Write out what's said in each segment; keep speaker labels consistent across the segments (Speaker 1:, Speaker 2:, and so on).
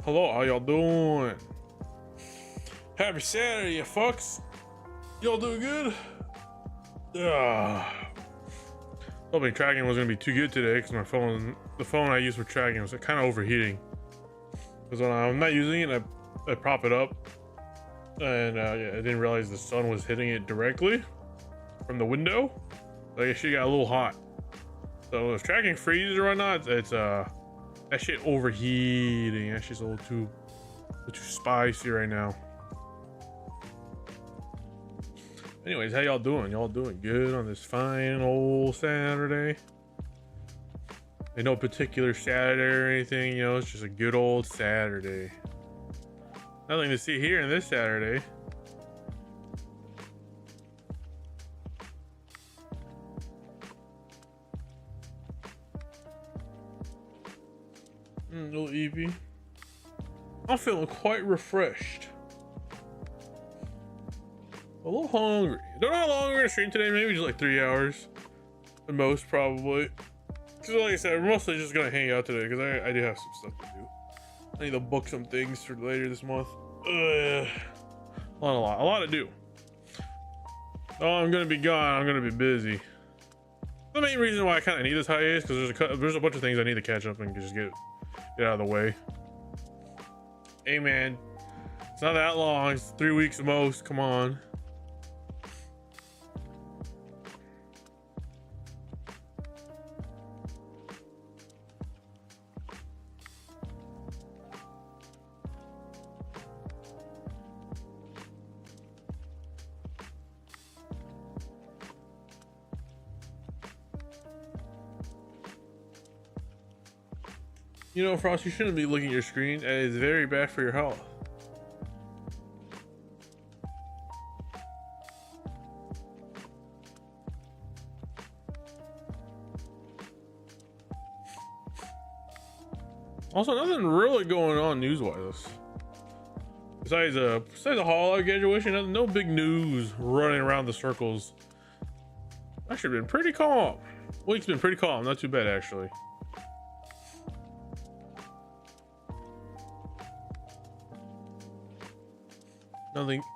Speaker 1: Hello, how y'all doing? Happy Saturday, you fucks. Y'all doing good? Hoping tracking was gonna be too good today because the phone I use for tracking was kind of overheating. Because when I'm not using it, I prop it up, and yeah, I didn't realize the sun was hitting it directly from the window. So I guess she got a little hot. So if tracking freezes or whatnot, it's that shit overheating. That shit's a little too spicy right now. Anyways, how y'all doing? Y'all doing good on this fine old Saturday? Ain't no particular Saturday or anything, you know, it's just a good old Saturday. Nothing to see here in this Saturday. Little Evie. I'm feeling quite refreshed. A little hungry. Don't know how long we're gonna stream today. Maybe just like 3 hours, at most, probably. Because like I said, we're mostly just gonna hang out today because I do have some stuff to do. I need to book some things for later this month. A lot to do. Oh, I'm gonna be gone. I'm gonna be busy. The main reason why I kind of need this hiatus because there's a bunch of things I need to catch up and just get out of the way. Hey man, it's not that long. It's 3 weeks at most. Come on. You know, Frost, you shouldn't be looking at your screen. It's very bad for your health. Also, nothing really going on news-wise. Besides a holiday graduation, no big news running around the circles. Actually, been pretty calm. Week's been pretty calm. Not too bad, actually.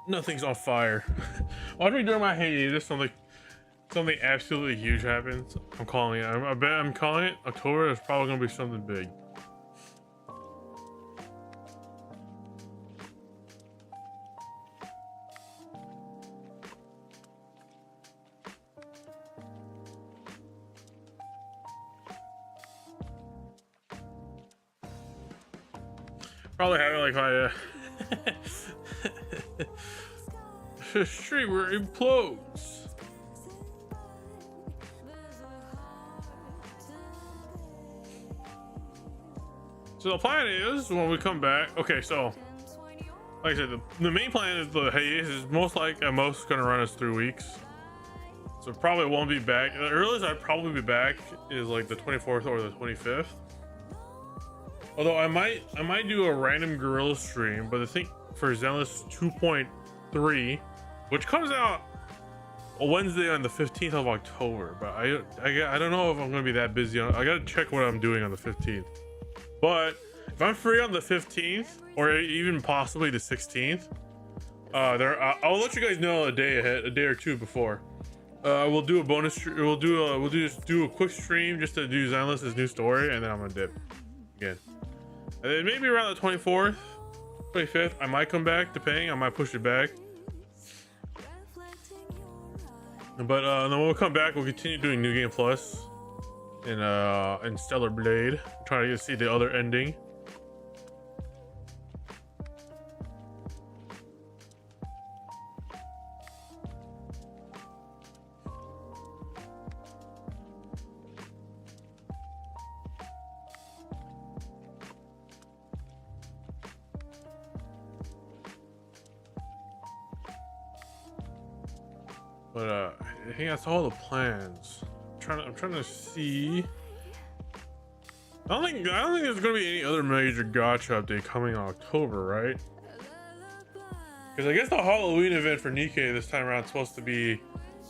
Speaker 1: Nothing's on fire. Watch me during my hiatus. Something absolutely huge happens. I'm calling it. I'm calling it. October is probably gonna be something big. Probably having like my streamer implodes. So the plan is when we come back. Okay, so like I said, the main plan is the hiatus is most gonna run us 3 weeks. So probably won't be back. The earliest I'd probably be back is like the 24th or the 25th. Although I might do a random gorilla stream, but I think for Zenless 2.3, which comes out a Wednesday on the 15th of October, but I don't know if I'm gonna be that busy. I gotta check what I'm doing on the 15th. But if I'm free on the 15th or even possibly the 16th, I'll let you guys know a day or two before. We'll do a bonus. We'll just do a quick stream just to do Zenless's new story, and then I'm gonna dip again. And then maybe around the 24th, 25th, I might come back. Depending, I might push it back. But then when we come back, we'll continue doing New Game Plus and Stellar Blade. Trying to see the other ending. But I think that's all the plans. I'm trying to see. I don't think there's gonna be any other major gacha update coming in October, right? Because I guess the Halloween event for Nikkei this time around is supposed to be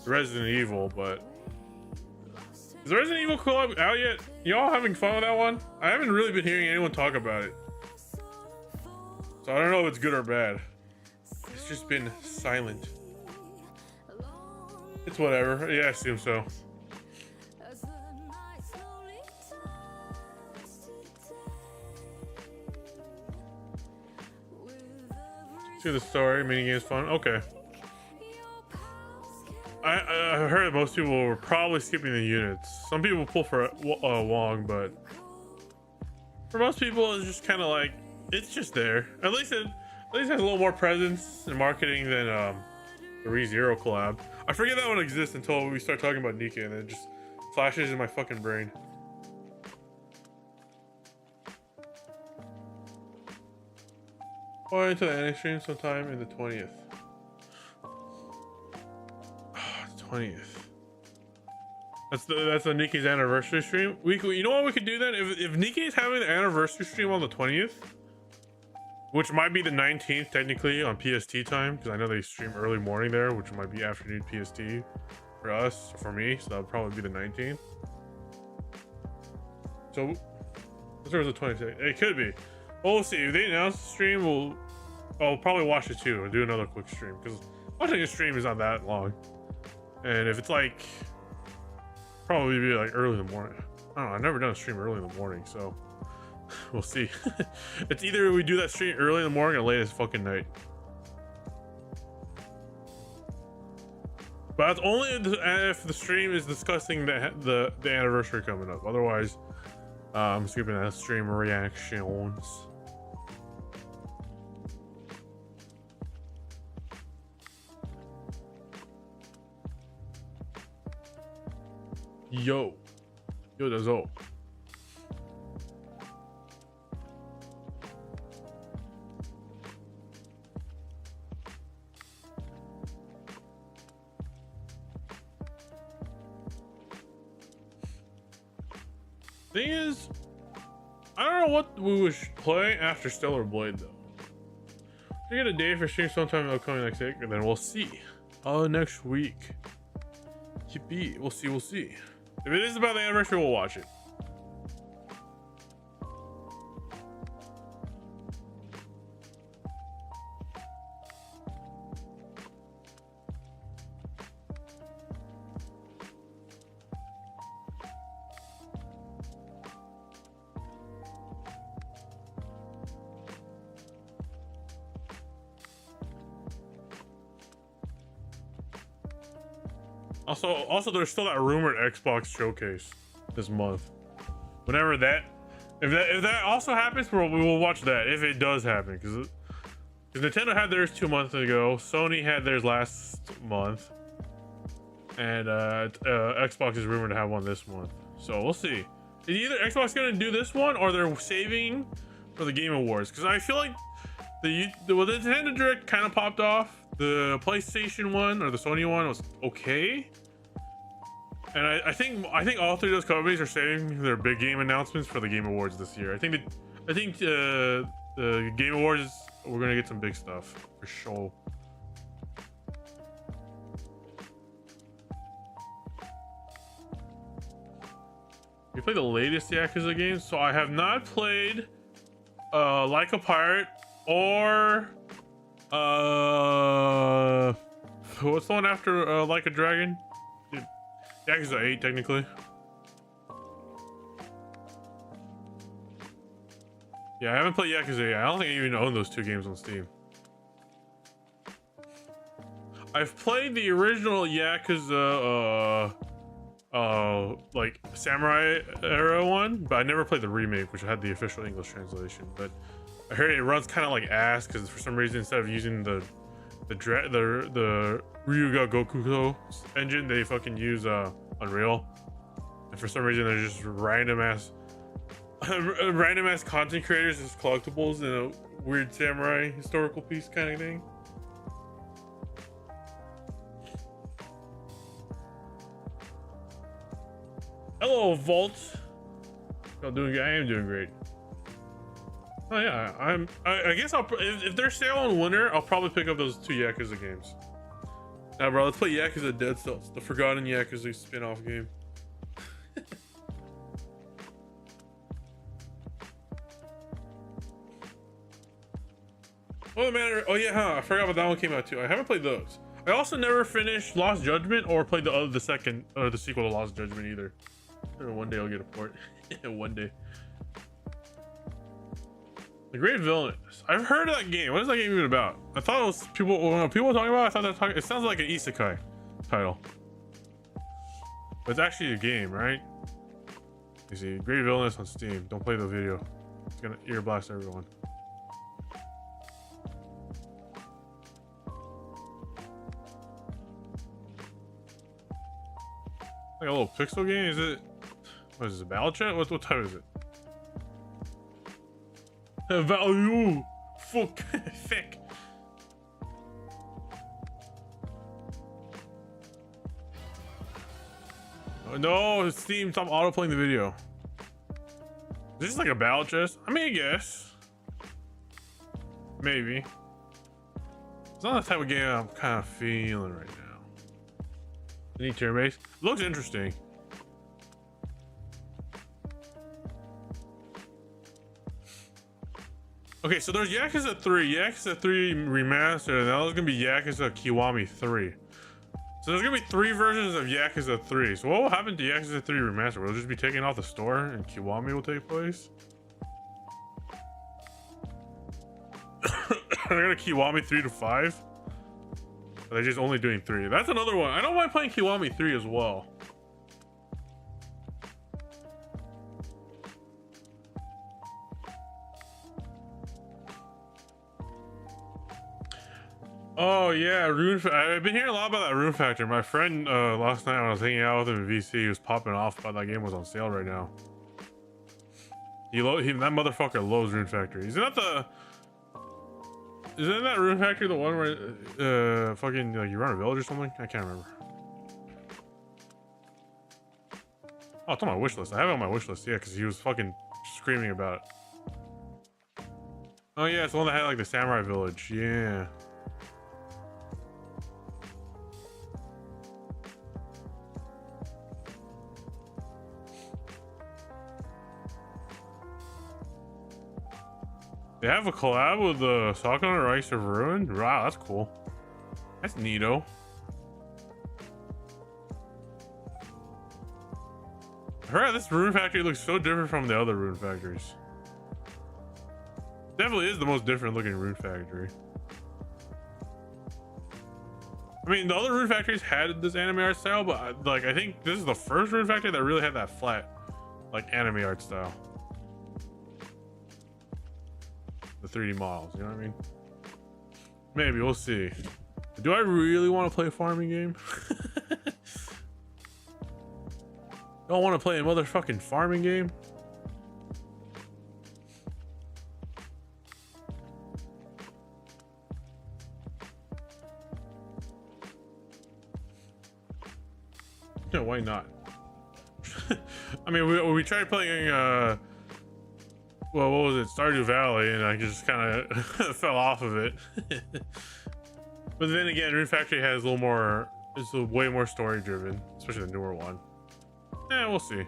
Speaker 1: Resident Evil, but is the Resident Evil collab out yet? Y'all having fun with that one? I haven't really been hearing anyone talk about it. So I don't know if it's good or bad. It's just been silent. It's whatever. Yeah, I assume so. See the story, minigame's fun. Okay. I heard most people were probably skipping the units. Some people pull for Wong, but for most people, it's just kind of like it's just there. At least it has a little more presence and marketing than the ReZero collab. I forget that one exists until we start talking about Nikkei, and it just flashes in my fucking brain. Going into the NA stream sometime in the 20th. 20th. That's the Nikkei's anniversary stream. You know what we could do then? If Nikkei's having the anniversary stream on the 20th, which might be the 19th technically on PST time, because I know they stream early morning there, which might be afternoon PST for us, for me, so that would probably be the 19th. So, there was the 26th. It could be. Well, we'll see. If they announce the stream, I'll probably watch it too and do another quick stream, because watching a stream is not that long. And if it's like, probably be like early in the morning. I don't know. I've never done a stream early in the morning, so we'll see. It's either we do that stream early in the morning or late as fucking night. But that's only if the stream is discussing the anniversary coming up. Otherwise, I'm skipping that stream reactions. Yo, that's all. Thing is, I don't know what we would play after Stellar Blade though. We get a day for stream sometime upcoming next week, and then we'll see. Next week. Yippee. We'll see. If it is about the anniversary, we'll watch it. Also, there's still that rumored Xbox showcase this month. Whenever if that also happens, we will watch that if it does happen, because Nintendo had theirs 2 months ago, Sony had theirs last month, and Xbox is rumored to have one this month. So we'll see. Is either Xbox gonna do this one or they're saving for the Game Awards? Because I feel like the Nintendo Direct kind of popped off. The PlayStation one or the Sony one was okay. And I think all three of those companies are saving their big game announcements for the Game Awards this year. I think the Game Awards, we're gonna get some big stuff for sure. You play the latest Yakuza games? So I have not played Like a Pirate or what's the one after Like a Dragon? Yakuza 8 technically. Yeah, I haven't played Yakuza 8. I don't think I even own those two games on Steam. I've played the original Yakuza like Samurai era one, but I never played the remake, which had the official English translation. But I heard it runs kind of like ass because for some reason, instead of using the Ryuga Gokuko engine, they fucking use Unreal, and for some reason there's just random ass content creators as collectibles in a weird samurai historical piece kind of thing. Hello, Vault. Y'all doing good? I am doing great. Oh yeah, I guess if they're sale on winter, I'll probably pick up those two Yakuza games. Now, bro, let's play Yakuza Dead Cells, the forgotten Yakuza spin-off game. Oh, the Manor. Oh yeah, huh? I forgot about that one came out too. I haven't played those. I also never finished Lost Judgment or played the second or the sequel to Lost Judgment either. One day I'll get a port. One day. The Great Villainous. I've heard of that game. What is that game even about? I thought it was people. When people were talking about it, I thought they were talking. It sounds like an isekai title. But it's actually a game, right? You see, Great Villainous on Steam. Don't play the video. It's gonna ear blast everyone. Like a little pixel game? Is it? What is it? Battle chat? What type is it? Value. Fuck. Thick. Oh, no, Steam, stop auto playing the video. Is this like a battle chest? I mean, I guess. Maybe. It's not the type of game I'm kind of feeling right now. Any turn base? Looks interesting. Okay, so there's Yakuza 3. Yakuza 3 Remastered, and now there's gonna be Yakuza Kiwami 3. So there's gonna be 3 versions of Yakuza 3. So what will happen to Yakuza 3 Remastered? Will it just be taken off the store and Kiwami will take place? They're gonna Kiwami 3 to 5? Or they're just only doing 3. That's another one. I don't mind playing Kiwami 3 as well. Oh yeah, I've been hearing a lot about that Rune Factor. My friend last night when I was hanging out with him in VC, he was popping off about that game was on sale right now. That motherfucker loves Rune Factor. Isn't that Rune Factor the one where fucking like you run a village or something? I can't remember. Oh, it's on my wish list. I have it on my wish list, yeah, because he was fucking screaming about it. Oh yeah, it's the one that had like the samurai village. Yeah. They have a collab with the Sakura Rise of Ruin? Wow, that's cool. That's neato. I heard this Rune Factory looks so different from the other Rune Factories. Definitely is the most different looking Rune Factory. I mean, the other Rune Factories had this anime art style, but like I think this is the first Rune Factory that really had that flat, like anime art style. The 3D models, you know what I mean? Maybe, we'll see. Do I really want to play a farming game? Don't want to play a motherfucking farming game? No, why not? I mean, we tried playing well, what was it? Stardew Valley, and I just kind of fell off of it. But then again, Rune Factory has a little more, it's way more story driven, especially the newer one. Yeah, we'll see.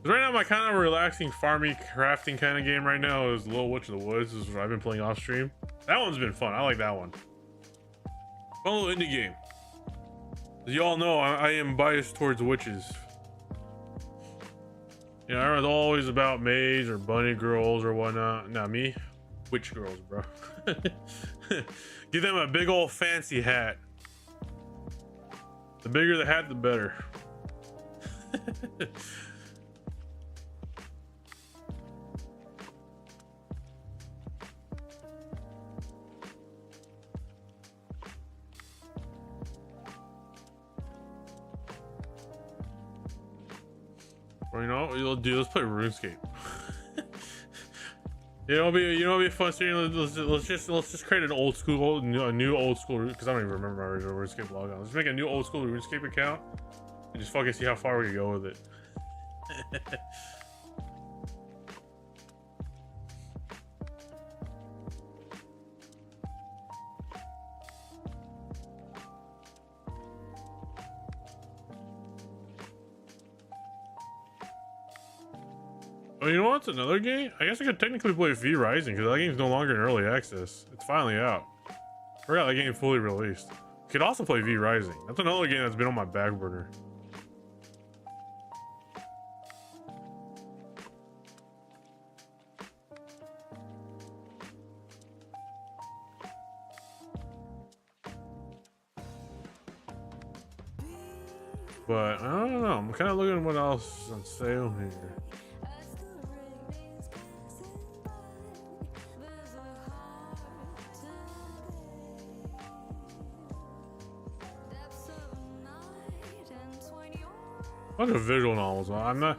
Speaker 1: Right now, my kind of relaxing farming, crafting kind of game right now is Little Witch of the Woods. This is what I've been playing off stream. That one's been fun. I like that one. Fun little indie game. As you all know, I am biased towards witches. You know, everyone's always about maids or bunny girls or whatnot. Not me. Witch girls, bro. Give them a big old fancy hat. The bigger the hat, the better. Or, you know, let's play RuneScape. You know, it'll be fun seeing. Let's just create an old school, a new old school, because I don't even remember my original RuneScape logon. Let's make a new old school RuneScape account and just fucking see how far we can go with it. Oh you know what's another game? I guess I could technically play V Rising because that game's no longer in early access. It's finally out. I forgot that game fully released. You could also play V Rising. That's another game that's been on my back burner. But I don't know. I'm kind of looking at what else is on sale here. A bunch of visual novels. I'm not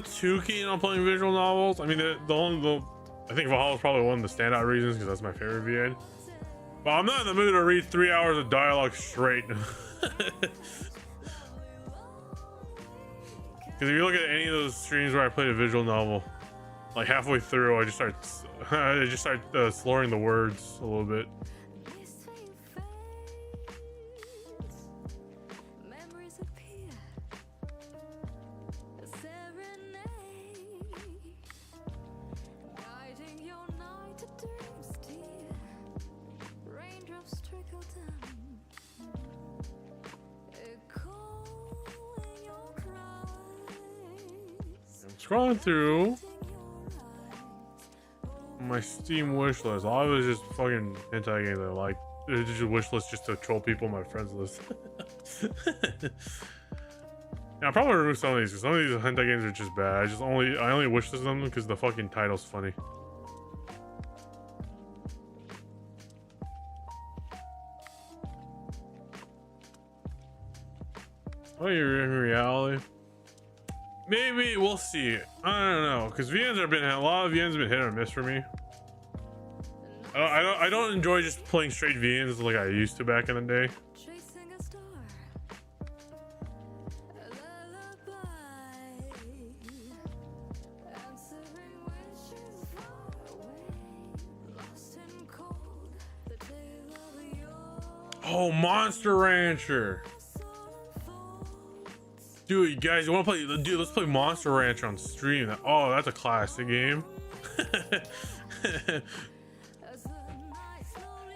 Speaker 1: too keen on playing visual novels. I mean, I think Valhalla is probably one of the standout reasons because that's my favorite VN. But I'm not in the mood to read 3 hours of dialogue straight. Because if you look at any of those streams where I played a visual novel, like halfway through, I just start slurring the words a little bit. Scrolling through my Steam wish list, all of it is just fucking hentai games I like. It's just a wish list just to troll people on my friends list. Yeah, I'll probably remove some of these because some of these hentai games are just bad. I only wish list them because the fucking title's funny. Oh, you're in reality. Maybe we'll see. I don't know, because VNs have been a lot of VNs have been hit or miss for me. I don't enjoy just playing straight VNs like I used to back in the day. Oh, Monster Rancher. Dude, you guys, you want to play? Dude, let's play Monster Ranch on stream. Oh, that's a classic game.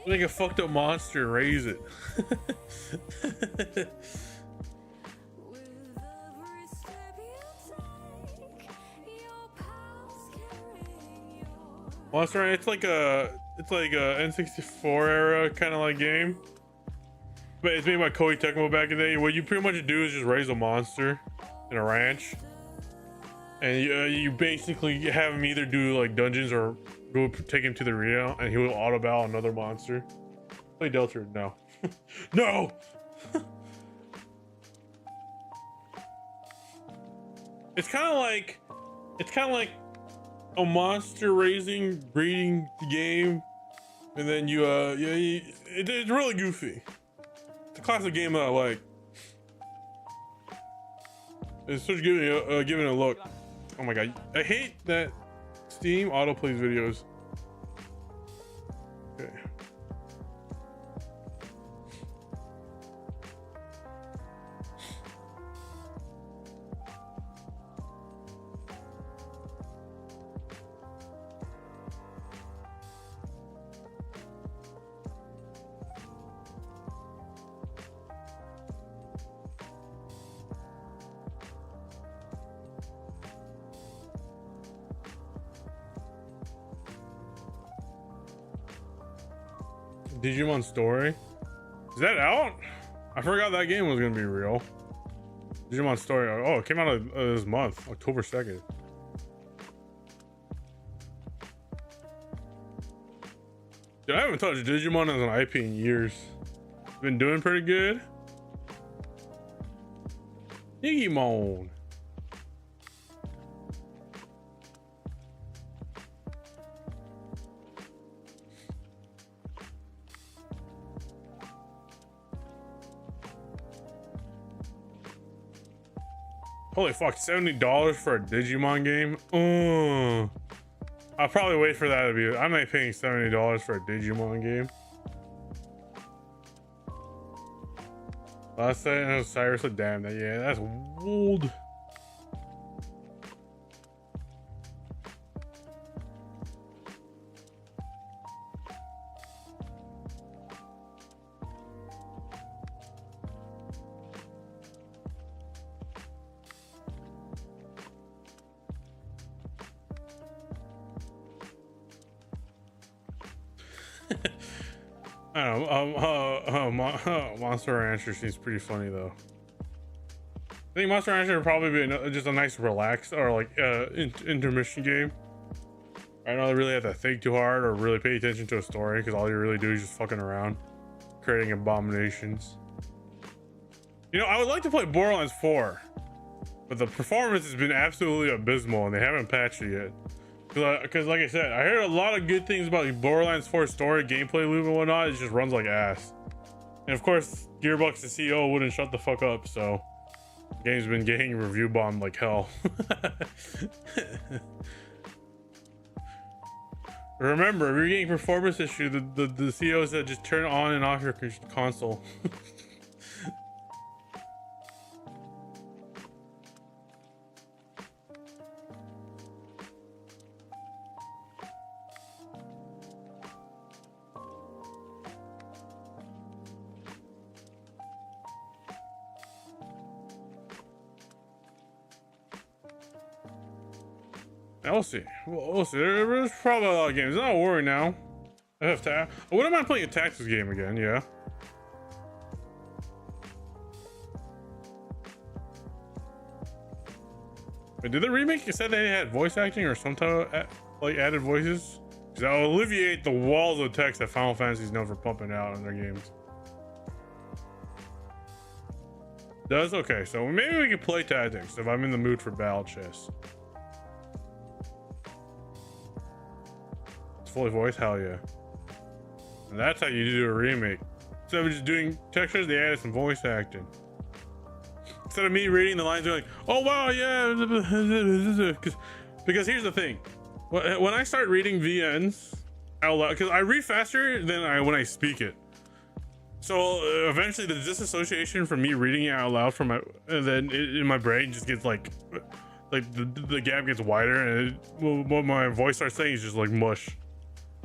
Speaker 1: Make a fucked up monster and raise it. Monster Ranch, it's like a N64 era kind of like game. But it's made by Koei Tecmo back in the day. What you pretty much do is just raise a monster in a ranch, and you basically have him either do like dungeons or go take him to the arena, and he will auto battle another monster. Play Delta? No, no. It's kind of like a monster raising breeding game, and then it's really goofy. It's a classic game that I like. It's just giving it a look. Oh my god, I hate that Steam autoplays videos. Okay. Digimon Story? Is that out? I forgot that game was gonna be real. Digimon Story. Oh, it came out this month, October 2nd. Dude, I haven't touched Digimon as an IP in years. Been doing pretty good. Digimon. Holy fuck, $70 for a Digimon game? I'll probably wait for that to be. I'm not paying $70 for a Digimon game. Last night, I was Cyrus, damn that. Yeah, that's old. I don't know. Monster Rancher seems pretty funny though. I think Monster Rancher would probably be just a nice relax or like intermission game. I don't really have to think too hard or really pay attention to a story because all you really do is just fucking around, creating abominations. You know, I would like to play Borderlands 4, but the performance has been absolutely abysmal and they haven't patched it yet. Because like I said, I heard a lot of good things about Borderlands 4 story, gameplay loop and whatnot. It just runs like ass. And of course, Gearbox, the CEO, wouldn't shut the fuck up, so the game's been getting review bombed like hell. Remember, if you're getting performance issue, the CEO said just turn on and off your console. We'll see. We'll see. There's probably a lot of games. Not worry now. I have to. I wouldn't mind playing a Taxes game again. Yeah. But did the remake? You said they had voice acting or some type of like added voices? Because that will alleviate the walls of text that Final Fantasy is known for pumping out in their games. Does okay. So maybe we can play Tactics if I'm in the mood for battle chess. Fully voiced, hell yeah. And that's how you do a remake. Instead of just doing textures, they added some voice acting. Instead of me reading the lines, they're like, oh wow, yeah. Because here's the thing. When I start reading VNs out loud, because I read faster than when I speak it. So eventually the disassociation from me reading it out loud from in my brain just gets like the gap gets wider, and what my voice starts saying is just like mush.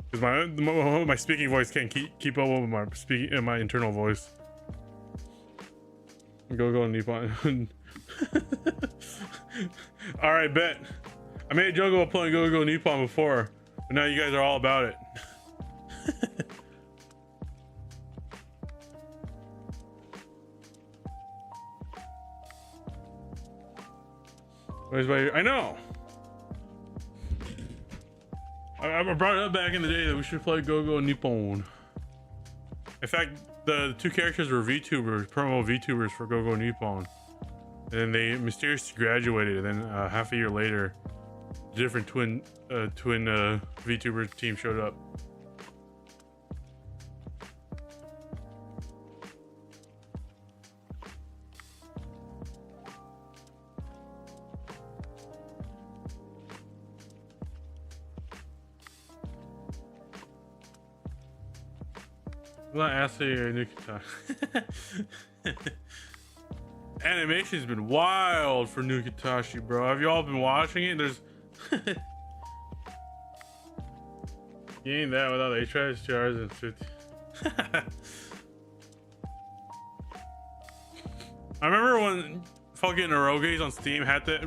Speaker 1: Because my speaking voice can't keep up with my internal voice. Go Nippon. All right, bet. I made a joke about playing Go Nippon before, but now you guys are all about it. I know. I brought it up back in the day that we should play Go Nippon. In fact, the two characters were VTubers, promo VTubers for Go Nippon. And then they mysteriously graduated, and then half a year later, different twin VTuber team showed up. Not asking your new guitar. Animation's been wild for New Katashi, bro. Have you all been watching it? There's you ain't that without HRs, TRs, and 50. I remember when fucking eroges on Steam had to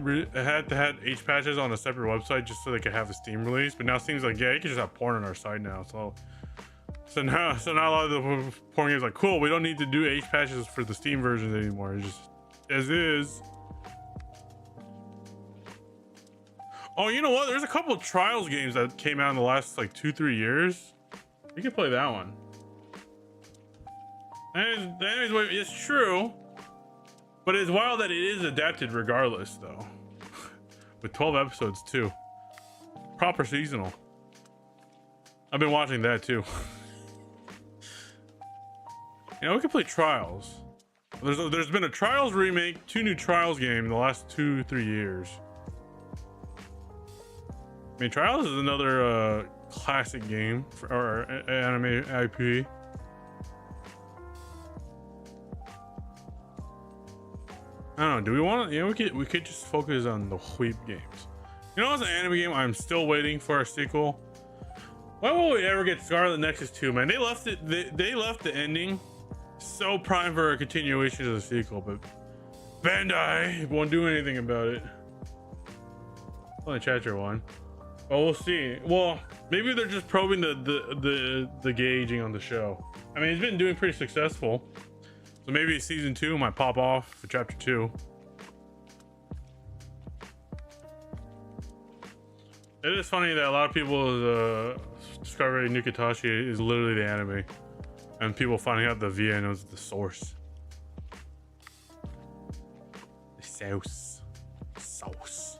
Speaker 1: have H patches on a separate website just so they could have a Steam release, but now it seems like yeah, you can just have porn on our site now. So now a lot of the porn games like cool. We don't need to do H patches for the Steam versions anymore. It's just as is. Oh, you know what? There's a couple of Trials games that came out in the last like 2-3 years. We can play that one. Anyways, it's true, but it's wild that it is adapted regardless, though. With 12 episodes too, proper seasonal. I've been watching that too. You know, we can play Trials. There's been a Trials remake, 2 new Trials games in the last 2-3 years. I mean, Trials is another classic game for our anime IP. I don't know. Do we want to? You know, we could just focus on the Weep games. You know, as an anime game, I'm still waiting for a sequel. When will we ever get Scarlet Nexus 2, man? They left it. They left the ending so prime for a continuation of the sequel, but Bandai won't do anything about it. Only chapter 1. Well, we'll see. Well, Maybe they're just probing the gauging on the show. I mean, it's been doing pretty successful, so maybe season 2 might pop off for chapter 2. It is funny that a lot of people discovering Nukatashi is literally the anime, and people finding out the VN was the source. The sauce.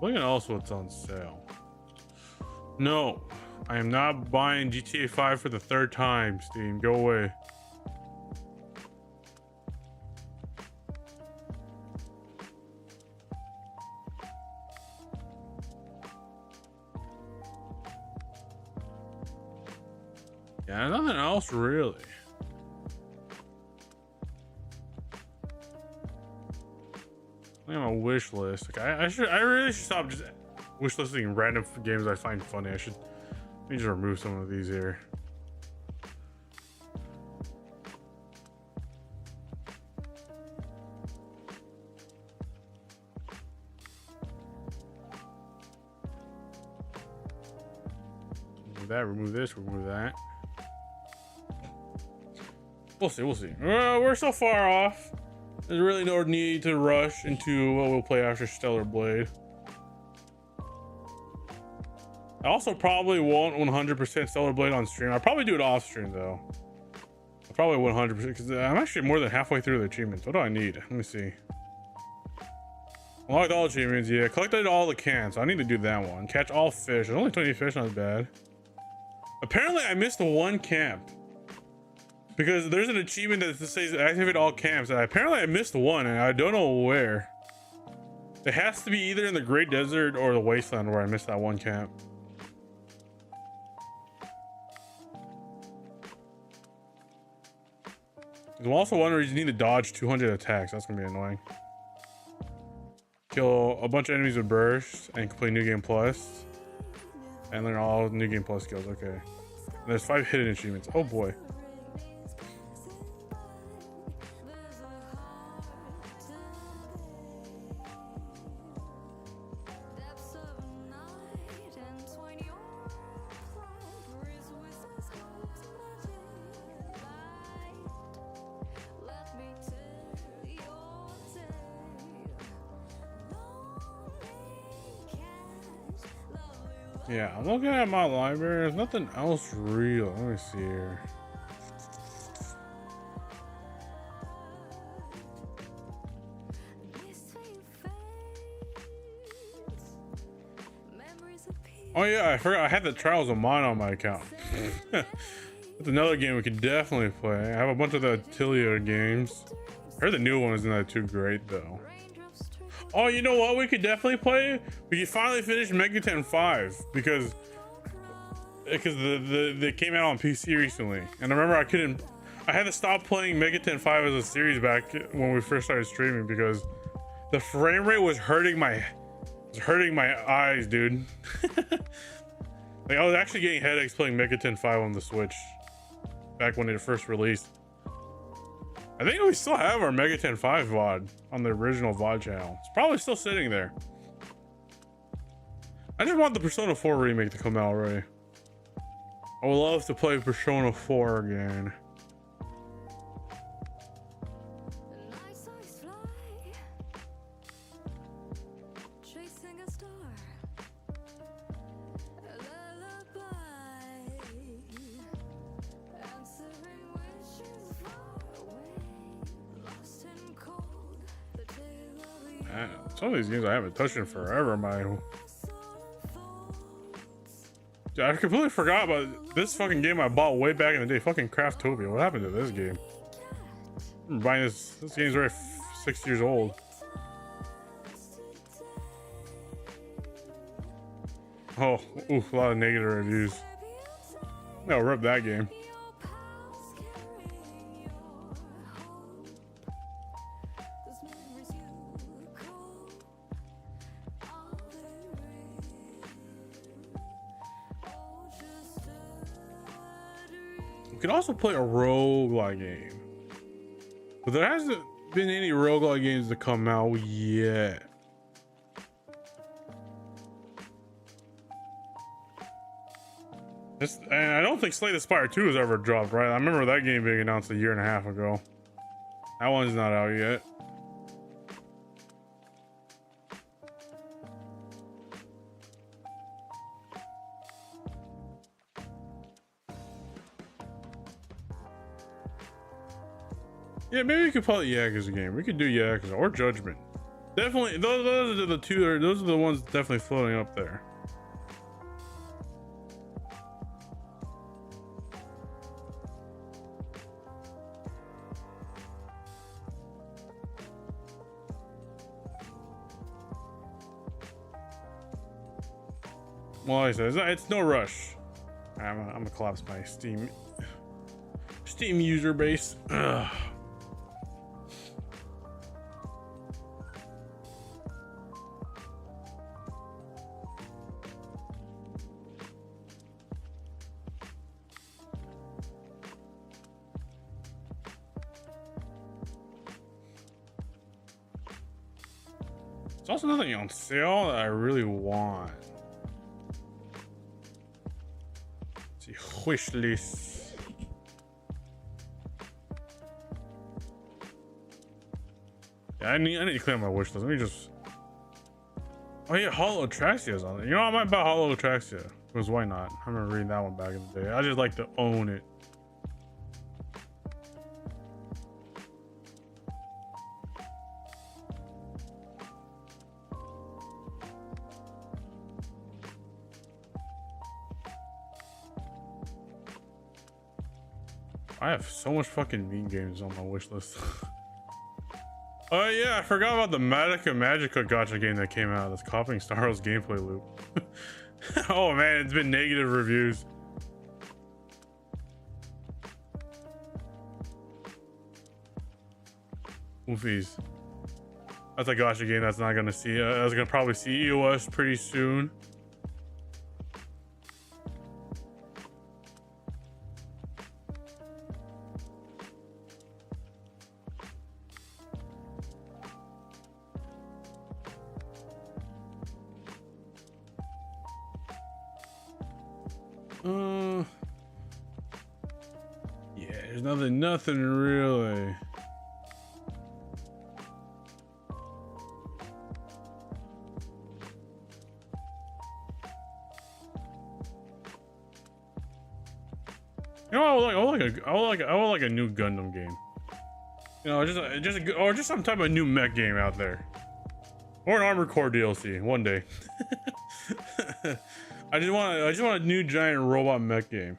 Speaker 1: Look at also what's on sale. No, I am not buying GTA 5 for the 3rd time, Steam. Go away. Yeah, nothing else really. Look at my wish list. Like I really should stop just wish listing random games I find funny. Let me just remove some of these here. Remove that, remove this, remove that. We'll see. We're so far off. There's really no need to rush into what we'll play after Stellar Blade. I also probably won't 100% Stellar Blade on stream. I'll probably do it off stream though. I probably 100% because I'm actually more than halfway through the achievements. What do I need? Let me see. Unlocked all achievements. Yeah, collected all the cans. So I need to do that one. Catch all fish. There's only 20 fish, not bad. Apparently, I missed the one camp. Because there's an achievement that says activate all camps, and apparently I missed one, and I don't know where. It has to be either in the Great Desert or the Wasteland where I missed that one camp. I'm also wondering, you need to dodge 200 attacks. That's gonna be annoying. Kill a bunch of enemies with burst and complete New Game Plus. And learn all New Game Plus skills. Okay. And there's 5 hidden achievements. Oh boy. Yeah, I'm looking at my library. There's nothing else real. Let me see here. Oh yeah, I forgot I had the Trials of Mine on my account. That's another game we could definitely play. I have a bunch of the Atelier games. I heard the new one isn't that too great though. Oh, you know what we could definitely play? We could finally finish Megaten 5 because they came out on PC recently. And I remember I had to stop playing Megaten 5 as a series back when we first started streaming because the frame rate was hurting my eyes, dude. Like I was actually getting headaches playing Megaten 5 on the Switch back when it first released. I think we still have our Megaten 5 VOD on the original VOD channel. It's probably still sitting there. I just want the Persona 4 remake to come out already. I would love to play Persona 4 again. Some of these games I haven't touched in forever, Dude, I completely forgot about this fucking game I bought way back in the day. Fucking Craftopia. What happened to this game? I'm buying this game's already 6 years old. Oh, oof, a lot of negative reviews. I'll rip that game. could also play a roguelike game, but there hasn't been any roguelike games to come out yet. And I don't think Slay the Spire 2 has ever dropped, right? I remember that game being announced a 1.5 years ago. That one's not out yet. Yeah, maybe we could play Yakuza game. We could do Yakuza or Judgment. Definitely, those are the two. Those are the ones definitely floating up there. Well, like I said, it's no rush. I'm gonna collapse my Steam user base. Ugh. There's also nothing on sale that I really want. Let's see, wish list. Yeah, I need to clear my wish list. Let me just. Oh yeah, Hollow Atraxia is on it. You know, I might buy Hollow Atraxia because why not? I remember reading that one back in the day. I just like to own it. I have so much fucking mean games on my wish list. Oh yeah, I forgot about the Magica Gacha game that came out. That's copying Star Wars gameplay loop. Oh man, it's been negative reviews. Oofies. That's a gacha game that's not gonna see. I was gonna probably see EOS pretty soon. Yeah, there's nothing really. You know, I would like a new Gundam game. You know, just some type of new mech game out there, or an Armored Core DLC one day. I just want a new giant robot mech game.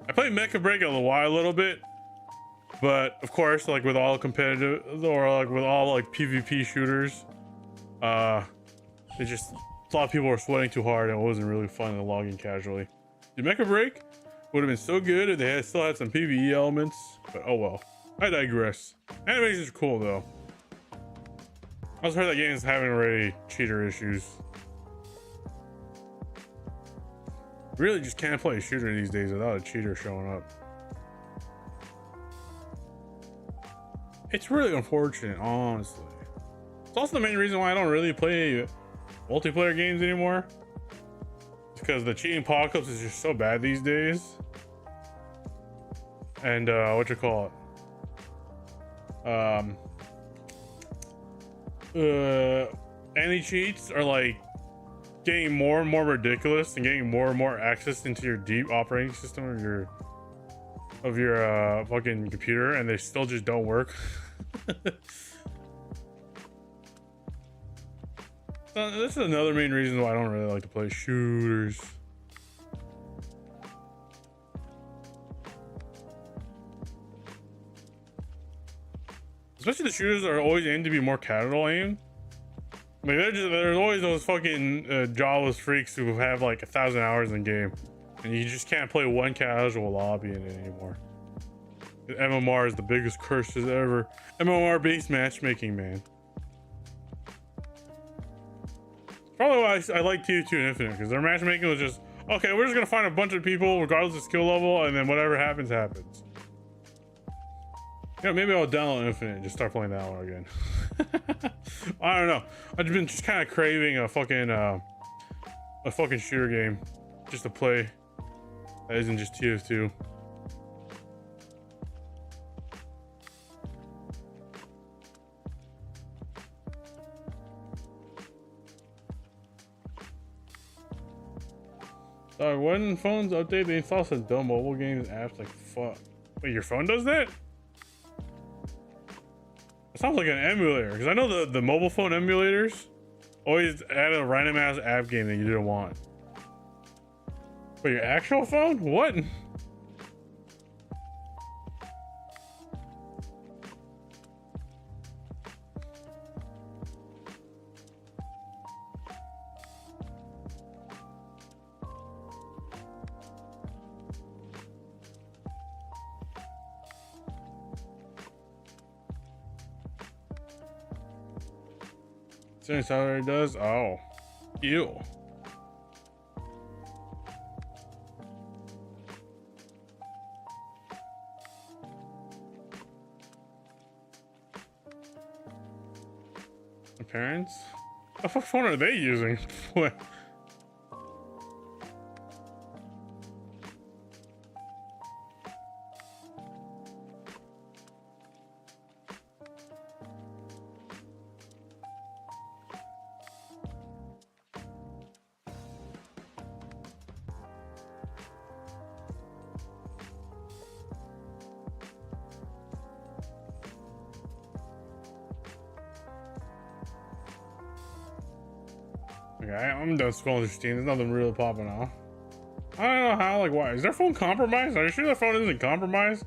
Speaker 1: I played Mecha Break a little bit, but of course, like with all competitive or like with all like PvP shooters, a lot of people were sweating too hard and it wasn't really fun to log in casually. The Mecha Break would have been so good if they still had some PvE elements, but oh well. I digress. Animations are cool though. I also heard that game is having already cheater issues. Really just can't play a shooter these days without a cheater showing up. It's really unfortunate, honestly. It's also the main reason why I don't really play multiplayer games anymore. It's because the cheating apocalypse is just so bad these days. And anti-cheats are like getting more and more ridiculous and getting more and more access into your deep operating system of your fucking computer, and they still just don't work. This is another main reason why I don't really like to play shooters. Especially the shooters are always aimed to be more casual aimed. Like there's always those fucking jawless freaks who have like 1,000 hours in game, and you just can't play one casual lobby in it anymore. The MMR is the biggest curses ever. MMR based matchmaking, man. Probably why I like TF2 and Infinite, because their matchmaking was just Okay, we're just gonna find a bunch of people regardless of skill level, and then whatever happens, happens. Yeah, maybe I'll download Infinite and just start playing that one again. I don't know. I've been just kind of craving a fucking shooter game just to play that isn't just TF2. When phones update, they install some dumb mobile games and apps like fuck. Wait, your phone does that? It sounds like an emulator, because I know the mobile phone emulators always add a random ass app game that you didn't want. But your actual phone? What? Since how it does? Oh. Ew. My parents? What phone are they using? What? Okay, I'm done scrolling through Steam. There's nothing really popping off. I don't know how, like, why? Is their phone compromised? Are you sure their phone isn't compromised?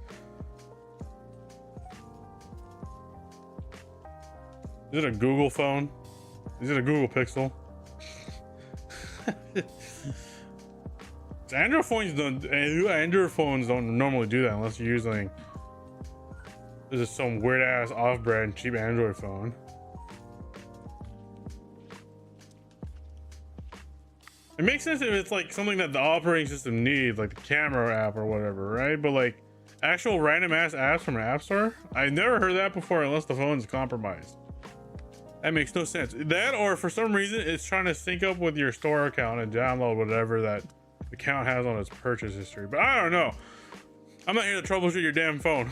Speaker 1: Is it a Google phone? Is it a Google Pixel? Android phones don't normally do that unless you're using this is some weird ass off-brand cheap Android phone. It makes sense if it's like something that the operating system needs, like the camera app or whatever, right? But like actual random ass apps from an app store, I never heard that before unless the phone's compromised. That makes no sense. That, or for some reason it's trying to sync up with your store account and download whatever that account has on its purchase history. But I don't know. I'm not here to troubleshoot your damn phone.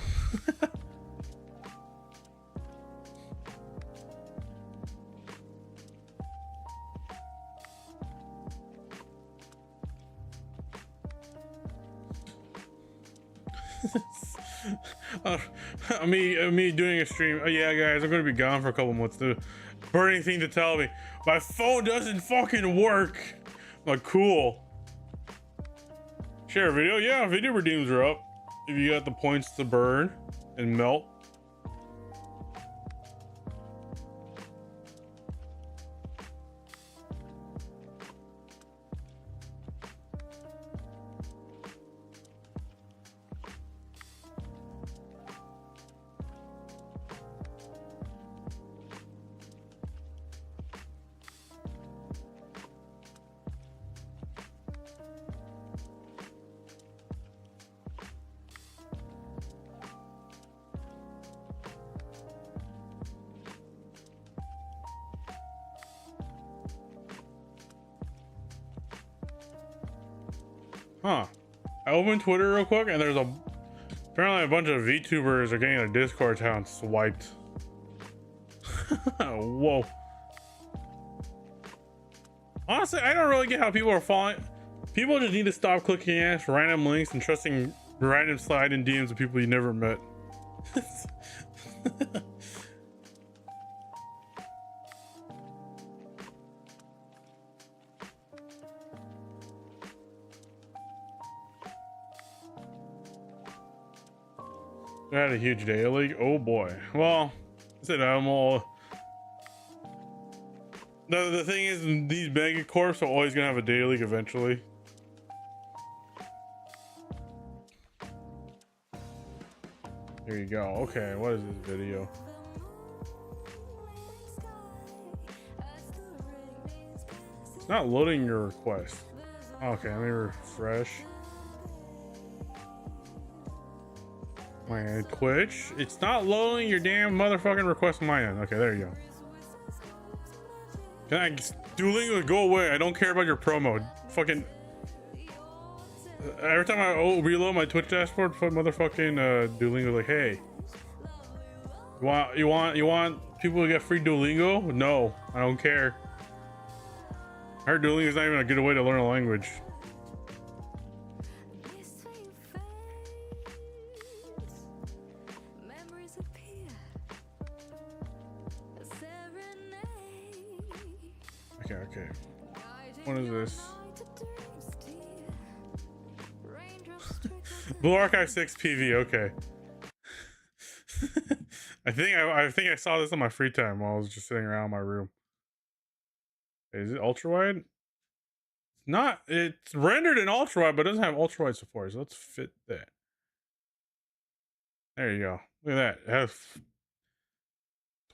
Speaker 1: Me doing a stream. Oh yeah, guys, I'm gonna be gone for a couple months. The burning thing to tell me, my phone doesn't fucking work. I'm like, cool. Share a video. Yeah, video redeems are up if you got the points to burn and melt. Huh. I opened Twitter real quick and there's apparently a bunch of VTubers are getting their Discord accounts swiped. Whoa. Honestly, I don't really get how people are falling. People just need to stop clicking ass random links and trusting random slide in DMs of people you never met. I had a huge day league. Oh boy. Well, I said I'm all. The thing is, these mega corps are always gonna have a day league eventually. Here you go. Okay, what is this video? It's not loading your request. Okay, let me refresh my Twitch. It's not loading your damn motherfucking request on my end. Okay, there you go. Can I Duolingo go away? I don't care about your promo. Fucking every time I reload my Twitch dashboard, put motherfucking Duolingo like, hey, you want people to get free Duolingo? No, I don't care. I heard Duolingo is not even a good way to learn a language. Okay. What is this? Blue Archive 6 PV. Okay. I think I saw this on my free time while I was just sitting around my room. Is it ultra wide? Not. It's rendered in ultra wide, but it doesn't have ultra wide support. So let's fit that. There you go. Look at that.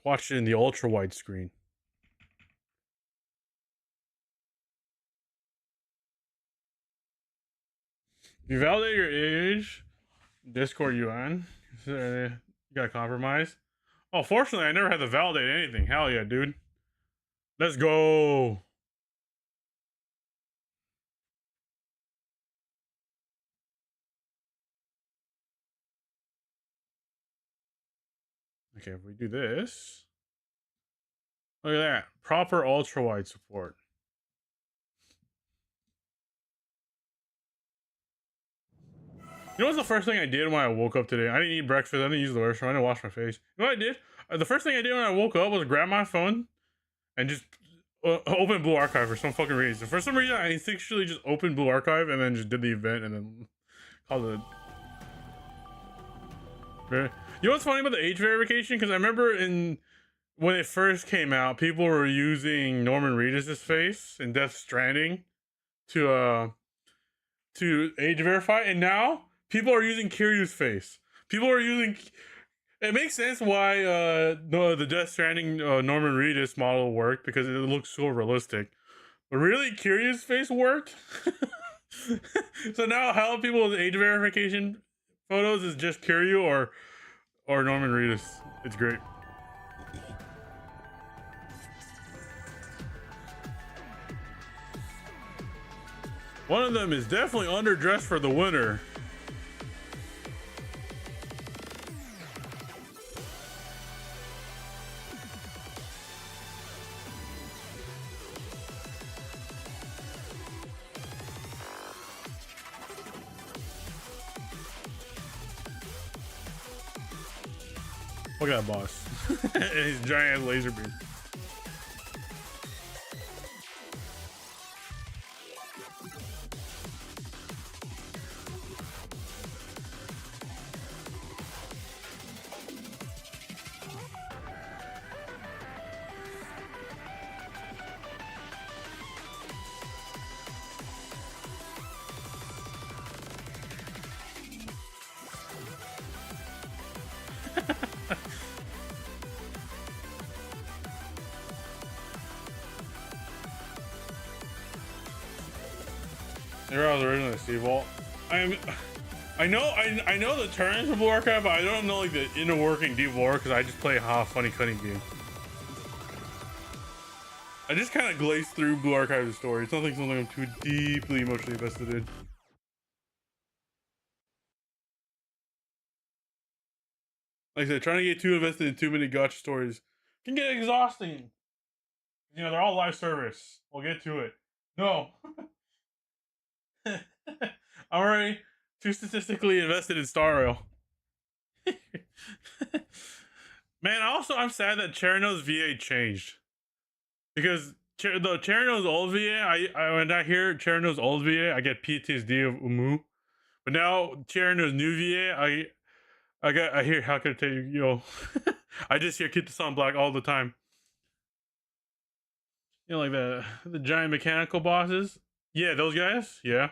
Speaker 1: Watch it in the ultra wide screen. You validate your age. Discord UN. You got compromise. Oh, fortunately, I never had to validate anything. Hell yeah, dude. Let's go. Okay, if we do this. Look at that. Proper ultra wide support. You know what's the first thing I did when I woke up today? I didn't eat breakfast. I didn't use the restroom. I didn't wash my face. You know what I did? The first thing I did when I woke up was grab my phone and just open Blue Archive for some fucking reason. For some reason, I instinctually just opened Blue Archive and then just did the event and then called it. You know what's funny about the age verification? Because I remember when it first came out, people were using Norman Reedus' face in Death Stranding to age verify, and now people are using Kiryu's face. People are using. It makes sense why the Death Stranding Norman Reedus model worked because it looks so realistic. But really, Kiryu's face worked. So now, how people with age verification photos is just Kiryu or Norman Reedus. It's great. One of them is definitely underdressed for the winter. Look at that boss. His giant laser beam. There I was originally Steve Vault. I know the terms for Blue Archive, but I don't know like the inner working deep lore because I just play a funny cutting game. I just kind of glazed through Blue Archive's story. It's not like something I'm too deeply emotionally invested in. Like I said, trying to get too invested in too many gotcha stories can get exhausting. You know, they're all live service. We'll get to it. No. I'm already too statistically invested in Star Rail. Man, I'm sad that Cherno's VA changed. Because the Cherno's old VA, when I hear Cherno's old VA, I get PTSD of Umu. But now Cherno's new VA, I hear, how could I tell you, yo, I just hear Kitasan Black all the time. You know, like the giant mechanical bosses. Yeah, those guys. Yeah.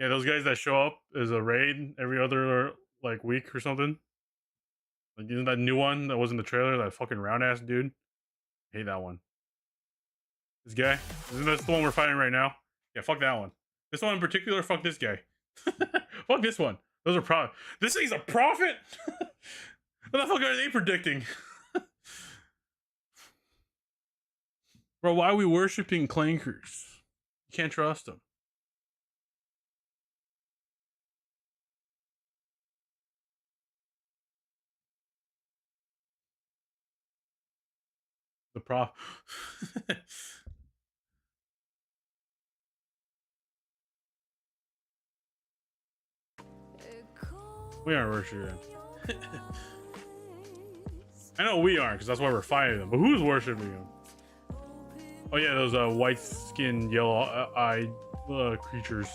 Speaker 1: Yeah, those guys that show up as a raid every other like week or something. Like, isn't that new one that was in the trailer? That fucking round ass dude. I hate that one. This guy. Isn't that the one we're fighting right now? Yeah, fuck that one. This one in particular, fuck this guy. Fuck this one. Those are profit. This thing's a profit? What the fuck are they predicting? Bro, why are we worshipping clankers? You can't trust them. The prof. We aren't worshiping. I know we aren't, because that's why we're fighting them. But who's worshiping them? Oh yeah, those white-skinned, yellow-eyed creatures.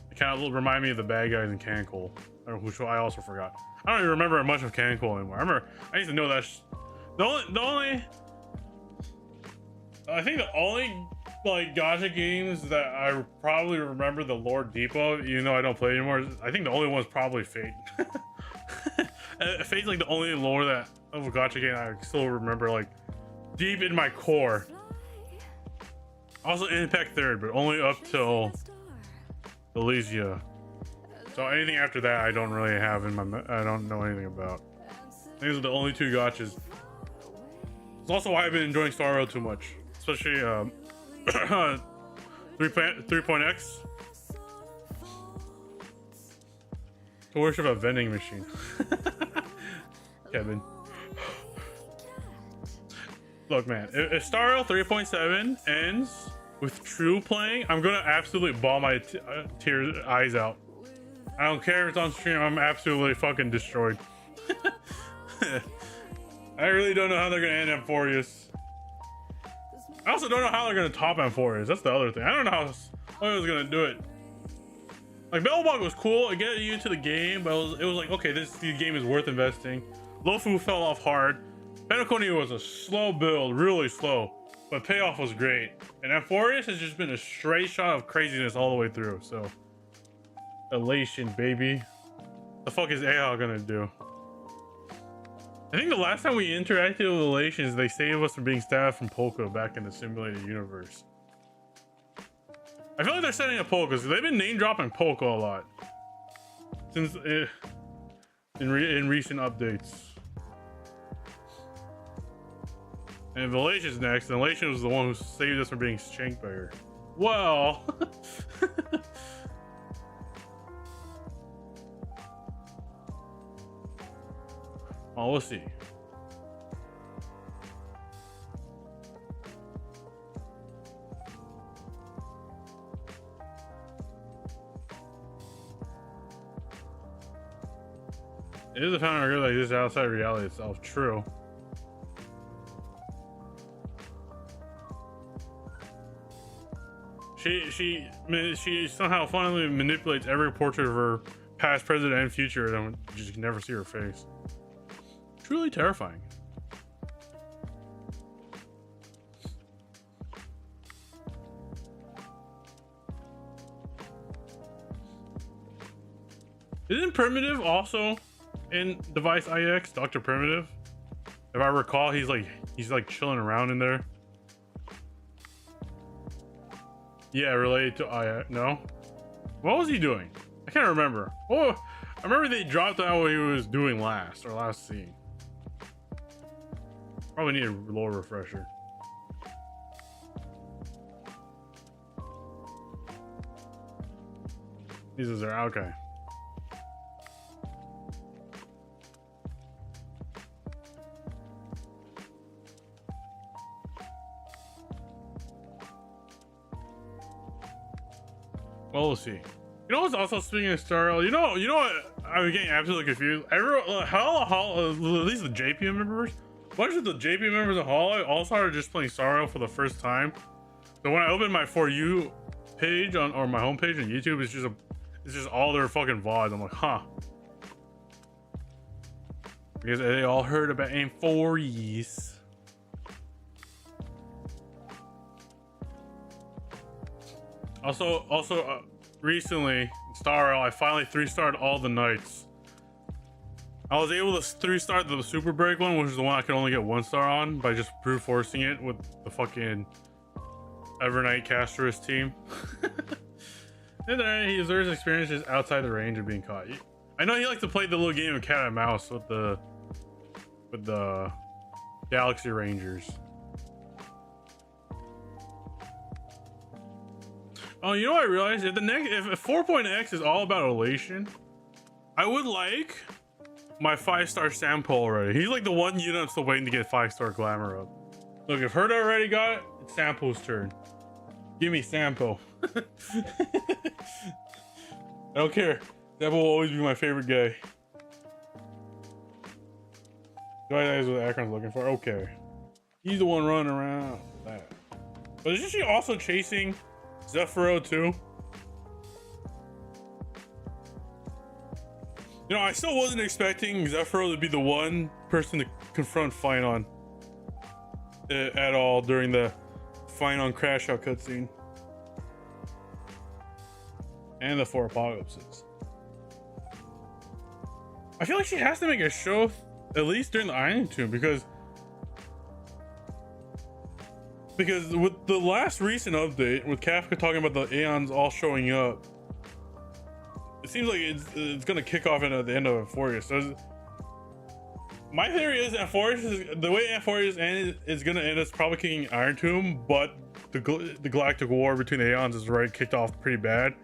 Speaker 1: They kind of remind me of the bad guys in Cancel, which I also forgot. I don't even remember much of Cancel anymore. I used to know that. I think the only like gacha games that I probably remember the lore deep of, even though I don't play anymore, I think the only one's probably Fate. Fate's like the only lore that of a gacha game I still remember like deep in my core. Also Impact 3rd, but only up till Elysia. So anything after that I don't really have in my I don't know anything about. These are the only two gachas. It's also why I've been enjoying Star Rail too much, especially 3.x. To worship a vending machine. Kevin. Look, man, if Star Rail 3.7 ends with true playing, I'm gonna absolutely bawl my eyes out. I don't care if it's on stream, I'm absolutely fucking destroyed. I really don't know how they're gonna end Amphorius. I also don't know how they're gonna top Amphorius. That's the other thing. I don't know how I was gonna do it. Like Bellbog was cool, it got you into the game, but it was like, okay, this game is worth investing. Lofu fell off hard. Penacony was a slow build, really slow, but payoff was great. And Amphorius has just been a straight shot of craziness all the way through. So, elation, baby. The fuck is AI gonna do? I think the last time we interacted with Elations, they saved us from being stabbed from Poco back in the simulated universe. I feel like they're setting up Poco because they've been name dropping Poco a lot since in recent updates. And Valacia's next, and Valacia was the one who saved us from being shanked by her. Well, oh, we'll see. It is a found girl like this outside reality itself. True. She somehow finally manipulates every portrait of her past, present, and future, and you just never see her face. Truly terrifying. Isn't Primitive also in Device IX, Dr. Primitive? If I recall, he's like chilling around in there. Yeah, related to IX. No? What was he doing? I can't remember. Oh, I remember they dropped out what he was doing last scene. Probably need a lore refresher. These are okay. Well, we'll see. You know what's also, speaking of Star Rail, you know what? I'm getting absolutely confused. Everyone, at least the JP members, a bunch of the JP members of Hollow all started just playing Star Rail for the first time. So when I open my For You page or my homepage on YouTube, it's just all their fucking VODs. I'm like, huh? Because they all heard about Amphorius. Also, recently, in Star Rail, I finally 3-starred all the nights. I was able to 3-star the Super Break one, which is the one I could only get 1 star on by just brute forcing it with the fucking Evernight Caster's team. And then he deserves experiences outside the range of being caught. I know he likes to play the little game of cat and mouse with the Galaxy Rangers. Oh, you know what I realized? If 4.x is all about elation, I would like my 5-star sample already. He's like the one unit I'm still waiting to get 5-star glamour up. Look, if Herda already got it, it's Sample's turn. Give me Sample. I don't care. Sample will always be my favorite guy. That is what Akron's looking for. Okay. He's the one running around. That. But isn't she also chasing Zephyro too? You know, I still wasn't expecting Zephyro to be the one person to confront Finon at all during the Finon crash out cutscene. And the 4 apocalypses. I feel like she has to make a show at least during the Iron Tomb because with the last recent update with Kafka talking about the Aeons all showing up, it seems like it's gonna kick off at the end of Amphorius. So my theory is Amphorius the way Amphorius is gonna end is probably kicking Iron Tomb, but the galactic war between the Aeons is already kicked off pretty bad.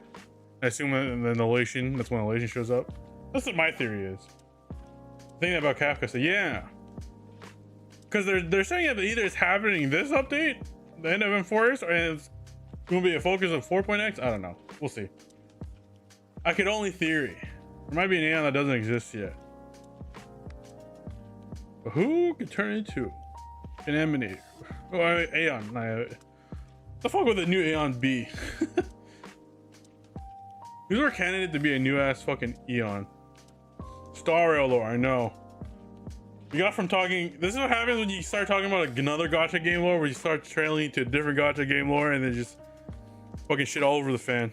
Speaker 1: I assume that in the Elation, that's when Elation shows up. That's what my theory is. Thinking about Kafka, so yeah, because they're saying that either it's happening this update, the end of Amphorius, or it's going to be a focus of 4.x. I don't know. We'll see. I could only theory. There might be an Aeon that doesn't exist yet. But who could turn into an Emanator? Oh, Aeon. The fuck would a new Aeon be? Who's our candidate to be a new ass fucking Eon? Star Rail lore, I know. We got from talking. This is what happens when you start talking about another gacha game lore, where you start trailing to a different gacha game lore, and then just fucking shit all over the fan.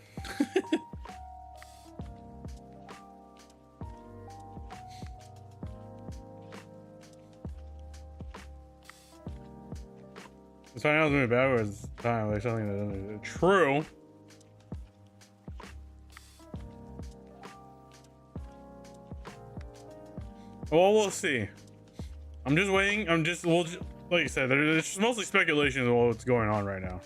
Speaker 1: Something else moving backwards time, like something that doesn't. True. Well, we'll see. I'm just waiting. Like you said, there's just mostly speculation of what's going on right now.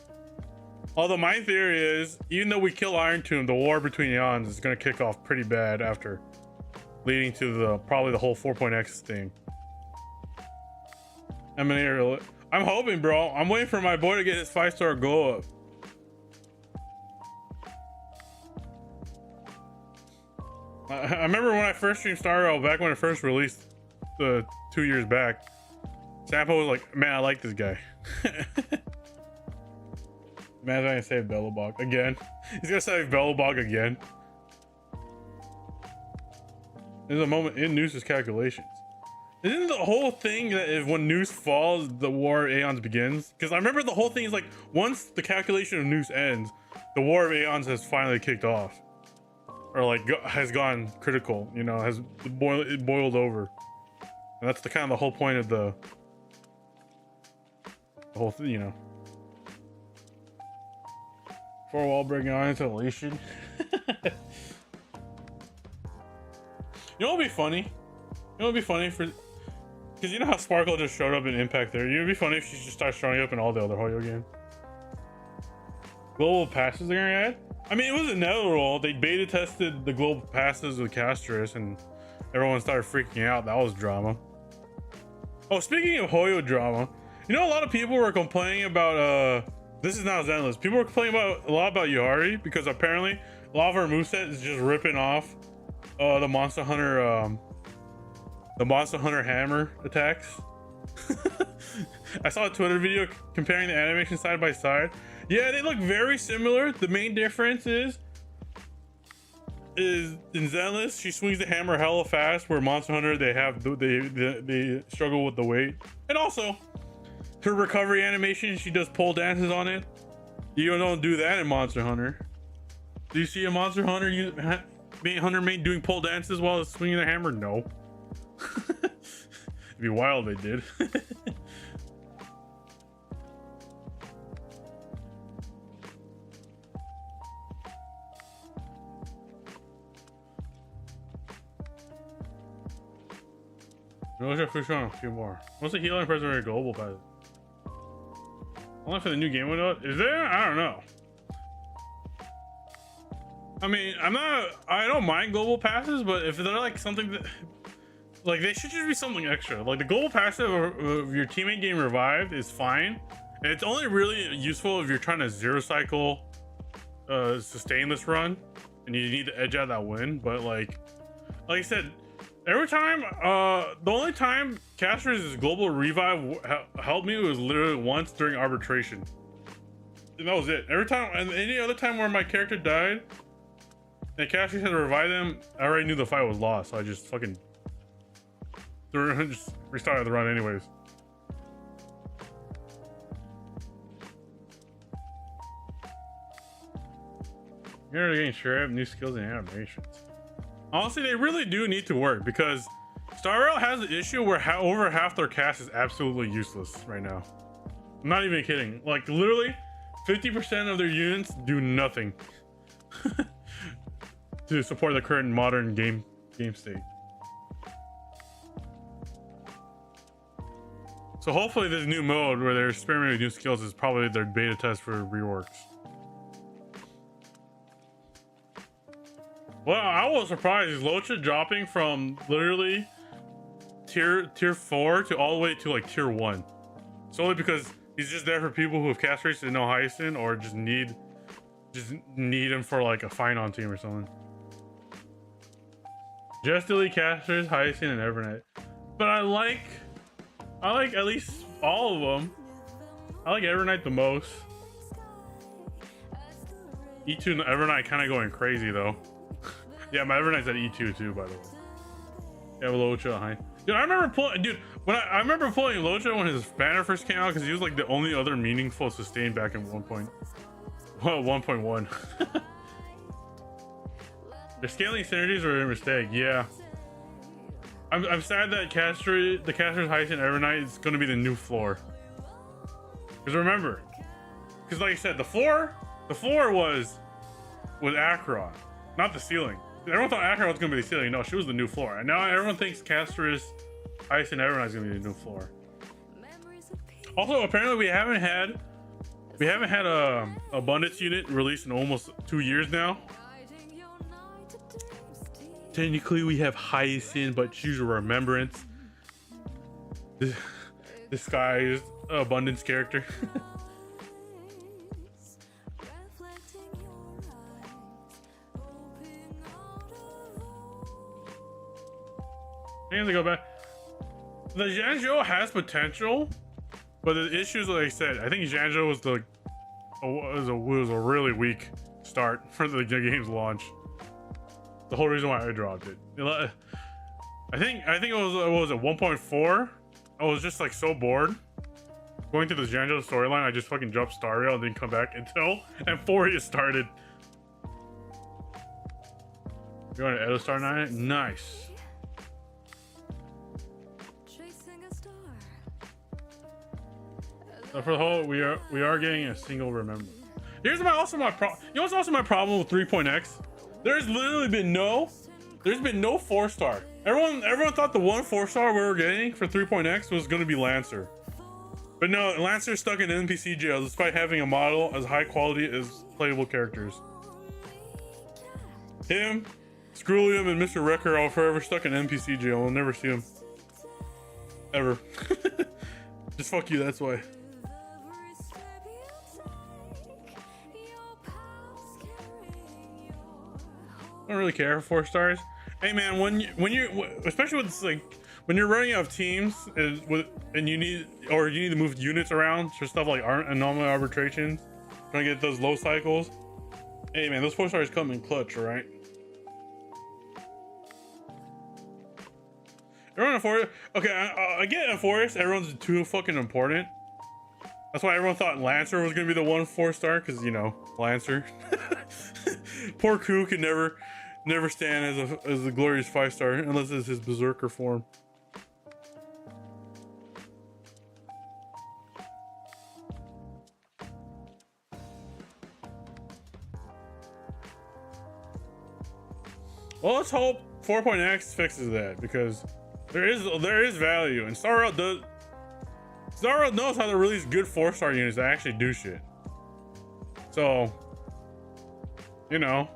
Speaker 1: Although my theory is, even though we kill Iron Tomb, the war between Eons is going to kick off pretty bad after, leading to probably the whole 4.x thing. Emanator, I'm hoping, bro. I'm waiting for my boy to get his 5-star go up. I remember when I first streamed Star Rail back when it first released 2 years back. Sampo was like, man, I like this guy. Man's gonna save Bellabog again. He's gonna save Bellabog again. There's a moment in Noose's calculations. Isn't the whole thing that if when Noose falls, the war of Aeons begins? Because I remember the whole thing is like, once the calculation of Noose ends, the war of Aeons has finally kicked off. Or like has gone critical, you know, it boiled over. And that's the kind of the whole point of the whole thing, you know. 4 wall breaking on into Elation. You know what would be funny? You know what would be funny for, because you know how Sparkle just showed up in Impact there. It would be funny if she just starts showing up in all the other Hoyo games. Global passes they're gonna add? I mean, it was inevitable. They beta tested the global passes with Castris and everyone started freaking out. That was drama. Oh, speaking of Hoyo drama, you know, a lot of people were complaining about, this is not Zenless. People were complaining a lot about Yari because apparently a lot of her moveset is just ripping off the Monster Hunter hammer attacks. I saw a Twitter video comparing the animation side by side. Yeah, they look very similar. The main difference is in Zenless, she swings the hammer hella fast, where Monster Hunter they struggle with the weight. And also, her recovery animation, she does pole dances on it. You don't do that in Monster Hunter. Do you see a Monster Hunter main doing pole dances while swinging the hammer? No. It'd be wild if they did. We'll push on a few more. What's the healing preserver global pass? Only for the new game window? Is there? I don't know. I mean, I don't mind global passes, but if they're like something that, like, they should just be something extra. Like the global passive of your teammate getting revived is fine. And it's only really useful if you're trying to zero cycle sustain this run and you need to edge out that win. But like I said, every time, the only time Caster's global revive helped me was literally once during arbitration. And that was it. Every time, and any other time where my character died and Caster had to revive them, I already knew the fight was lost. So I just fucking just restarted the run anyways. You're getting sure new skills and animations. Honestly, they really do need to work because Star Rail has an issue where over half their cast is absolutely useless right now. I'm not even kidding. Like literally 50% of their units do nothing to support the current modern game state. So hopefully this new mode where they're experimenting with new skills is probably their beta test for reworks. Well, I was surprised. Is Locha dropping from literally tier 4 to all the way to like tier 1? Solely because he's just there for people who have cast rates and no Hyacinth, or just need him for like a fine on team or something. Just delete casters, Hyacinth, and Evernight. But I like at least all of them. I like Evernight the most. E2 and Evernight kind of going crazy though. Yeah, my Evernight's at E2 too, by the way. Yeah, Locha behind. Dude, I remember pulling. Dude, when I remember pulling Locha when his banner first came out because he was like the only other meaningful sustain back in 1.1. The scaling synergies were a mistake. Yeah. I'm sad that the Caster's Hyacinth Evernight is going to be the new floor. Because remember, because like I said, the floor was Acheron, not the ceiling. Everyone thought Acheron was going to be the ceiling. No, she was the new floor. And now everyone thinks Caster's Hyacinth Evernight is going to be the new floor. Also, apparently we haven't had a abundance unit released in almost 2 years now. Technically we have Hyacinth, but choose a remembrance. This guy's abundance character. I have to go back. The Zhanzhou has potential, but the issues, like I said, I think Zhanzhou was a really weak start for the game's launch. The whole reason why I dropped it. I think it was at 1.4. I was just like so bored going through the Zhanzhou storyline. I just fucking dropped Star Rail and didn't come back until Euphoria started. You're going to Edo Star 9? Nice. So for the whole, we are getting a single remember. Here's my problem. You know what's also my problem with 3.x? There's literally been no 4-star. Everyone thought the one 4-star we were getting for 3.x was going to be Lancer, but no, Lancer's stuck in NPC jail despite having a model as high quality as playable characters. Him, Screwlium, and Mr. Wrecker are forever stuck in NPC jail. We'll never see him ever. Just fuck you. That's why. I don't really care for 4 stars. Hey man, when you especially with this, like when you're running out of teams and you need to move units around for stuff like anomaly arbitrations, trying to get those low cycles. Hey man, those 4 stars come in clutch, all right? Everyone in Forest, okay, I get in Forest, everyone's too fucking important. That's why everyone thought Lancer was gonna be the one 4-star, because you know, Lancer. Poor Ku could never stand as a glorious 5-star unless it's his berserker form. Well, let's hope 4.x fixes that, because There is value, and Star Rail knows how to release good 4-star units that actually do shit. So, you know.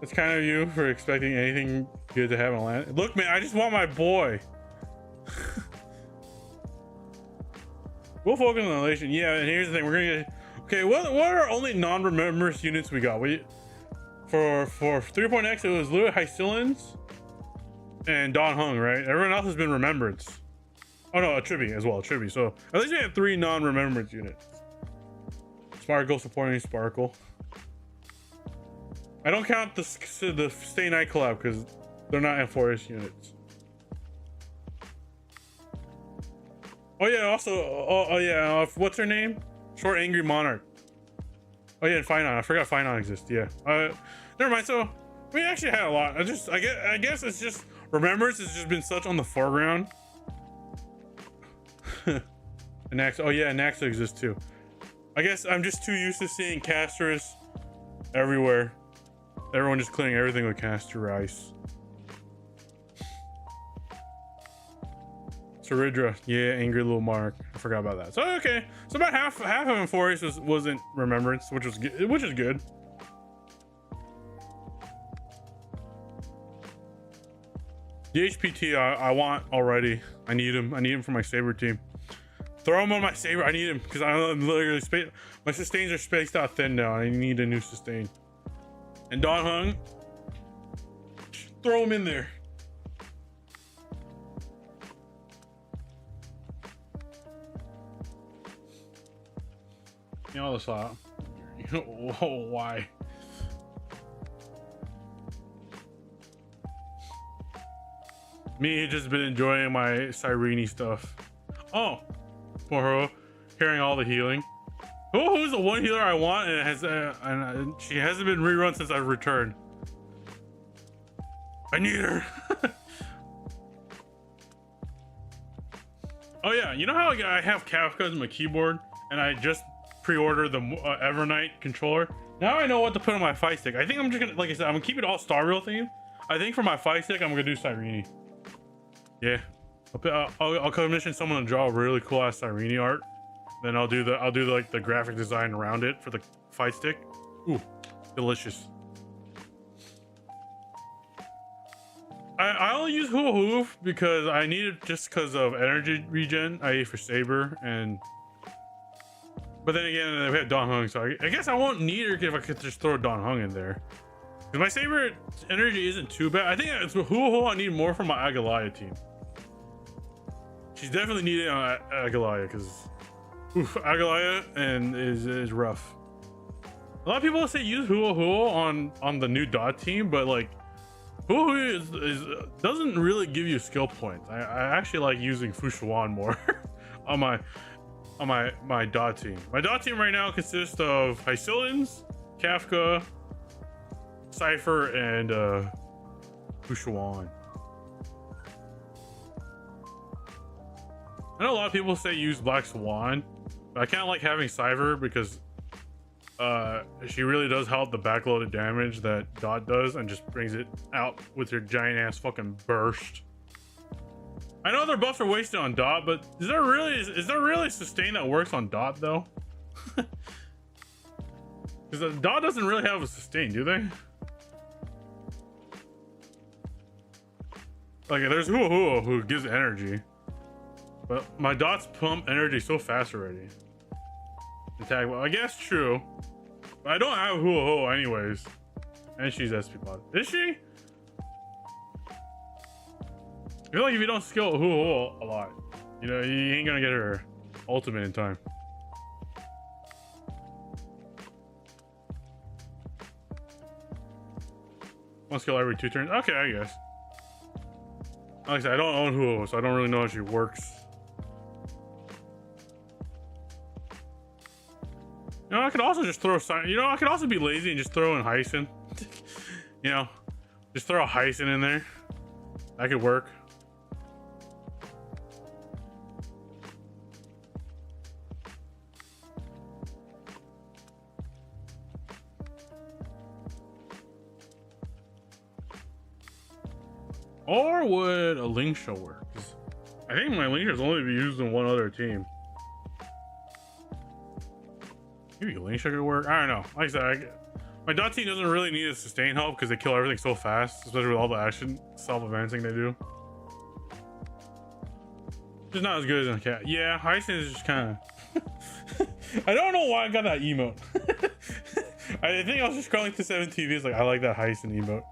Speaker 1: It's kind of you for expecting anything good to happen. Land. Look, man, I just want my boy. We'll focus on the relation. Yeah, and here's the thing: we're gonna get. Okay, what are only non-remembrance units we got? For 3.x, it was Louis Hysilins and Don Hung, right? Everyone else has been remembrance. Oh no, a Tribby as well, a Tribby. So at least we have 3 non-remembrance units. Sparkle supporting Sparkle. I don't count the Stay Night collab because they're not F4S units. Oh yeah, also, oh yeah, what's her name? Short Angry Monarch. Oh yeah, and Finon. I forgot Finon exists. Yeah. Never mind. So we actually had a lot. I guess it's just Remembrance has just been such on the foreground. And Naxa. Oh yeah, Naxa exists too. I guess I'm just too used to seeing Casters everywhere. Everyone just clearing everything with Caster Rice. Saridra, yeah, Angry Little Mark. I forgot about that. So okay, so about half of Emphorius wasn't Remembrance, which is good. The HPT I want already. I need him for my Saber team. Throw him on my Saber. I need him because I'm literally my sustains are spaced out thin now. I need a new sustain. And Don Hung, throw him in there. You know this lot. Oh, why? Me just been enjoying my Cyrene stuff. Oh, for her carrying all the healing. Who's the one healer I want, and it has and she hasn't been rerun since I've returned. I need her. Oh yeah, you know how I have Kafka as my keyboard, and I just pre-ordered the Evernight controller. Now I know what to put on my fight stick. I think I'm just gonna, like I said, I'm gonna keep it all Star Rail theme. I think for my fight stick, I'm gonna do Cyrene. Yeah, I'll commission someone to draw a really cool ass Cyrene art. Then I'll do like the graphic design around it for the fight stick. Ooh, delicious. I only use Hula Hoof because I need it just because of energy regen, i.e. for Saber, but then again we have Don Hung, so I guess I won't need her if I could just throw Don Hung in there. Because my Saber energy isn't too bad. I think it's Hula Hoof I need more for my Agalaya team. She's definitely needed on Agalaya because Agalaya is rough. A lot of people say use Hula Hula on the new Dot team, but like Hula Hula doesn't really give you skill points. I actually like using Fushuan more on my Dot team. My Dot team right now consists of Hysilins, Kafka, Cypher, and Fushuan. I know a lot of people say use Black Swan, but I kind of like having Cypher because she really does help the backloaded damage that Dot does and just brings it out with your giant ass fucking burst. I know their buffs are wasted on Dot, but is there really sustain that works on Dot though? Because Dot doesn't really have a sustain, do they? Like there's Hua Hua who gives energy. But my Dots pump energy so fast already. Attack, well, I guess true. But I don't have Hua Hua anyways. And she's SP mod. Is she? I feel like if you don't skill Hua Hua a lot, you know, you ain't gonna get her ultimate in time. One skill every 2 turns. Okay, I guess. Like I said, I don't own Hua Hua, so I don't really know how she works. You know, I could also just throw, you know, I could also be lazy and just throw in Hyson. You know, just throw a Hyson in there. That could work. Or would a Lingsha work? I think my Lingsha's only be used in one other team. Maybe Lingsha could work. I don't know. Like I said, my dot team doesn't really need a sustain help because they kill everything so fast, especially with all the action self-advancing they do. Just not as good as a cat. Yeah, Hyson is just kind of. I don't know why I got that emote. I think I was just scrolling to 7TV. It's like, I like that Hyson emote.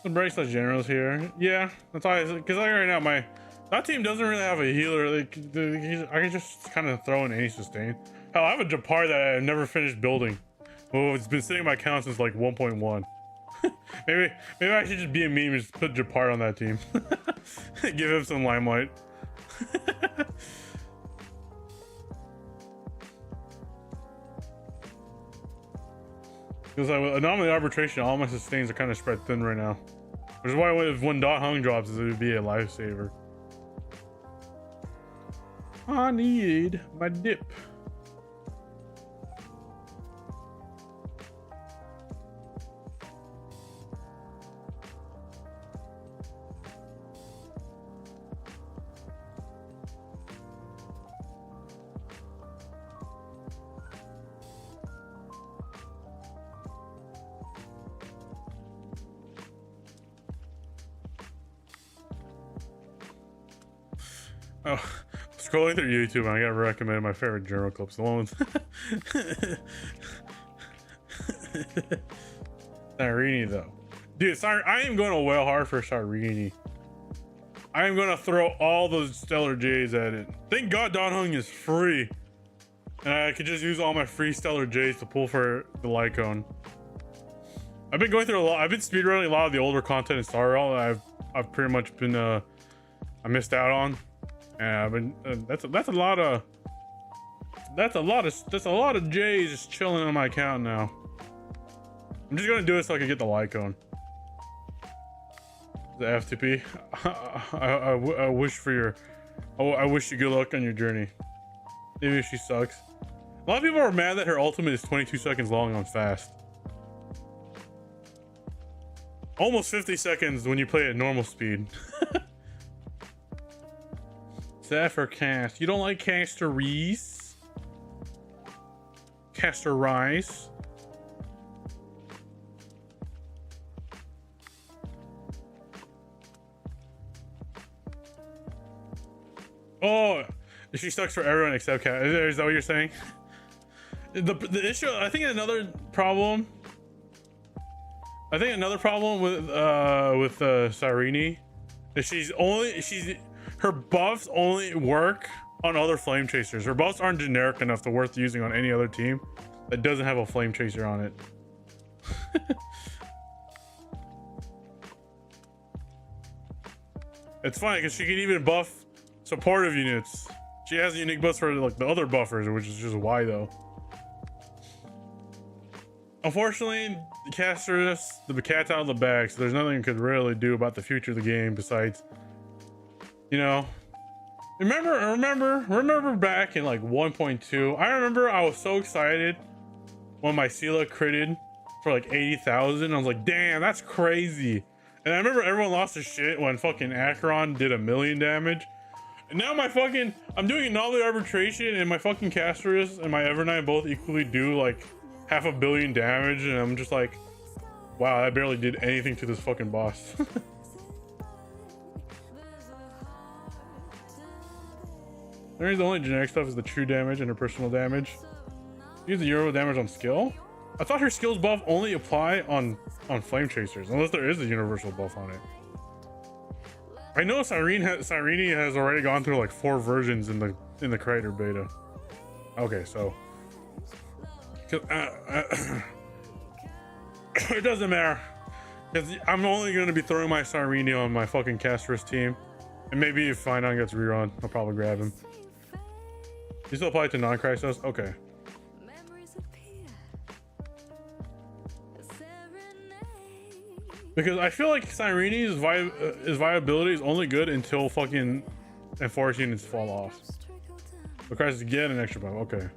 Speaker 1: The bracelet generals here. Yeah, that's why. Because like right now, that team doesn't really have a healer. Like, I can just kind of throw in any sustain. Hell, I have a Japar that I've never finished building. Oh, it's been sitting in my account since like 1.1. maybe I should just be a meme and just put Japar on that team. Give him some limelight. Because with anomaly arbitration, all my sustains are kind of spread thin right now. Which is why when dot hung drops, it would be a lifesaver. I need my dip. Oh, scrolling through YouTube, and I got recommended my favorite journal clips. The one with Sarini, though. Dude, sorry, I am going to whale hard for Sarini. I am going to throw all those Stellar J's at it. Thank God Don Hung is free. And I could just use all my free Stellar J's to pull for the Lycone. I've been going through a lot. I've been speedrunning a lot of the older content in Star Rail that I've pretty much been I missed out on. And I've been that's a lot of J's just chilling on my account now. I'm just gonna do it so I can get the Lycone. The FTP. I wish for your. Oh, I wish you good luck on your journey. Maybe she sucks. A lot of people are mad that her ultimate is 22 seconds long on fast. Almost 50 seconds when you play at normal speed. Zephyr cast. You don't like Caster Reese? Caster Rice? Oh, she sucks for everyone except Cat. Is that what you're saying? The issue, I think another problem with Sarini is her buffs only work on other flame chasers. Her buffs aren't generic enough to worth using on any other team that doesn't have a flame chaser on it. It's funny because she can even buff supportive units. She has unique buffs for like the other buffers, which is just why though. Unfortunately, the cat's out of the bag, so there's nothing you could really do about the future of the game besides, you know, remember back in like 1.2. I remember I was so excited when my Sela critted for like 80,000. I was like, damn, that's crazy. And I remember everyone lost their shit when fucking Acheron did 1 million damage. And now I'm doing anomaly arbitration, and my fucking Casterus and my Evernight both equally do like 500 million damage, and I'm just like, wow, I barely did anything to this fucking boss. There's the only generic stuff is the true damage and her personal damage. Use the Euro damage on skill. I thought her skills buff only apply on flame chasers, unless there is a universal buff on it. I know Sarini has already gone through like 4 versions in the creator beta. Okay, so it doesn't matter, because I'm only going to be throwing my Sarini on my fucking Casterus team, and maybe if Finon gets rerun, I'll probably grab him. You still apply to non-Chrysos? Okay. Because I feel like Cyrene's viability is only good until fucking Enforce units fall off. Requires to get an extra buff. Okay.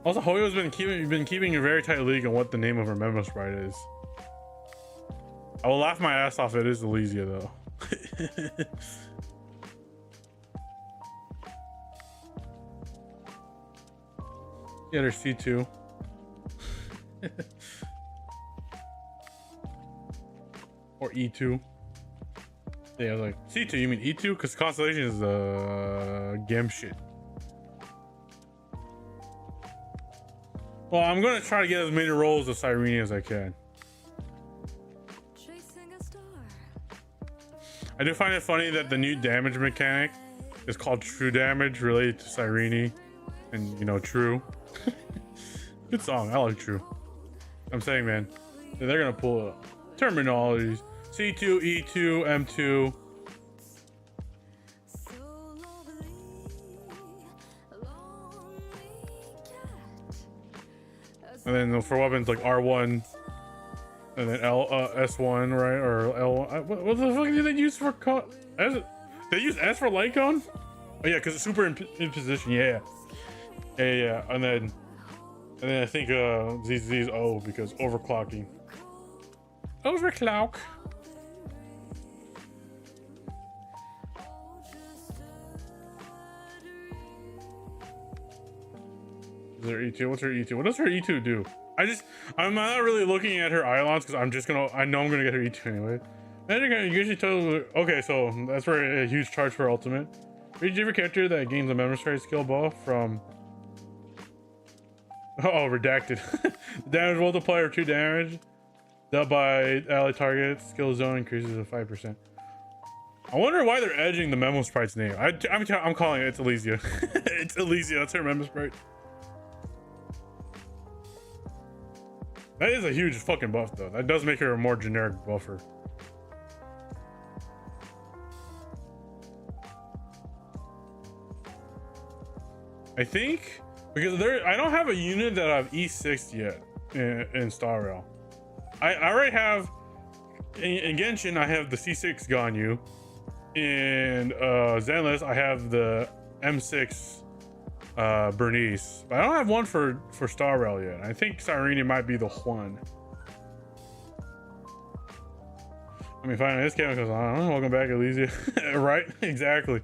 Speaker 1: Also, Hoyo's been keeping a very tight league on what the name of her memo sprite is. I will laugh my ass off. It is Elysia though. Yeah, there's C2. Or E2. Yeah, like C2. You mean E2? Because Constellation is Gem shit. Well, I'm gonna try to get as many rolls of Cyrene as I can. I do find it funny that the new damage mechanic is called True Damage, related to Cyrene, and you know, True. Good song. I like True. I'm saying, man, they're gonna pull up terminologies. C2, E2, M2. And then for weapons like R1, and then S1, right? Or L1. What the fuck do they use for they use S for light cone? Oh yeah, because it's super in position. Yeah. And then I think Z's O because overclocking. Overclock. Is there E2? What's her E2? What does her E2 do? I'm not really looking at her Ions because I know I'm gonna get her E2 anyway. And usually totally okay, so that's for a huge charge for ultimate. Reach every character that gains a memory strike skill buff from redacted. Damage multiplier 2 damage. Dealt by ally target. Skill zone increases to 5%. I wonder why they're edging the memo sprite's name. I'm calling it. It's Elysia. It's Elysia. That's her memo sprite. That is a huge fucking buff though. That does make her a more generic buffer. I think because I don't have a unit that I've E6 yet in Star Rail. I already have in Genshin. I have the C6 Ganyu. In Zenless, I have the M6 Bernice, but I don't have one for Star Rail yet. I think Cyrene might be the one. I mean, finally this camera goes on. Welcome back, Elysia. Right? Exactly.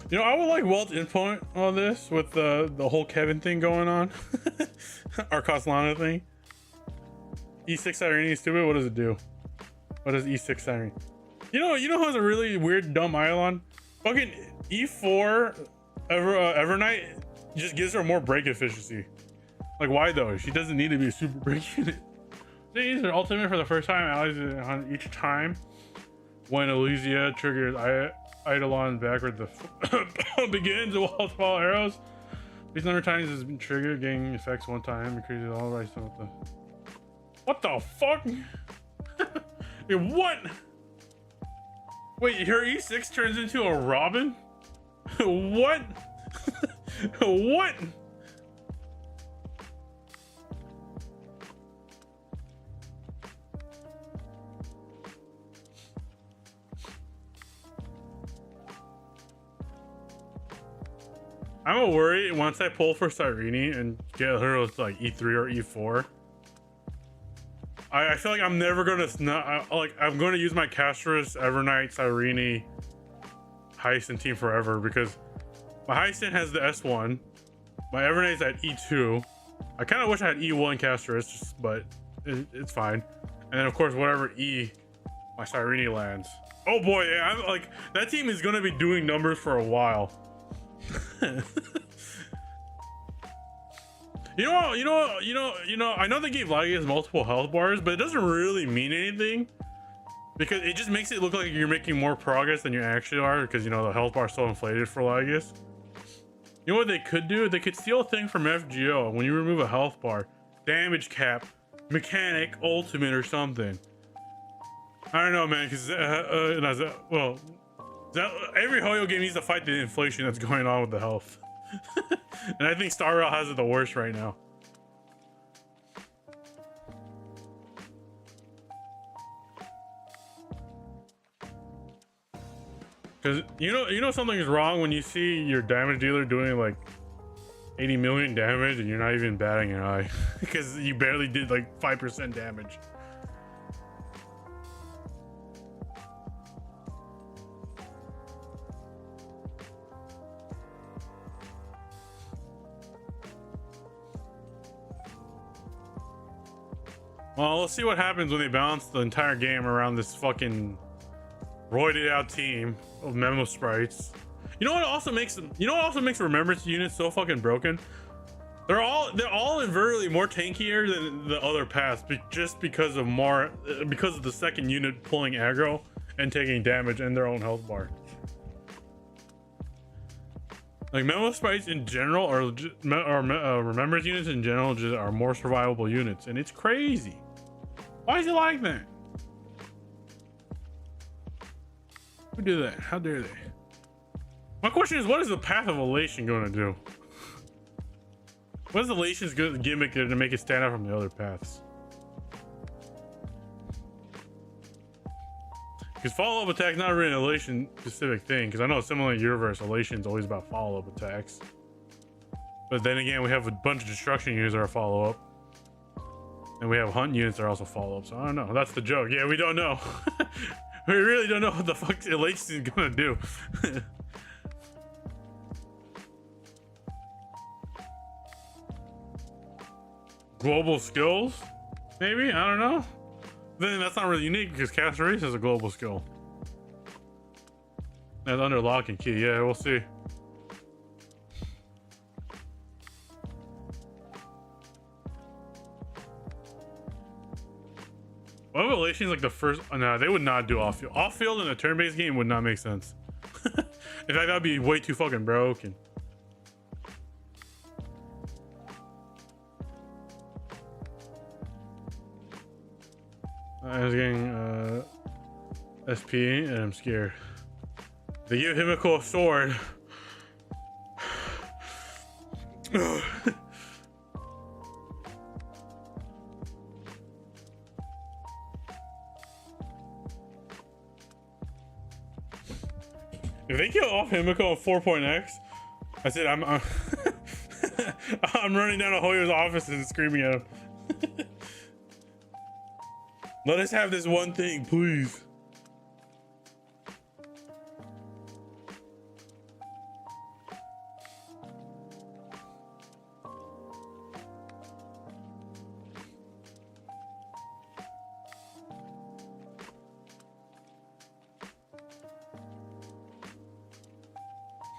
Speaker 1: You know, I would like Walt's input on this with the whole Kevin thing going on. Our Coslana thing. E6 Cyrene is stupid. What does it do? What does E6 Cyrene? You know who has a really weird dumb Ion? Fucking E4 Evernight just gives her more break efficiency. Like, why though? She doesn't need to be a super break unit. They use her ultimate for the first time, allies on each time. When Elysia triggers Eidolon backward, the begins with multiple arrows. These number of times has been triggered, gaining effects one time, increases all right. So what the fuck? What? Wait, her E6 turns into a Robin? What? What? I'm a worry once I pull for Cyrene and get her with like E3 or E4. I feel like I'm never gonna I'm gonna use my Castrus, Evernight, Cyrene, Hyacin team forever because my Hyacin has the S1, my Everight's at E2. I kind of wish I had E1 Castrus, but it's fine. And then of course whatever E my Cyrene lands. Oh boy, yeah, I'm like that team is gonna be doing numbers for a while. You know, I know they gave Lygas multiple health bars, but it doesn't really mean anything because it just makes it look like you're making more progress than you actually are because, you know, the health bar is so inflated for Lygas. You know what they could do? They could steal a thing from FGO. When you remove a health bar, damage cap mechanic ultimate or something. I don't know, man, because well, every Hoyo game needs to fight the inflation that's going on with the health. And I think Star Rail has it the worst right now. Because you know something's wrong when you see your damage dealer doing like 80 million damage and you're not even batting an eye because you barely did like 5% damage. Well, let's see what happens when they balance the entire game around this fucking roided out team of memo sprites. You know what also makes remembrance units so fucking broken? They're all inversely more tankier than the other paths, just because of the second unit pulling aggro and taking damage in their own health bar. Like memo sprites in general, or remembrance units in general, just are more survivable units, and it's crazy. Why is it like that? Who did that? How dare they? My question is, what is the path of elation going to do? What is elation's good gimmick to make it stand out from the other paths? Because follow-up attack is not really an elation specific thing. Because I know similar universe, elation is always about follow-up attacks. But then again, we have a bunch of destruction units that are follow-up. And we have hunt units that are also follow-up. So I don't know. That's the joke. Yeah, we don't know. We really don't know what the fuck elation is gonna do. Global skills? Maybe? I don't know. Then that's not really unique because Cast Race is a global skill. That's under lock and key. Yeah, we'll see. What if elation is like the first? Oh, no, they would not do off field. Off field in a turn-based game would not make sense. In fact, that'd be way too fucking broken. I was getting SP and I'm scared. They give Himiko a sword. If they kill off Himiko at 4.x, I said I'm I'm running down to Hoyo's office and screaming at him. Let us have this one thing, please.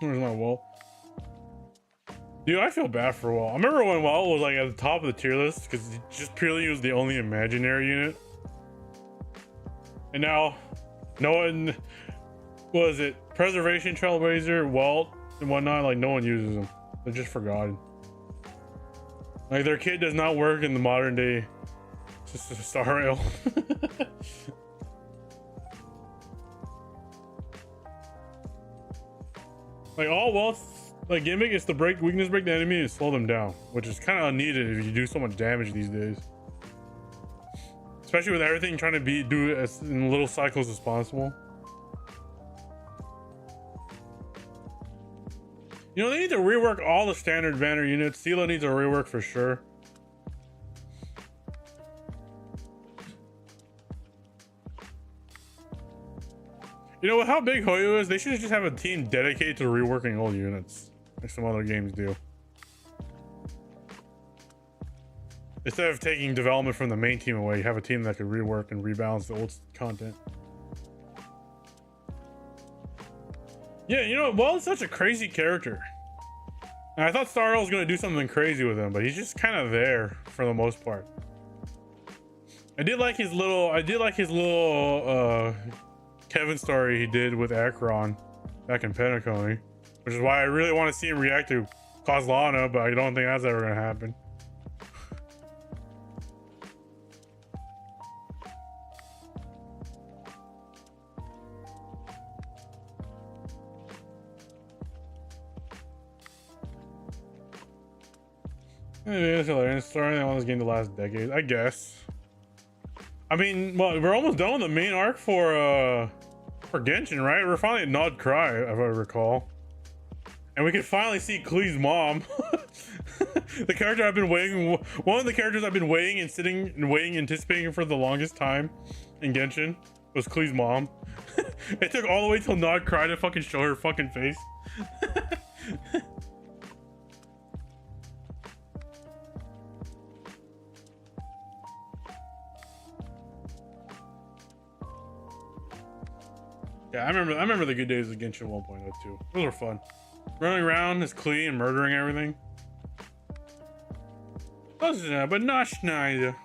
Speaker 1: Where's my wall? Dude, I feel bad for Wall. I remember when Wall was like at the top of the tier list because he just purely was the only imaginary unit. And now, no one, what is it? Preservation, Trailblazer, Walt, and whatnot, like no one uses them. They're just forgotten. Like their kit does not work in the modern day Star Rail. Like all Walt's like gimmick is to weakness break the enemy and slow them down, which is kind of unneeded if you do so much damage these days. Especially with everything trying to do as in little cycles as possible. You know, they need to rework all the standard banner units. Sela needs a rework for sure. You know, with how big Hoyo is, they should just have a team dedicated to reworking old units, like some other games do. Instead of taking development from the main team away, you have a team that could rework and rebalance the old content. Yeah, you know, well, it's such a crazy character. And I thought Star Rail was going to do something crazy with him, but he's just kind of there for the most part. I did like his little Kevin story he did with Akron back in Pentaconi, which is why I really want to see him react to Kozlana, but I don't think that's ever going to happen. It's hilarious. Story I want this game to last decades, I guess. I mean, well, we're almost done with the main arc for Genshin, right? We're finally at Nod Cry, if I recall. And we can finally see Klee's mom. The character I've been waiting, one of the characters I've been waiting and sitting and waiting, anticipating for the longest time in Genshin was Klee's mom. It took all the way till Nod Cry to fucking show her fucking face. Yeah, I remember the good days of Genshin 1.0 too. Those were fun. Running around as Klee and murdering everything. But not Schneider.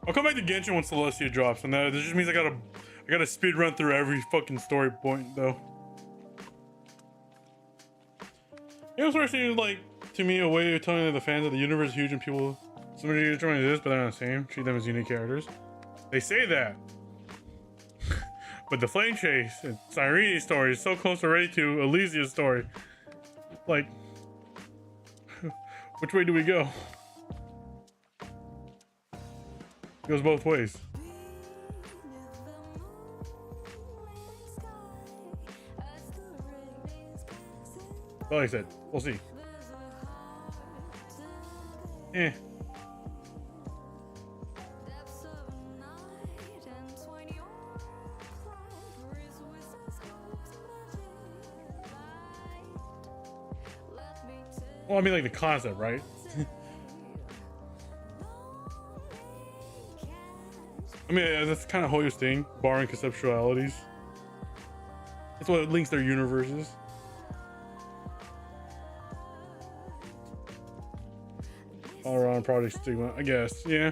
Speaker 1: I'll come back to Genshin when Celestia drops, and that just means I gotta speed run through every fucking story point though. It was first seemed like to me a way of telling the fans that the universe is huge and people somebody is trying to do this, but they're not the same. Treat them as unique characters. They say that. But the Flame Chase and Cyrene's story is so close already to Elysia's story. Like, which way do we go? It goes both ways. Like I said, we'll see. Eh. Well, I mean, like the concept, right? I mean, that's kind of Hoyo's thing, barring conceptualities. That's what links their universes. All around Project Stigma, I guess, yeah.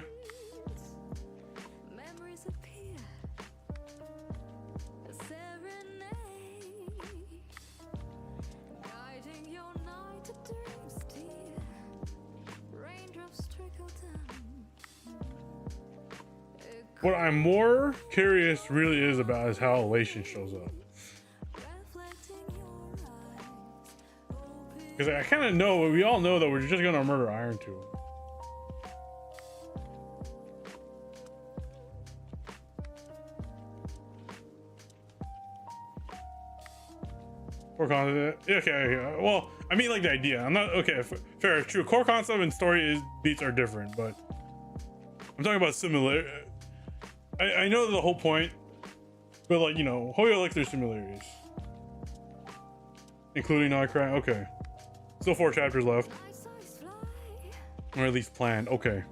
Speaker 1: What I'm more curious really is about is how Elation shows up. Because I kind of know, we all know that we're just gonna murder Iron Tube. Core concept, okay, well, I mean like the idea. I'm not, okay, fair, true. Core concept and story beats are different, but I'm talking about similar. I know the whole point, but like, you know, Hoyo likes their similarities. Including Nightcry, okay. Still 4 chapters left. Or at least planned, okay.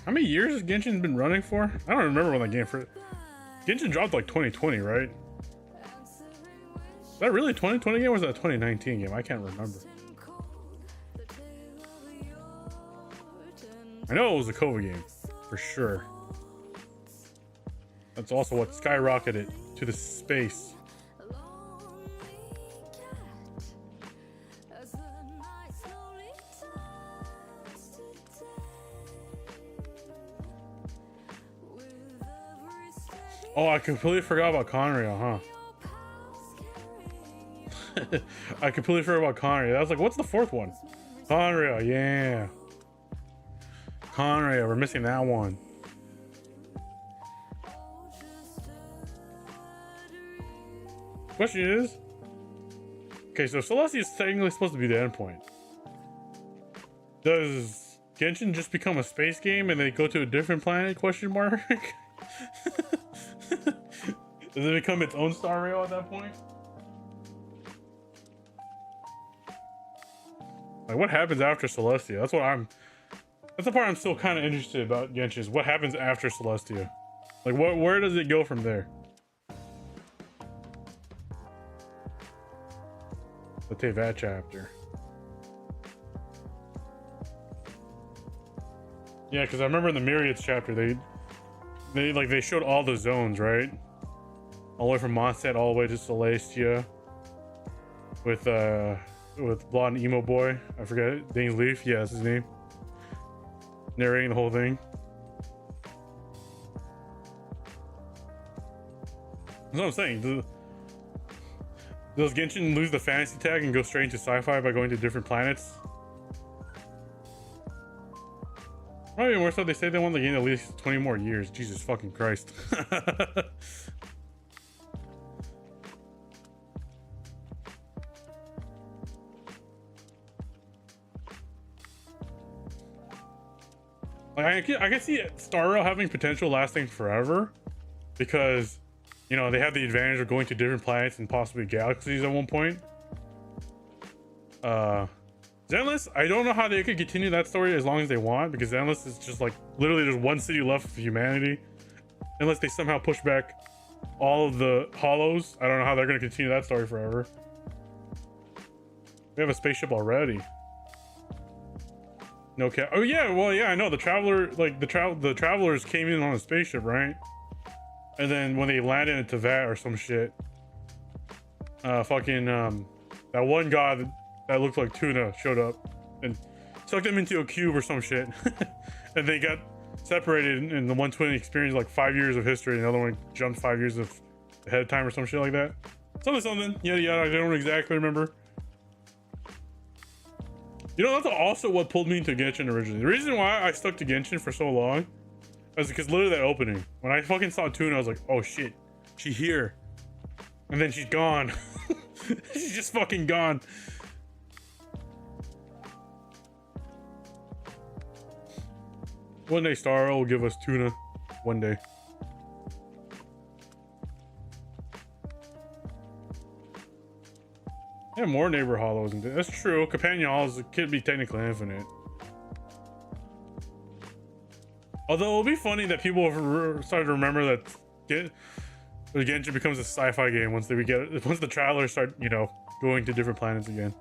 Speaker 1: How many years has Genshin been running for? I don't remember when that game for Genshin dropped like 2020, right? Is that really a 2020 game or was that a 2019 game? I can't remember. I know it was a COVID game, for sure. That's also what skyrocketed to the space. Oh, I completely forgot about Conrio, huh? I completely forgot about Conrio. I was like, what's the 4th one? Conrio, yeah. Conrio, we're missing that one. Question is, okay, so Celestia is technically supposed to be the endpoint. Does Genshin just become a space game and they go to a different planet? Question mark. Does it become its own star rail at that point? Like, what happens after Celestia? That's the part I'm still kind of interested about Genshin, is what happens after Celestia. Like, where does it go from there? The Tevat chapter. Yeah, because I remember in the Myriads chapter, they showed all the zones, right? All the way from Mondstadt all the way to Celestia. With blonde emo boy, I forget, Dane's Leaf, yeah, that's his name. Narrating the whole thing. That's what I'm saying. Does Genshin lose the fantasy tag and go straight into sci-fi by going to different planets? Probably more so. They say they want the game at least 20 more years. Jesus fucking Christ. Like I can see Star Rail having potential lasting forever, because you know they have the advantage of going to different planets and possibly galaxies at one point. Zenless, I don't know how they could continue that story as long as they want, because Zenless is just like literally there's one city left of humanity, unless they somehow push back all of the hollows. I don't know how they're going to continue that story forever. We have a spaceship already. No cap. Oh yeah, well yeah, I know the traveler, like the travelers came in on a spaceship, right? And then when they landed in Teyvat or some shit, that one guy that looked like Tuna showed up and sucked them into a cube or some shit. And they got separated, and the one twin experienced like 5 years of history, and the other one jumped 5 years of ahead of time or some shit like that. Something, yada yada, I don't exactly remember. You know, that's also what pulled me into Genshin originally. The reason why I stuck to Genshin for so long was because literally that opening. When I fucking saw Tuna, I was like, oh shit, she's here. And then she's gone. She's just fucking gone. One day Star Rail will give us Tuna. One day. Yeah, more neighbor hollows. That's true. Companion hollows could be technically infinite. Although it'll be funny that people have started to remember that Genshin becomes a sci-fi game once the travelers start, you know, going to different planets again.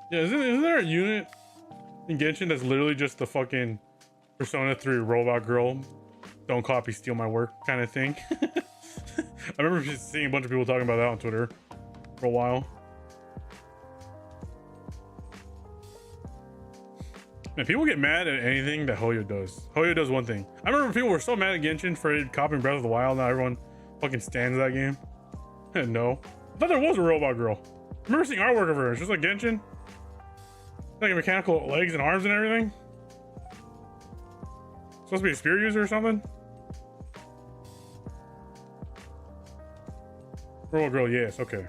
Speaker 1: Yeah, isn't there a unit in Genshin that's literally just the fucking Persona 3 robot girl, don't copy, steal my work kind of thing? I remember just seeing a bunch of people talking about that on Twitter for a while. And people get mad at anything that Hoyo does. Hoyo does one thing. I remember people were so mad at Genshin for copying Breath of the Wild. Now everyone fucking stands that game. No. I thought there was a robot girl. I remember seeing artwork of her. It's just like Genshin. Like mechanical legs and arms and everything. Supposed to be a spear user or something? Robot girl, yes, okay.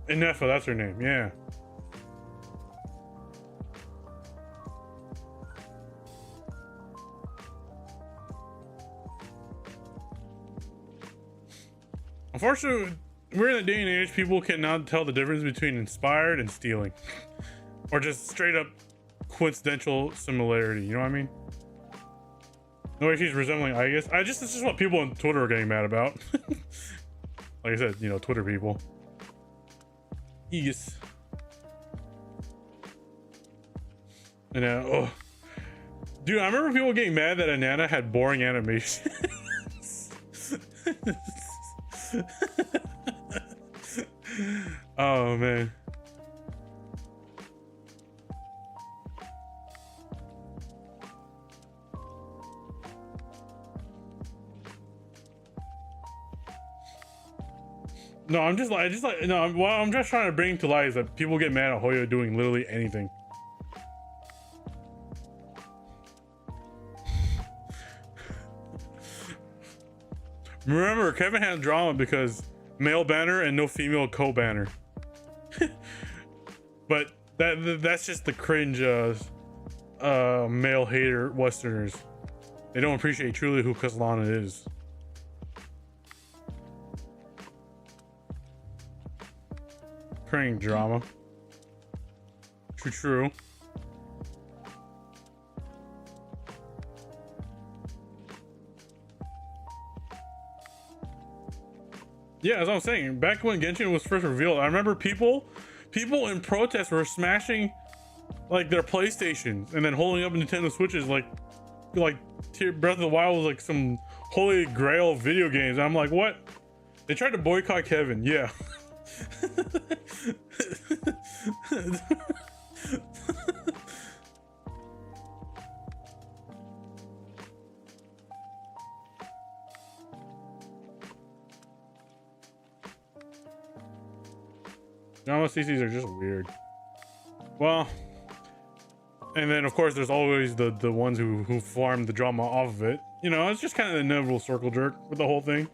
Speaker 1: Inefa, that's her name, yeah. Unfortunately, we're in a day and age people cannot tell the difference between inspired and stealing. Or just straight up coincidental similarity, you know what I mean? No way she's resembling Aegis. This is what people on Twitter are getting mad about. Like I said, you know, Twitter people. Aegis. And oh. Dude, I remember people getting mad that Anana had boring animations. Oh man. No, I'm just like no. What I'm just trying to bring to light is that people get mad at Hoyo doing literally anything. Remember, Kevin had drama because male banner and no female co-banner. But that's just the cringe male hater Westerners. They don't appreciate truly who Castellana is. Creating drama. True. Yeah, as I was saying, back when Genshin was first revealed, I remember people in protest were smashing like their PlayStations and then holding up Nintendo Switches like Breath of the Wild was like some holy grail of video games. I'm like, what? They tried to boycott Kevin. Yeah. Drama CCs are just weird. Well, and then of course there's always the ones who farm the drama off of it. You know, it's just kind of the inevitable circle jerk with the whole thing.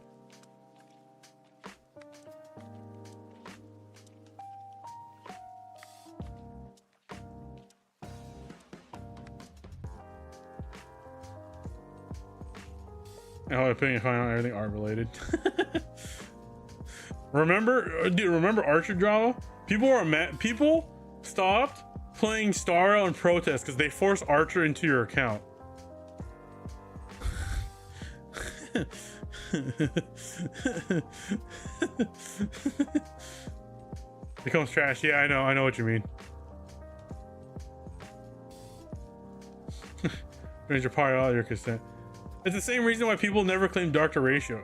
Speaker 1: How opinion find out everything art related. Remember Archer drama? People were mad. People stopped playing Starro in protest because they forced Archer into your account. Becomes trash. Yeah, I know what you mean. Raise your party all your consent. It's the same reason why people never claim Dr. Ratio.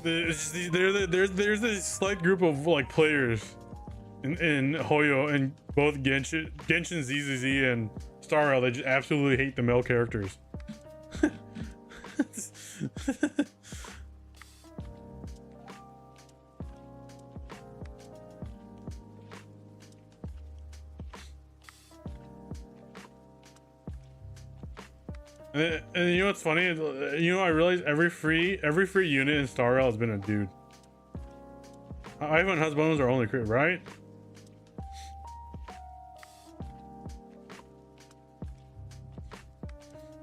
Speaker 1: There's this slight group of like players in Hoyo and both Genshin ZZZ and Star Rail. They just absolutely hate the male characters. And you know what's funny? You know, I realized every free unit in Star Rail has been a dude. Ivan husbands are only crit, right?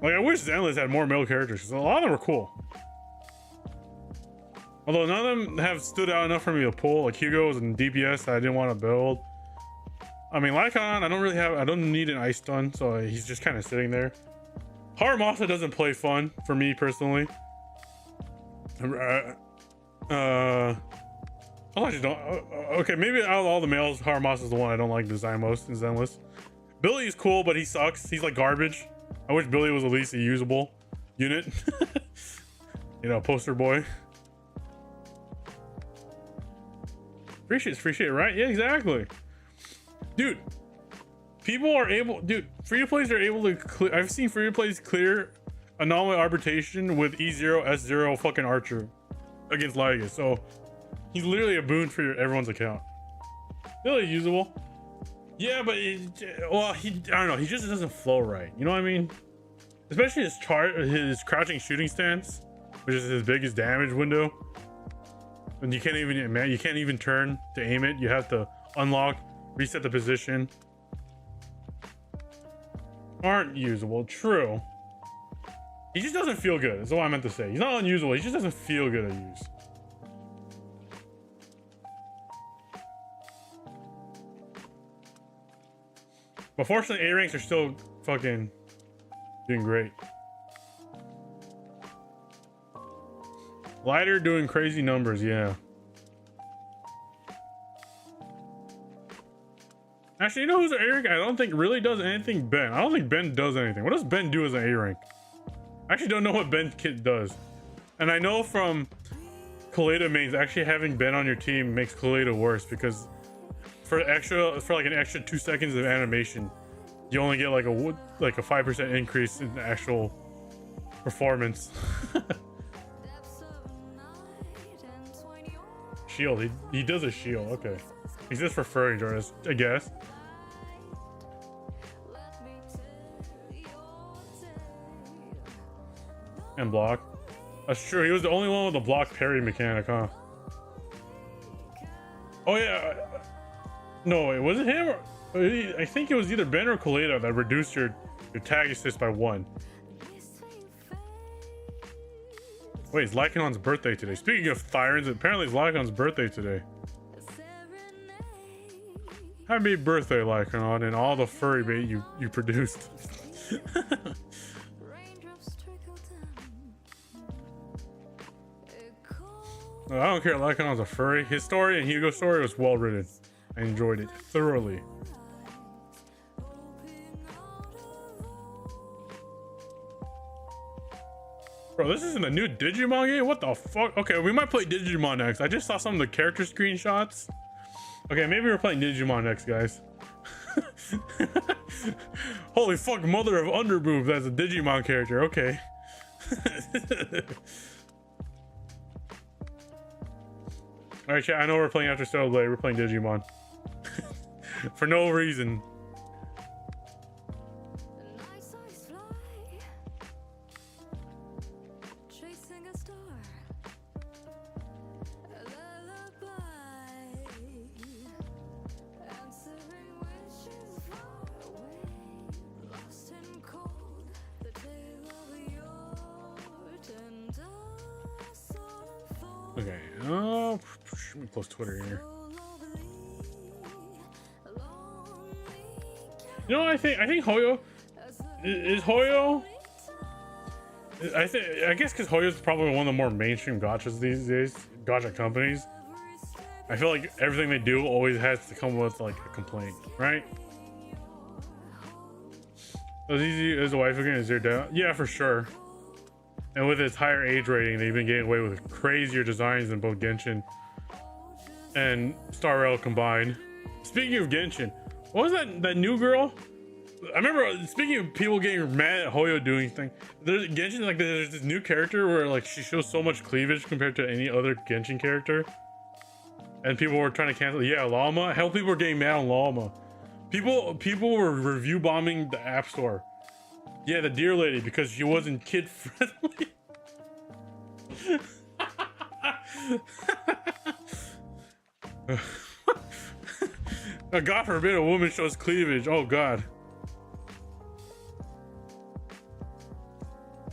Speaker 1: Like, I wish Zenless had more male characters because a lot of them were cool. Although none of them have stood out enough for me to pull. Like Hugo was in DPS that I didn't want to build. I mean, Lycon, I don't need an ice stun, so he's just kind of sitting there. Haramasa doesn't play fun for me personally. I actually don't. Okay, maybe out of all the males, Haramasa is the one I don't like the design most in Zenless. Billy is cool, but he sucks. He's like garbage. I wish Billy was at least a usable unit. You know, poster boy. Free shit, right? Yeah, exactly. Dude. People are able, free to plays are able to clear. I've seen free to plays clear anomaly arbitration with E0 S0 fucking Archer against Lygus. So he's literally a boon for everyone's account. Really usable. Yeah, but I don't know. He just doesn't flow right. You know what I mean? Especially his crouching shooting stance, which is his biggest damage window. And you can't even turn to aim it. You have to unlock, reset the position. Aren't usable. True. He just doesn't feel good. That's what I meant to say. He's not unusable. He just doesn't feel good to use. But fortunately, A ranks are still fucking doing great. Lighter doing crazy numbers, yeah. Actually, you know who's an A rank? I don't think really does anything. Ben. I don't think Ben does anything. What does Ben do as an A rank? I actually don't know what Ben Kit does. And I know from Kaleda mains, actually having Ben on your team makes Kaleda worse because for like an extra 2 seconds of animation, you only get like a 5% increase in the actual performance. Shield. He does a shield. Okay. He's just referring to us, I guess. And block. That's true. He was the only one with the block parry mechanic, huh? Oh yeah. No, wait, was it him? I think it was either Ben or Kaleda that reduced your tag assist by 1. Wait, it's Lycanon's birthday today. Speaking of Thyrans, apparently it's Lycanon's birthday today. Happy birthday, Lycanon, and all the furry bait you produced. I don't care. Lycanon's a furry. His story and Hugo's story was well written. I enjoyed it thoroughly. Bro, this isn't a new Digimon game? What the fuck? Okay, we might play Digimon next. I just saw some of the character screenshots. Okay, maybe we're playing Digimon next, guys. Holy fuck, mother of underboob, that's a Digimon character. Okay. Alright, chat, I know we're playing after Stellar Blade. We're playing Digimon. For no reason. Okay, oh, let me close Twitter here. You know what I think Hoyo is Hoyo. I guess because Hoyo is probably one of the more mainstream gachas these days, gacha companies. I feel like everything they do always has to come with like a complaint, right? As easy as a wife again is your dad. Yeah, for sure. And with its higher age rating, they've been getting away with crazier designs than both Genshin and Star Rail combined. Speaking of Genshin, what was that new girl? I remember, speaking of people getting mad at Hoyo doing thing, there's Genshin, like there's this new character where like she shows so much cleavage compared to any other Genshin character. And people were trying to cancel. Yeah, Llama. Hell, people were getting mad on Llama. People were review bombing the App Store. Yeah, the deer lady, because she wasn't kid friendly. God forbid a woman shows cleavage. Oh God.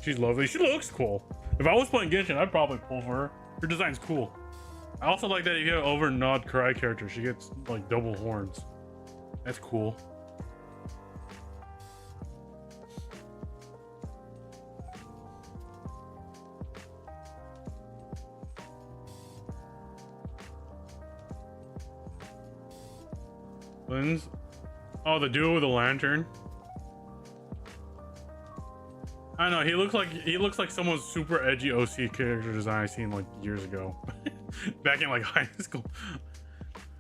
Speaker 1: She's lovely. She looks cool. If I was playing Genshin, I'd probably pull for her. Her design's cool. I also like that if you get an over nod Karai character, she gets like double horns. That's cool. Lens. Oh, the duo with the lantern. I don't know, he looks like someone's super edgy OC character design I seen like years ago. Back in like high school.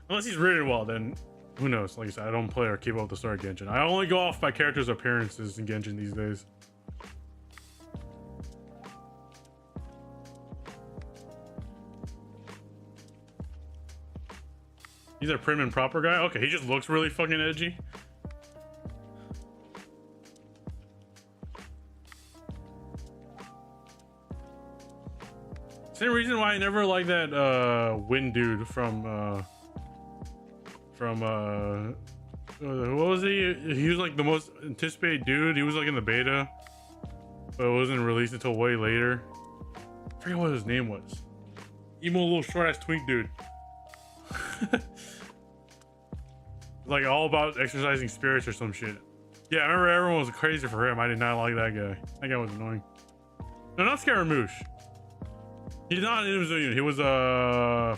Speaker 1: Unless he's written well, then who knows? Like I said, I don't play or keep up with the story of Genshin. I only go off by characters' appearances in Genshin these days. He's a prim and proper guy? Okay, he just looks really fucking edgy. Same reason why I never liked that Wind dude from what was he? He was like the most anticipated dude. He was like in the beta, but it wasn't released until way later. I forget what his name was. Emo little short ass twink dude. Like all about exercising spirits or some shit. Yeah, I remember everyone was crazy for him. I did not like that guy. That guy was annoying. No, not Scaramouche. He's not Inazuma. He was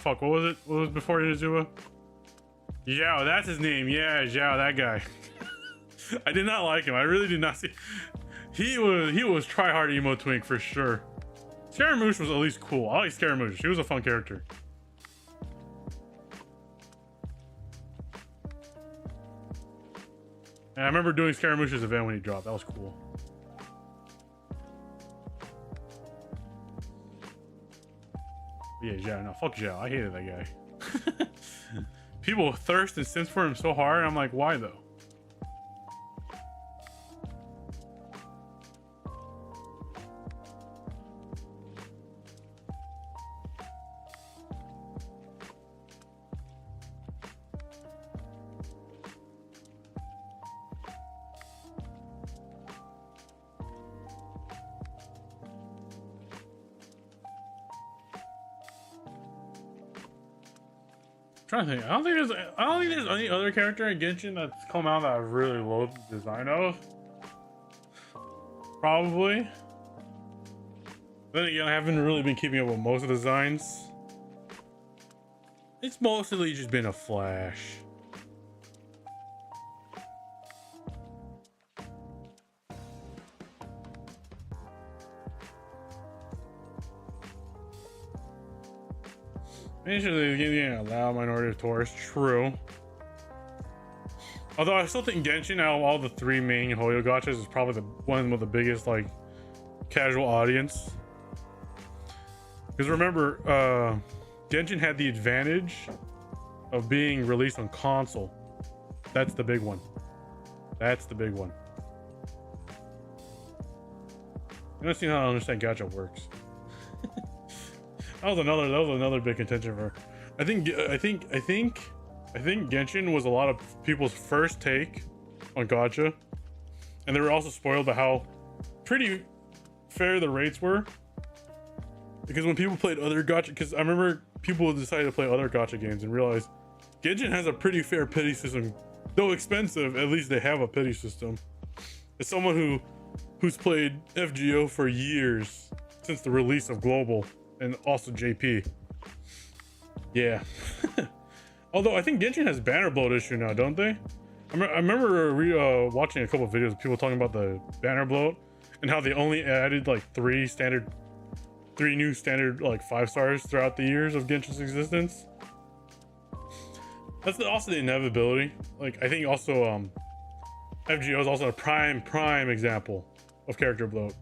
Speaker 1: fuck, what was it? What was before Inazuma? Zhao, that's his name. Yeah, Zhao, that guy. I did not like him. I really did not see. He was try hard emo twink for sure. Scaramouche was at least cool. I like Scaramouche. He was a fun character. And I remember doing Scaramouche's event when he dropped. That was cool. Yeah, Zhao. No, fuck Zhao. I hated that guy. People thirst and sense for him so hard. I'm like, why though? Trying to think. I don't think there's any other character in Genshin that's come out that I really love the design of. Probably. Then again, I haven't really been keeping up with most of the designs. It's mostly just been a flash. Initially, getting a loud minority of tourists. True. Although I still think Genshin, out of all the three main Hoyo gachas, is probably the one with the biggest like casual audience. Because remember, Genshin had the advantage of being released on console. That's the big one. That's the big one. You don't see how I understand gacha works. That was another big contention for. I think Genshin was a lot of people's first take on gacha, and they were also spoiled by how pretty fair the rates were. Because when people played other gacha, because I remember people decided to play other gacha games and realized Genshin has a pretty fair pity system, though expensive. At least they have a pity system. As someone who's played FGO for years, since the release of Global and also JP, yeah. Although I think Genshin has banner bloat issue now, don't they? I remember watching a couple of videos of people talking about the banner bloat and how they only added like three new standard like 5 stars throughout the years of Genshin's existence. That's also the inevitability. Like I think also FGO is also a prime example of character bloat.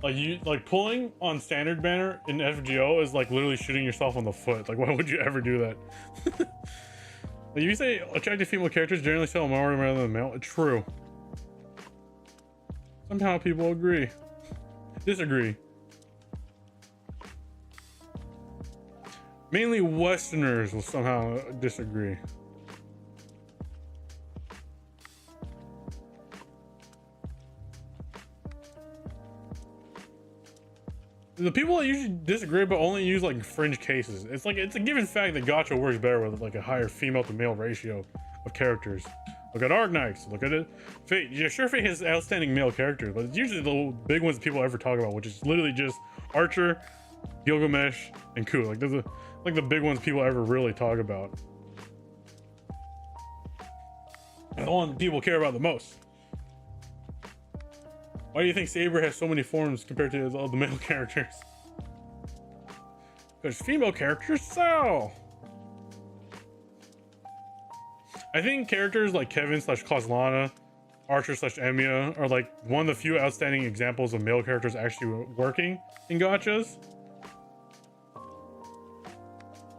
Speaker 1: Like pulling on standard banner in FGO is like literally shooting yourself on the foot. Like why would you ever do that? Like, you say attractive female characters generally sell more rather than male. True. Somehow people disagree. Mainly Westerners will somehow disagree. The people that usually disagree but only use like fringe cases. It's a given fact that gacha works better with like a higher female to male ratio of characters. Look at Arknights, look at it. Fate. Yeah, sure, Fate has outstanding male characters, but it's usually the big ones people ever talk about, which is literally just Archer, Gilgamesh, and Ku. Like those are like the big ones people ever really talk about. And the one people care about the most. Why do you think Saber has so many forms compared to all the male characters? Because female characters sell. I think characters like Kevin / Kozlana, Archer / Emiya are like one of the few outstanding examples of male characters actually working in gachas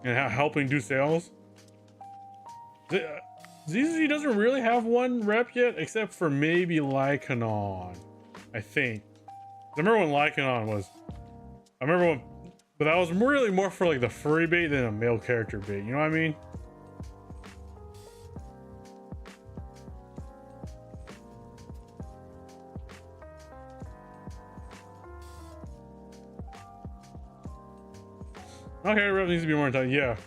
Speaker 1: and helping do sales. ZZ doesn't really have one rep yet, except for maybe Lycanon. I think. I remember when Lycanon was. But that was really more for like the furry bait than a male character bait. You know what I mean? Okay, rep needs to be more in time. Yeah.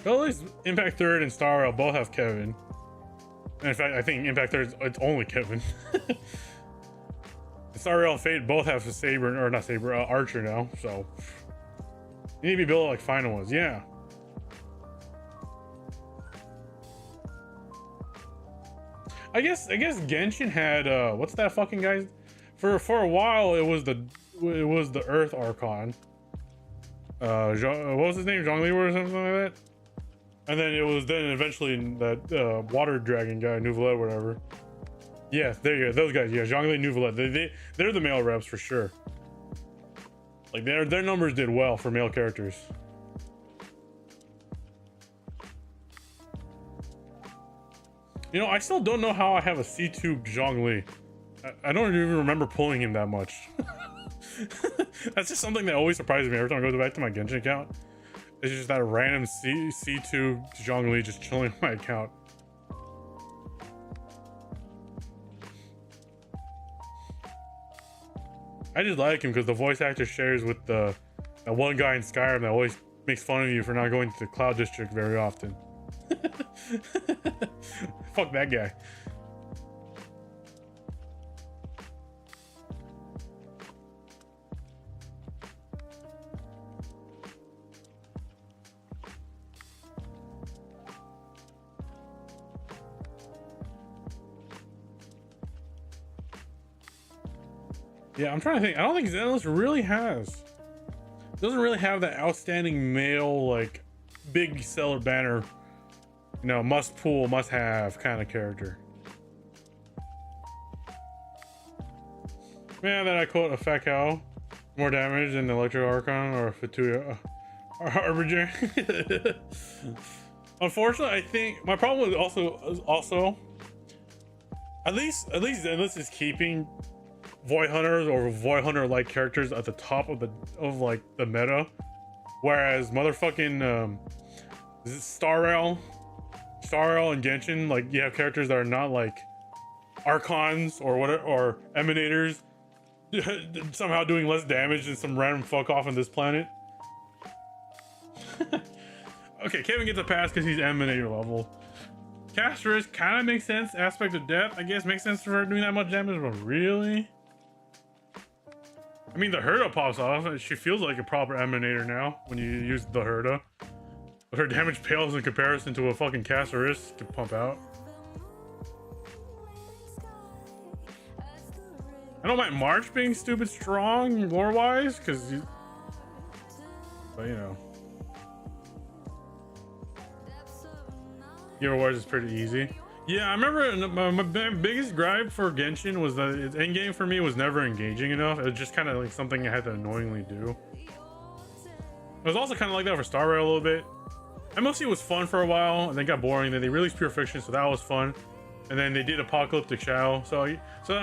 Speaker 1: But at least Impact Third and Star Rail both have Kevin. And in fact, I think Impact Third, it's only Kevin. Star Rail and Fate both have a Saber, or not Saber, Archer now. So you need to be built like final ones. Yeah. I guess Genshin had what's that fucking guy? For a while it was the Earth Archon. What was his name? Zhongli or something like that. And then it was eventually that water dragon guy, Nouvelette, whatever. Yeah, there you go. Those guys. Yeah, Zhongli, Nouvelette. They're the male reps for sure. Like their numbers did well for male characters. You know, I still don't know how I have a C2 Zhongli. I don't even remember pulling him that much. That's just something that always surprises me every time I go back to my Genshin account. It's just that random C2 Zhongli just chilling on my account. I just like him because the voice actor shares with that one guy in Skyrim that always makes fun of you for not going to the Cloud District very often. Fuck that guy. Yeah, I'm trying to think. I don't think Xenos really has. doesn't really have that outstanding male like big seller banner, you know, must pull, must have kind of character. Yeah, then I quote a fat cow, more damage than the Electro Archon or Fatuya Harbinger. Unfortunately, I think my problem is also at least is keeping Void Hunters or Void Hunter like characters at the top of like the meta, whereas motherfucking is it Star Rail and Genshin, like you have characters that are not like Archons or whatever or Emanators somehow doing less damage than some random fuck off on this planet. Okay, Kevin gets a pass because he's Emanator level. Casterist kind of makes sense. Aspect of depth, I guess, makes sense for her doing that much damage, but really? I mean, the Herda pops off. She feels like a proper Emanator now when you use the Herda. But her damage pales in comparison to a fucking Casterist to pump out. I don't mind March being stupid strong lore-wise, because but you know. Gear Wars is pretty easy. Yeah, I remember my biggest gripe for Genshin was that its endgame for me was never engaging enough. It was just kind of like something I had to annoyingly do. It was also kind of like that for Star Rail a little bit. MOC was fun for a while, and then got boring. Then they released Pure Fiction, so that was fun. And then they did Apocalyptic Shadow. So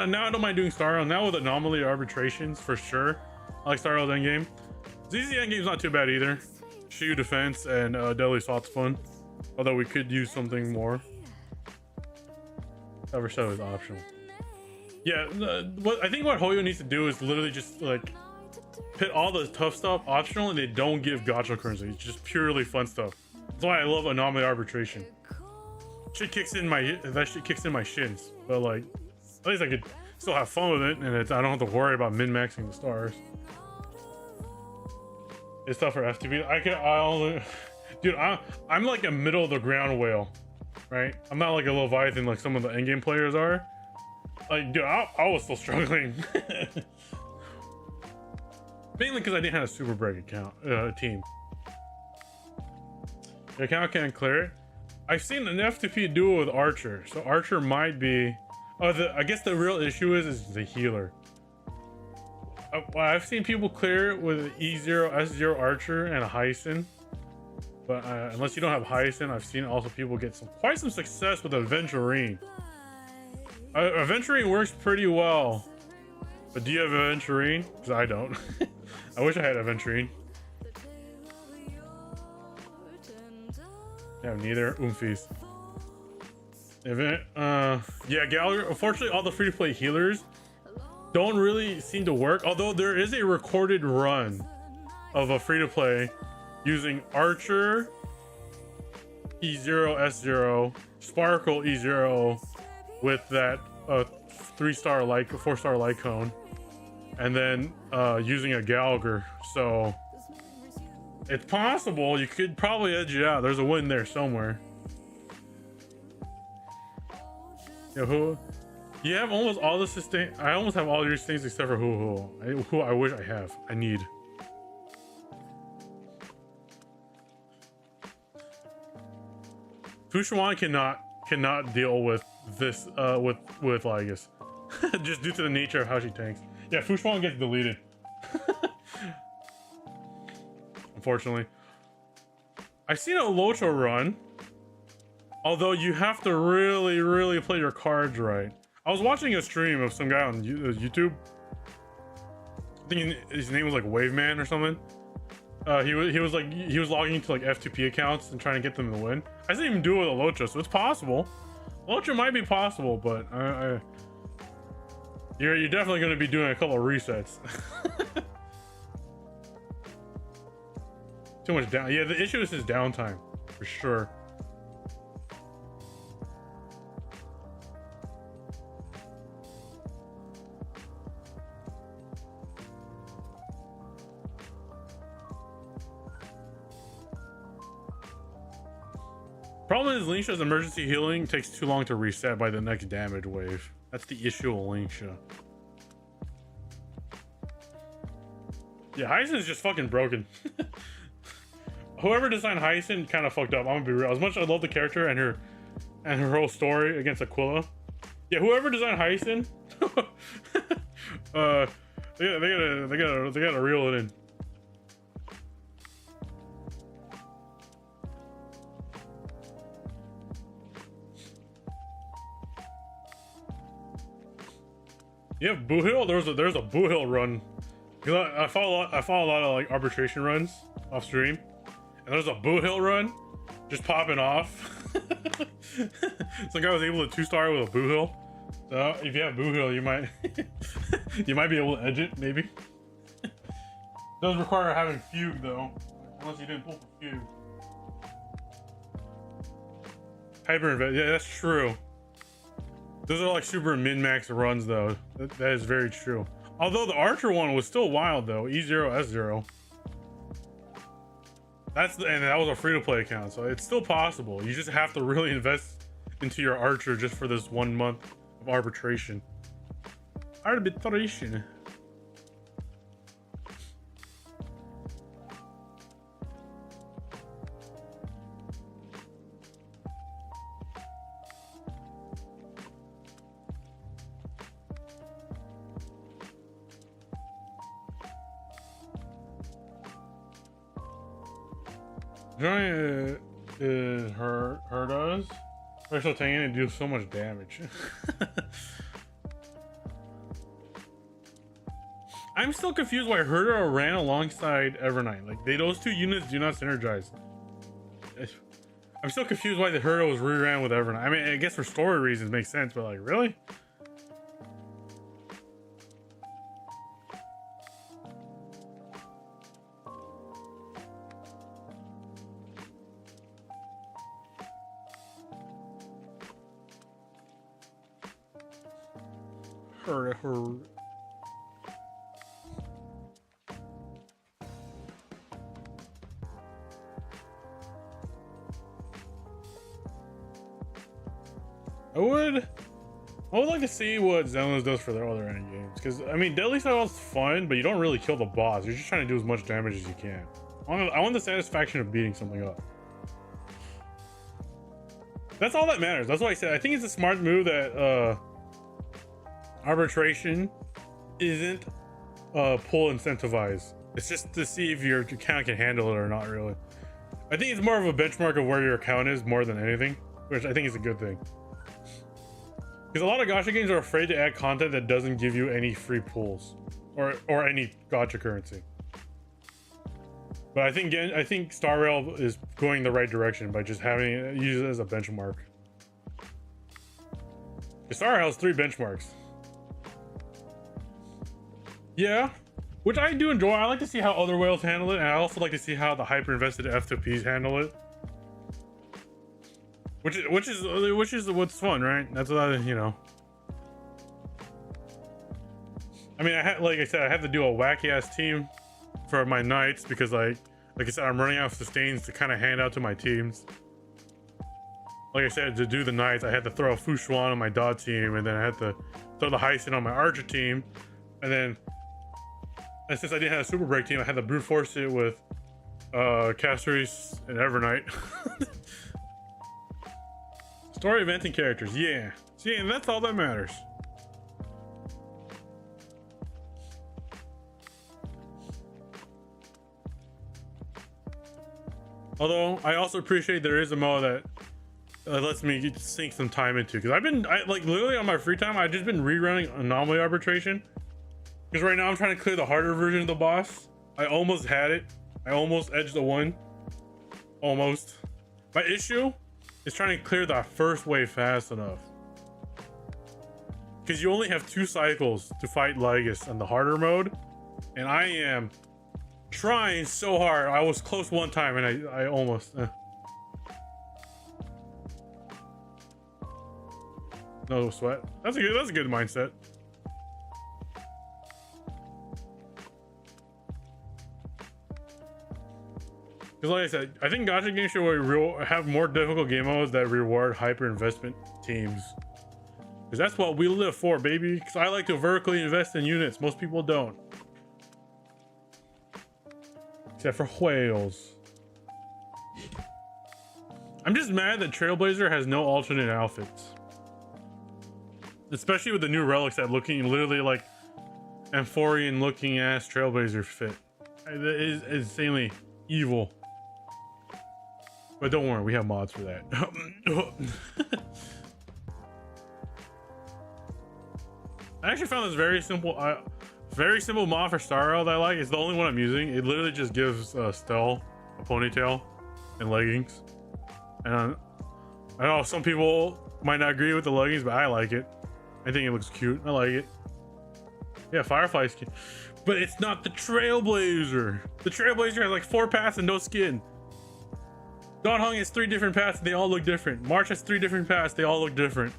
Speaker 1: now I don't mind doing Star Rail. Now with Anomaly Arbitrations, for sure. I like Star Rail's endgame. ZZ endgame's not too bad either. Shiyu Defense and Deadly Assault's fun. Although we could use something more. Cover Shadow is optional. Yeah, I think what Hoyo needs to do is literally just like put all the tough stuff optional, and they don't give gacha currency. It's just purely fun stuff. That's why I love Anomaly Arbitration. That shit kicks in my shins. But like, at least I could still have fun with it, and I don't have to worry about min-maxing the stars. It's tough for FTP. Dude, I'm like a middle of the ground whale, right? I'm not like a Leviathan like some of the endgame players are. Like, dude, I was still struggling. Mainly because I didn't have a super break account team. The account can't clear it. I've seen an FTP duo with Archer, so Archer might be. I guess the real issue is the healer. I've seen people clear it with E0, S0 Archer and a Hyacin. But unless you don't have Hyacin, I've seen also people get quite some success with Aventurine. Aventurine works pretty well. But do you have Aventurine? Because I don't. I wish I had Aventurine. Yeah, neither. Oomfies. Yeah, Gallagher. Unfortunately, all the free-to-play healers don't really seem to work. Although there is a recorded run of a free-to-play using Archer, E0, S0, Sparkle E0 with that 4-star light cone, and then using a Gallagher. So it's possible you could probably edge it out. There's a win there somewhere. Yeah, you have almost all the sustain. I almost have all these things except for who I wish I have. I need. Fushuan cannot deal with this with Lygus. Just due to the nature of how she tanks. Yeah, Fushuan gets deleted. Unfortunately. I've seen a Locho run. Although you have to really play your cards right. I was watching a stream of some guy on YouTube. I think his name was like Waveman or something. He was logging into like F2P accounts and trying to get them to win. I didn't even do it with a Locha, so it's possible. Locha might be possible, but you're definitely going to be doing a couple of resets. Too much down. Yeah, the issue is his downtime for sure. Problem is, Lingsha's emergency healing takes too long to reset by the next damage wave. That's the issue with Lingsha. Yeah, Hyson is just fucking broken. Whoever designed Hyson kind of fucked up. I'm gonna be real. As much as I love the character and her whole story against Aquila, yeah, whoever designed Hyson, they gotta reel it in. Yeah, Boo Hill. There's a Boo Hill run. I follow a lot of like arbitration runs off stream, and there's a Boo Hill run just popping off. Some guy was able to 2-star with a Boo Hill. So if you have Boo Hill, you might you might be able to edge it, maybe. Does require having Fugue though, unless you didn't pull for Fugue. Hyper Invest, yeah, that's true. Those are like super min-max runs though. That is very true. Although the Archer one was still wild though, E0 S0. And that was a free-to-play account, so it's still possible. You just have to really invest into your Archer just for this 1 month of arbitration. Arbitration. Johnny is her does. Special tanking and do so much damage. I'm still confused why Herda ran alongside Evernight. Like those two units do not synergize. I'm still confused why the Herda was re-ran with Evernight. I mean, I guess for story reasons makes sense, but like really? Her. I would like to see what Xenos does for their other end games, because I mean, Deadly Style is fun, but you don't really kill the boss. You're just trying to do as much damage as you can. I want the satisfaction of beating something up. That's all that matters. That's why I said I think it's a smart move that arbitration isn't pull incentivized. It's just to see if your account can handle it or not, really. I think it's more of a benchmark of where your account is more than anything, which I think is a good thing. Because a lot of gacha games are afraid to add content that doesn't give you any free pulls or any gacha currency. But I think Star Rail is going the right direction by just having it use it as a benchmark. Star Rail has 3 benchmarks. Yeah, which I do enjoy. I like to see how other whales handle it, and I also like to see how the hyper invested F2Ps handle it. Which is what's fun, right? That's what you know. I mean, like I said, I had to do a wacky ass team for my knights because like I said, I'm running out of sustains to kind of hand out to my teams. Like I said, to do the knights, I had to throw a Fushuan on my dot team, and then I had to throw the Hyson on my archer team, and then. And since I didn't have a super break team, I had to brute force it with Castries and Evernight. Story eventing characters, yeah. See, and that's all that matters. Although I also appreciate there is a mode that lets me sink some time into, because like literally on my free time, I've just been rerunning Anomaly Arbitration. Because right now I'm trying to clear the harder version of the boss. I almost had it. I almost edged the 1. Almost. My issue is trying to clear that first wave fast enough. Because you only have 2 cycles to fight Lygus on the harder mode. And I am trying so hard. I was close one time and I almost... No sweat. That's a good mindset. Because like I said, I think gacha games should have more difficult game modes that reward hyper investment teams. Because that's what we live for, baby. Because I like to vertically invest in units. Most people don't. except for whales. I'm just mad that Trailblazer has no alternate outfits, especially with the new relics that looking literally like Amphorian looking ass Trailblazer fit. It is insanely evil. But don't worry, we have mods for that. I actually found this very simple mod for Star Rail that I like. It's the only one I'm using. It literally just gives Stell a ponytail and leggings. And I know some people might not agree with the leggings, but I like it. I think it looks cute. I like it. Yeah, Firefly skin. But it's not the Trailblazer. The Trailblazer has like 4 paths and no skin. Dawn Hung has 3 different paths. They all look different. March has 3 different paths. They all look different.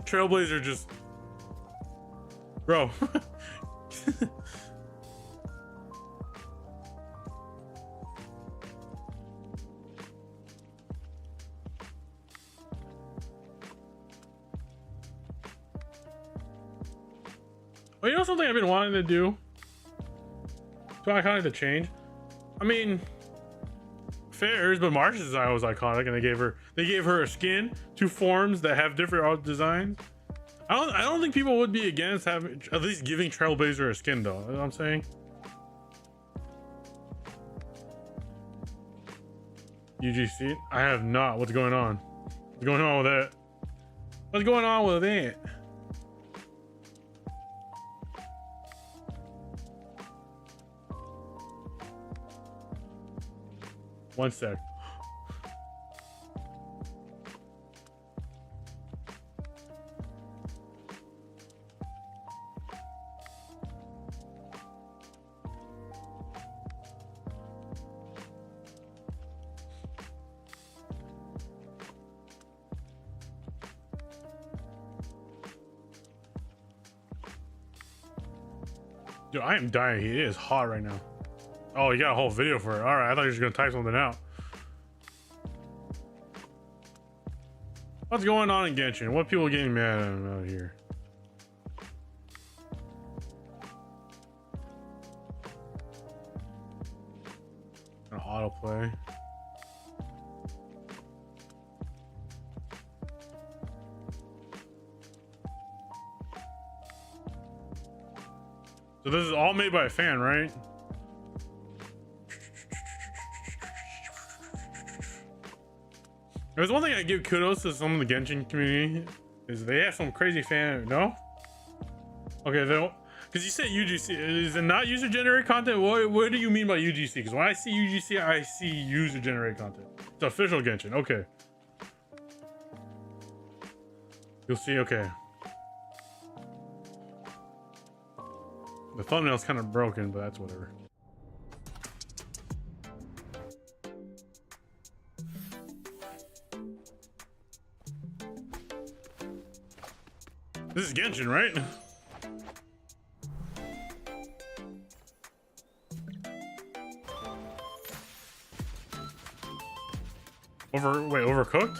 Speaker 1: Trailblazer just... Bro. Well, you know something I've been wanting to do? So I kind of to change. I mean, fairs, but March's design was iconic, and they gave her a skin, 2 forms that have different art designs. I don't think people would be against having at least giving Trailblazer a skin though. You know what I'm saying? UGC? I have not. What's going on? What's going on with that? What's going on with that? One sec. Dude, I am dying. It is hot right now. Oh, you got a whole video for it. All right, I thought you were just gonna type something out. What's going on in Genshin? What people getting mad at him out here? An autoplay. So this is all made by a fan, right? There's one thing I give kudos to some of the Genshin community is they have some crazy fan. No? Okay, they because you said UGC. Is it not user generated content? What do you mean by UGC? Because when I see UGC, I see user generated content. It's official Genshin. Okay. You'll see. Okay. The thumbnail's kind of broken, but that's whatever. This is Genshin, right? Overcooked?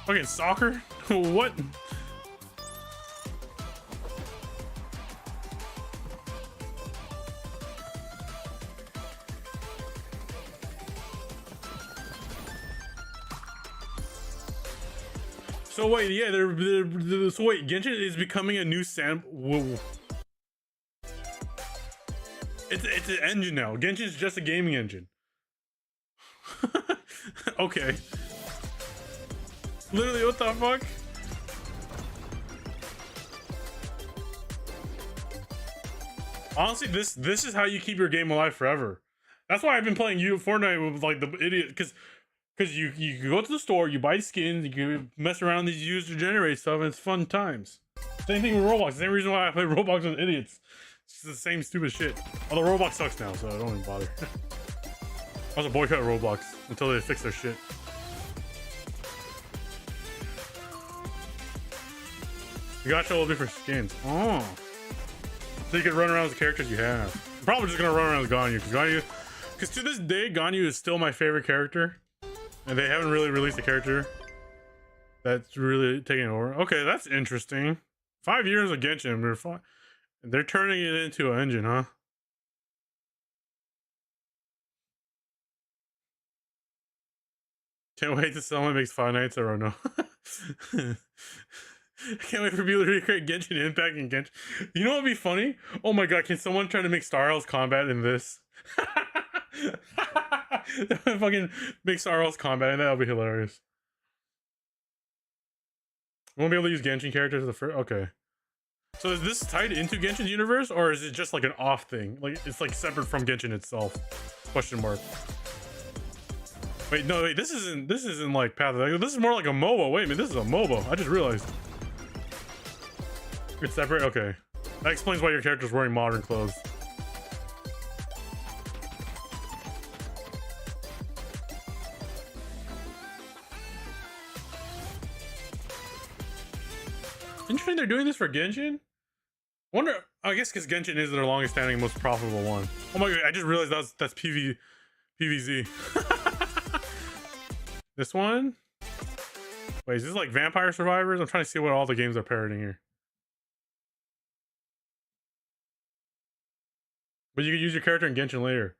Speaker 1: Fucking soccer? What? So wait, yeah, so wait, Genshin is becoming a new Whoa. It's an engine now. Genshin's just a gaming engine. Okay. Literally, what the fuck? Honestly, this is how you keep your game alive forever. That's why I've been playing Fortnite with like the idiot, because you go to the store, you buy skins, you can mess around these user generate stuff, and it's fun times. Same thing with Roblox. Same reason why I play Roblox with idiots. It's the same stupid shit. Although Roblox sucks now, so I don't even bother. I was a boycott Roblox until they fix their shit. You got all different skins. Oh. So you can run around with the characters you have. I'm probably just gonna run around with Ganyu, because to this day, Ganyu is still my favorite character. And they haven't really released a character that's really taking over. Okay, that's interesting. 5 years of Genshin, they're turning it into an engine, huh? Can't wait till someone makes Five Nights at Rono. I can't wait for people to recreate Genshin Impact and Genshin. You know what'd be funny? Oh my god, can someone try to make Star Rail's combat in this? Fucking make Star Rail's combat and that'll be hilarious. We won't be able to use Genshin characters the first. Okay. So is this tied into Genshin's universe, or is it just like an off thing? Like it's like separate from Genshin itself? Question mark. Wait, no, wait. This isn't like Path of. This is more like a MOBA. Wait a minute, this is a MOBA. I just realized. It's separate. Okay, that explains why your character's wearing modern clothes. Interesting, they're doing this for Genshin. Wonder, I guess because Genshin is their longest standing, most profitable one. Oh my god, I just realized that's PVZ. This one? Wait, is this like Vampire Survivors? I'm trying to see what all the games are parroting here. But you could use your character in Genshin later.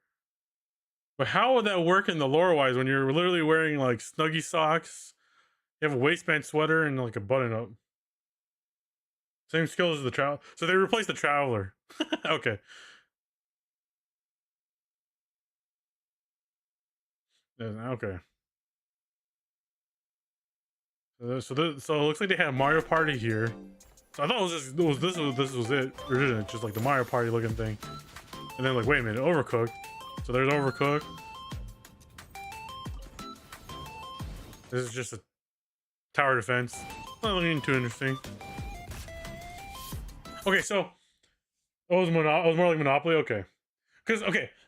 Speaker 1: But how would that work in the lore-wise when you're literally wearing like Snuggie socks, you have a waistband sweater, and like a button-up? Same skills as the Traveler. So they replaced the Traveler. Okay. Okay. So it looks like they had Mario Party here. So I thought this was it. Or isn't it? Just like the Mario Party looking thing. And then like, wait a minute, Overcooked. So there's Overcooked. This is just a tower defense. Not looking too interesting. Okay, so it was more like Monopoly. Okay,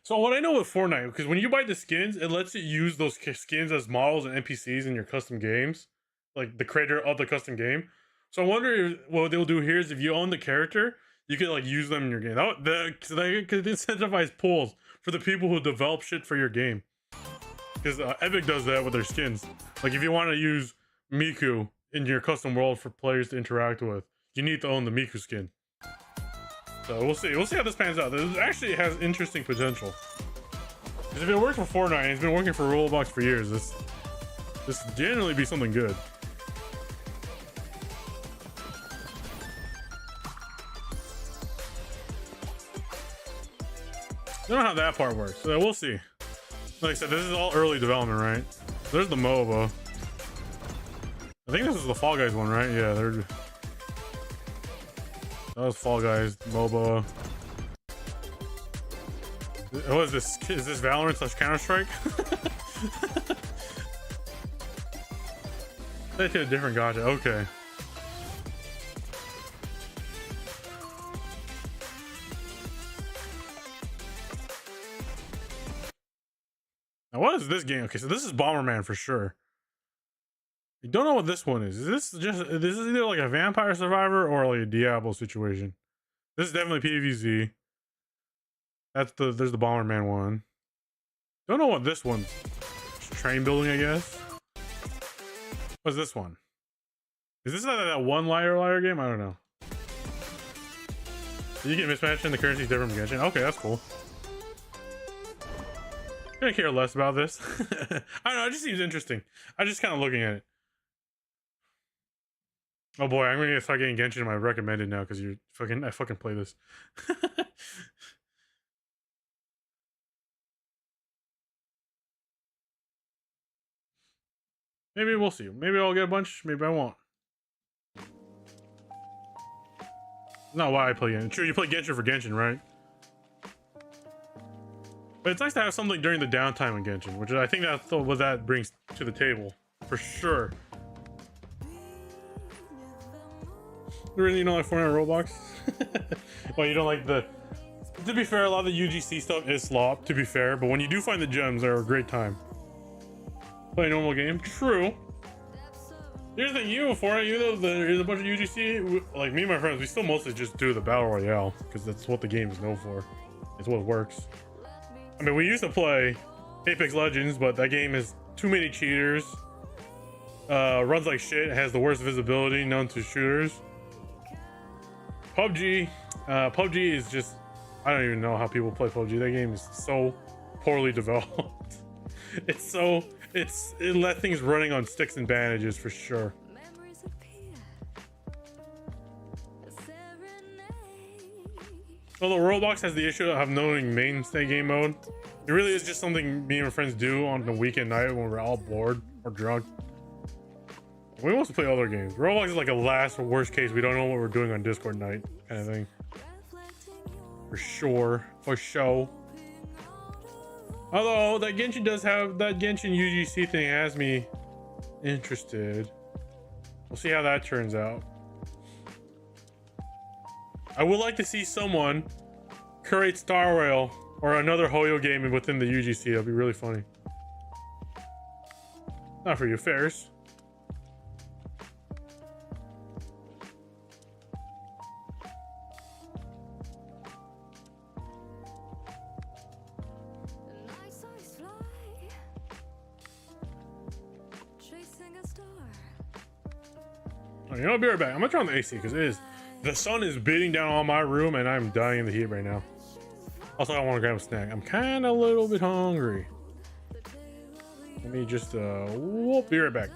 Speaker 1: so what I know with Fortnite, because when you buy the skins, it lets you use those skins as models and NPCs in your custom games, like the creator of the custom game. So I wonder if, what they'll do here is if you own the character, you can like use them in your game. They could incentivize pools for the people who develop shit for your game. Because Epic does that with their skins. Like if you want to use Miku in your custom world for players to interact with, you need to own the Miku skin. So we'll see how this pans out. This actually has interesting potential. Because if it works for Fortnite, and it's been working for Roblox for years, this generally be something good. I don't know how that part works, so we'll see. Like I said, this is all early development, right? There's the MOBA. I think this is the Fall Guys one, right? Yeah, that was Fall Guys, MOBA. What is this? Is this Valorant / Counter-Strike? They did a different gacha. Okay. Now what is this game? Okay, so this is Bomberman for sure. You don't know what this one is. This is either like a Vampire Survivor or like a Diablo situation. This is definitely PvZ. There's the Bomberman one. Don't know what this one's. Train building, I guess. What's this one? Is this that one liar game? I don't know. You get mismatched and the currency is different from Genshin. Okay, that's cool. I'm gonna care less about this. I don't know, it just seems interesting. I'm just kind of looking at it. Oh boy, I'm gonna start getting Genshin in my recommended now because I fucking play this. Maybe we'll see. Maybe I'll get a bunch, maybe I won't. Not why I play Genshin. True, you play Genshin for Genshin, right? But it's nice to have something during the downtime in Genshin, which I think that's what that brings to the table, for sure. Really, you don't like Fortnite Roblox? Well, you don't like the... To be fair, a lot of the UGC stuff is slop, to be fair, but when you do find the gems, they're a great time. Play a normal game? True. Here's the thing, even Fortnite, even though there's a bunch of UGC, like me and my friends, we still mostly just do the Battle Royale, because that's what the game is known for. It's what works. I mean, we used to play Apex Legends, but that game is too many cheaters. Runs like shit. Has the worst visibility known to shooters. PUBG. PUBG is just, I don't even know how people play PUBG. That game is so poorly developed. It let things running on sticks and bandages for sure. Although Roblox has the issue of knowing mainstay game mode, it really is just something me and my friends do on the weekend night when we're all bored or drunk. We want to play other games. Roblox is like a last or worst case. We don't know what we're doing on Discord night kind of thing. For sure. For show. Although that Genshin does have, that Genshin UGC thing has me interested. We'll see how that turns out. I would like to see someone create Star Rail or another Hoyo game within the UGC. That'd be really funny. Not for you, Ferris. You know, I'll be right back. I'm gonna turn on the AC because the sun is beating down on my room and I'm dying in the heat right now. Also, I want to grab a snack. I'm kind of a little bit hungry. Let me just whoop, be right back.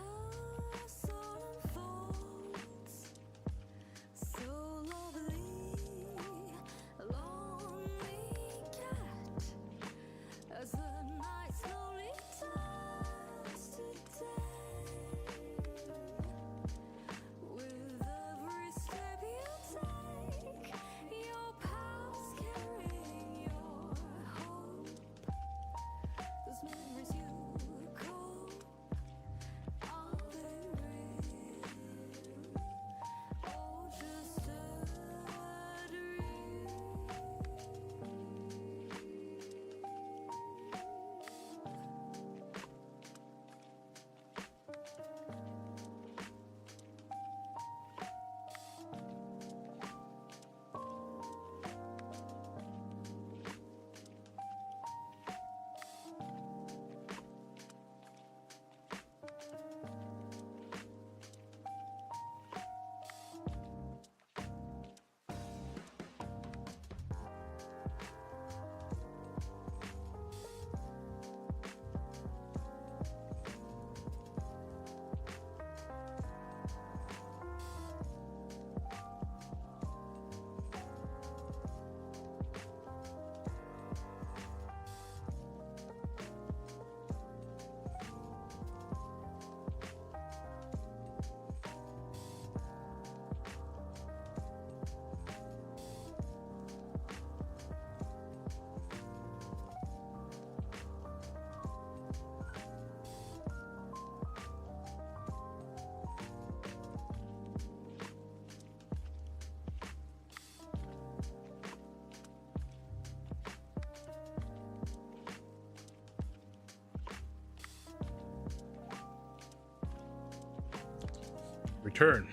Speaker 1: Return.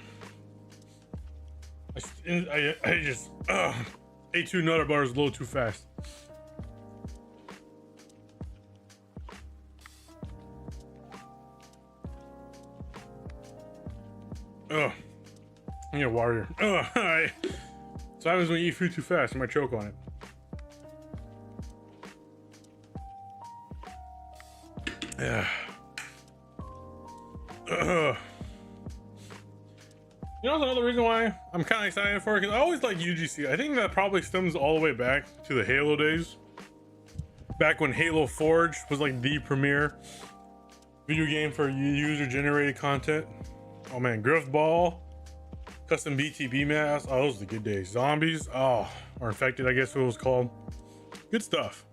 Speaker 1: I just ate 2 Nutter Butters a little too fast. I need a water. Alright. So happens when you eat food too fast. I might choke on it. Yeah. You know, that's another reason why I'm kind of excited for it, because I always like UGC. I think that probably stems all the way back to the Halo days. Back when Halo Forge was like the premier video game for user-generated content. Oh man, Griff Ball, custom BTB maps. Oh, those are the good days. Zombies, oh, or Infected, I guess what it was called. Good stuff.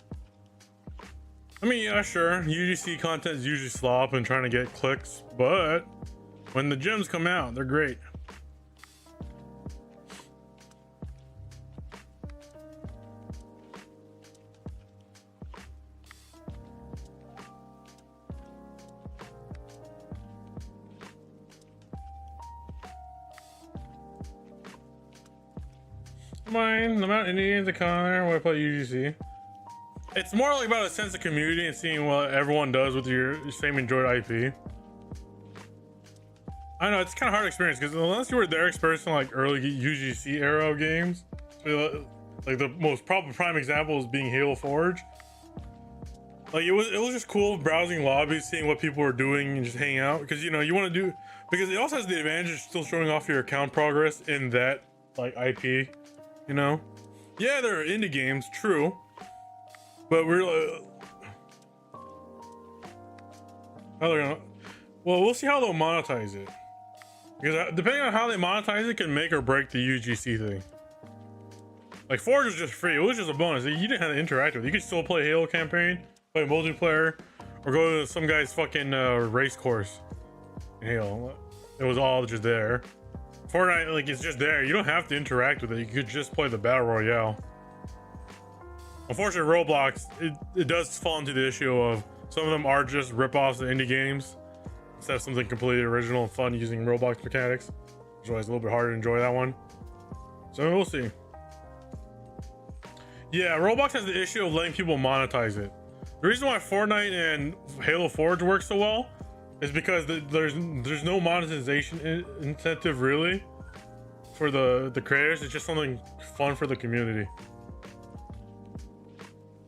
Speaker 1: I mean, yeah, sure, UGC content is usually slop and trying to get clicks, but when the gems come out, they're great. Mine, I'm not Indians, a Connor, what about UGC? It's more like about a sense of community and seeing what everyone does with your same enjoyed IP. I know it's kind of hard to experience because unless you were there experiencing like early UGC era of games, like the most prime example is being Halo Forge. Like it was just cool browsing lobbies, seeing what people were doing, and just hanging out because you know you want to do, because it also has the advantage of still showing off your account progress in that like IP, you know. Yeah, there are indie games, true, but we're how they're gonna, well, we'll see how they'll monetize it, because depending on how they monetize it can make or break the UGC thing. Like Forge was just free, it was just a bonus. You didn't have to interact with it. You could still play Halo campaign, play multiplayer, or go to some guy's fucking race course in Halo. It was all just there. Fortnite, like, it's just there. You don't have to interact with it. You could just play the battle royale. Unfortunately, Roblox, it does fall into the issue of some of them are just rip-offs of indie games instead of something completely original and fun using Roblox mechanics. It's always a little bit harder to enjoy that one. So we'll see. Yeah, Roblox has the issue of letting people monetize it. The reason why Fortnite and Halo Forge work so well is because there's no monetization incentive really for the creators. It's just something fun for the community,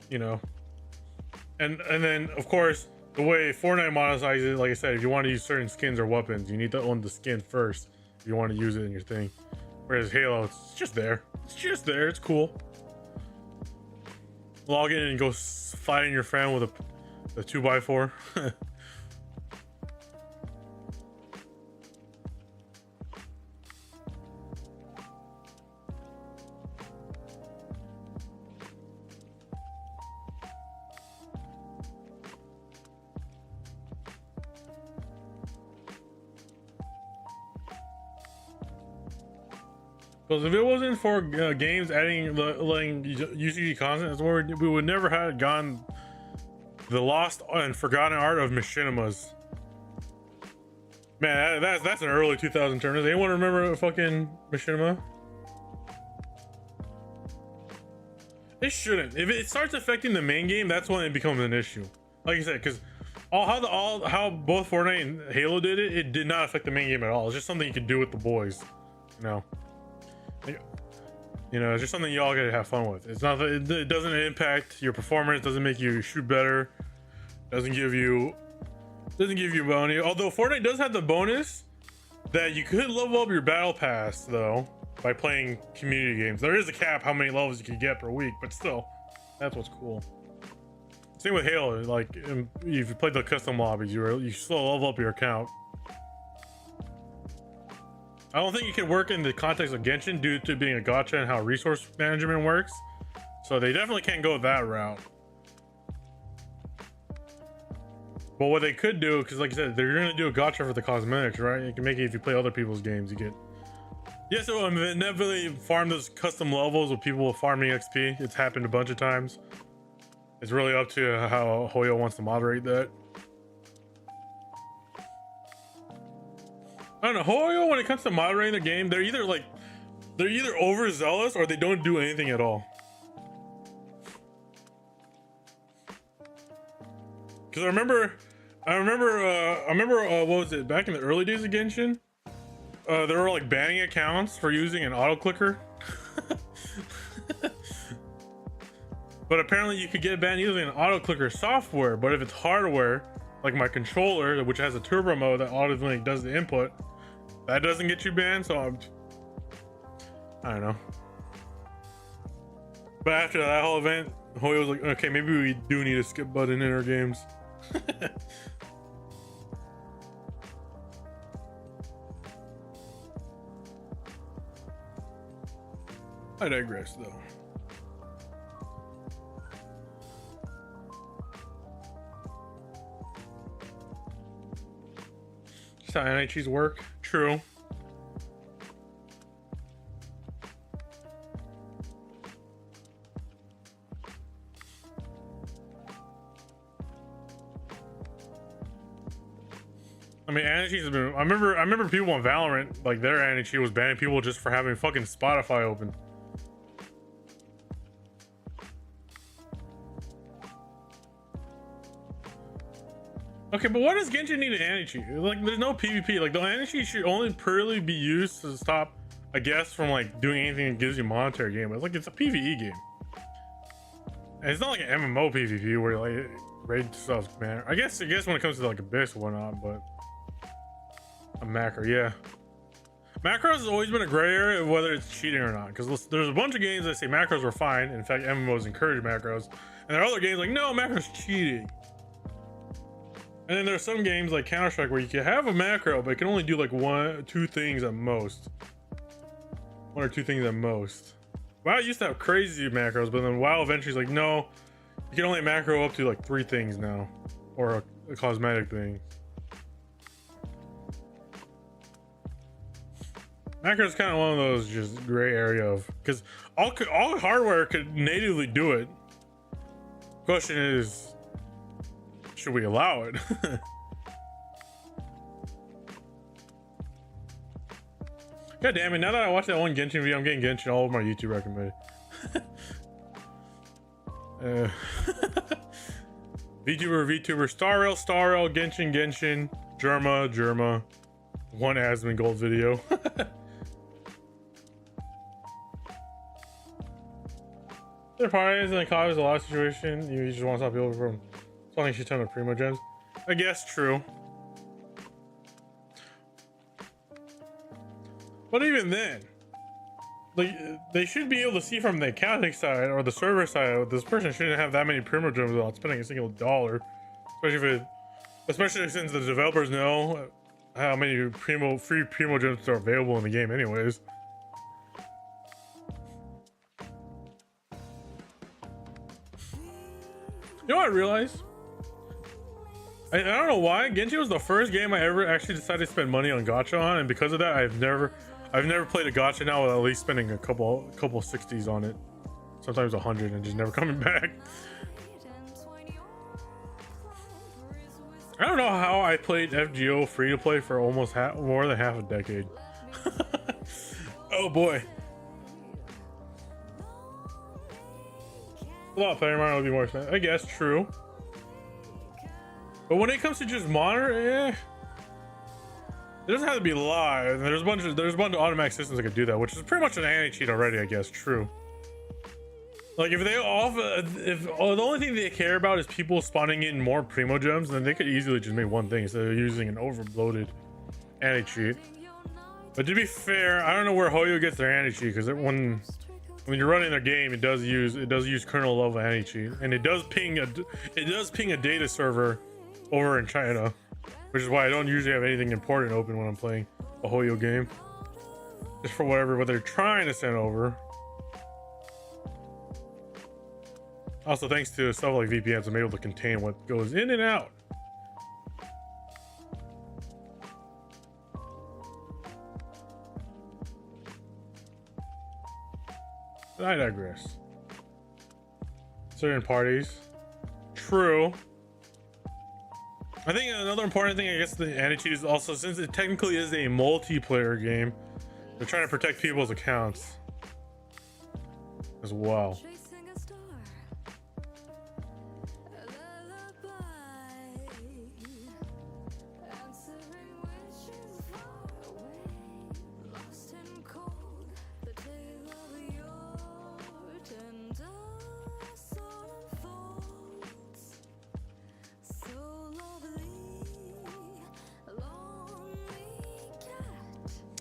Speaker 1: you know. And then of course the way Fortnite monetizes it, like I said, if you want to use certain skins or weapons, you need to own the skin first if you want to use it in your thing. Whereas Halo, it's just there. It's just there. It's cool. Log in and go fighting your friend with a 2x4. Because if it wasn't for games letting UCG content, that's where we would never have gotten the lost and forgotten art of machinimas. Man, that's an early 2000 term. Does anyone remember fucking machinima? It shouldn't. If it starts affecting the main game, that's when it becomes an issue. Like I said, because how both Fortnite and Halo did it, it did not affect the main game at all. It's just something you could do with the boys, you know. You know, it's just something y'all gotta have fun with. It's not, it doesn't impact your performance, doesn't make you shoot better, doesn't give you bonus. Although Fortnite does have the bonus that you could level up your battle pass though by playing community games. There is a cap how many levels you can get per week, but still, that's what's cool. Same with Halo. Like if you played the custom lobbies, you still level up your account. I don't think it can work in the context of Genshin due to being a gacha and how resource management works. So they definitely can't go that route. But what they could do, because like I said, they're going to do a gacha for the cosmetics, right? You can make it if you play other people's games. You get... Yeah, so inevitably farm those custom levels with people farming XP. It's happened a bunch of times. It's really up to how Hoyo wants to moderate that. I don't know, Hoyo, when it comes to moderating the game, they're either overzealous or they don't do anything at all. Because I remember what was it, back in the early days of Genshin, they were like banning accounts for using an auto clicker. But apparently you could get banned using an auto clicker software, but if it's hardware, like my controller, which has a turbo mode that automatically does the input, that doesn't get you banned. So I don't know. But after that whole event, Hoyo was like, okay, maybe we do need a skip button in our games. I digress though. Just how NHGs work. True. I mean, NHGs have been. I remember people on Valorant, like their NHG was banning people just for having fucking Spotify open. Okay, but what does Genshin need an anti-cheat? Like, there's no PvP. Like, the anti-cheat should only purely be used to stop a guest from like doing anything that gives you monetary gain. But it's like, it's a PvE game. And it's not like an MMO PvP where like raid stuff, man. I guess when it comes to like Abyss or whatnot, but a macro, yeah. Macros has always been a gray area of whether it's cheating or not. Because there's a bunch of games that say macros were fine. In fact, MMOs encourage macros. And there are other games like, no, macros cheating. And then there's some games like Counter-Strike where you can have a macro, but it can only do like 1 or 2 things at most. 1 or 2 things at most. WoW used to have crazy macros, but then WoW eventually is like, no, you can only macro up to like 3 things now, or a cosmetic thing. Macro is kind of one of those just gray area of, because all hardware could natively do it. Question is, should we allow it? God damn it, now that I watched that one Genshin video, I'm getting Genshin all over my YouTube recommended. VTuber, Star Rail, Genshin, Germa, one Asmon Gold video. There parties and cause a lot of situation. You just want to stop people from spawning shit ton of primo gems. I guess true. But even then, like, they should be able to see from the accounting side or the server side, this person shouldn't have that many primo gems without spending a single dollar. Especially since the developers know how many free primo gems are available in the game anyways. You know what I realized? I don't know why Genshin was the first game I ever actually decided to spend money on gacha on, and because of that, I've never played a gacha now without at least spending a couple 60s on it, sometimes 100, and just never coming back. I don't know how I played FGO free to play for almost more than half a decade. Oh boy. A lot of player mine would be more expensive. I guess true. But when it comes to just monitor, it doesn't have to be live. There's a bunch of automatic systems that could do that, which is pretty much an anti-cheat already, I guess. True. Like if the only thing they care about is people spawning in more primo gems, then they could easily just make one thing instead of using an overloaded anti-cheat. But to be fair, I don't know where Hoyo gets their anti-cheat, because when you're running their game, it does use kernel level anti-cheat, and it does ping a data server over in China, which is why I don't usually have anything important open when I'm playing a Hoyo game, just for what they're trying to send over. Also, thanks to stuff like VPNs, I'm able to contain what goes in and out. But I digress. Certain parties. True. I think another important thing, I guess, the anti-cheat is also, since it technically is a multiplayer game, they're trying to protect people's accounts as well.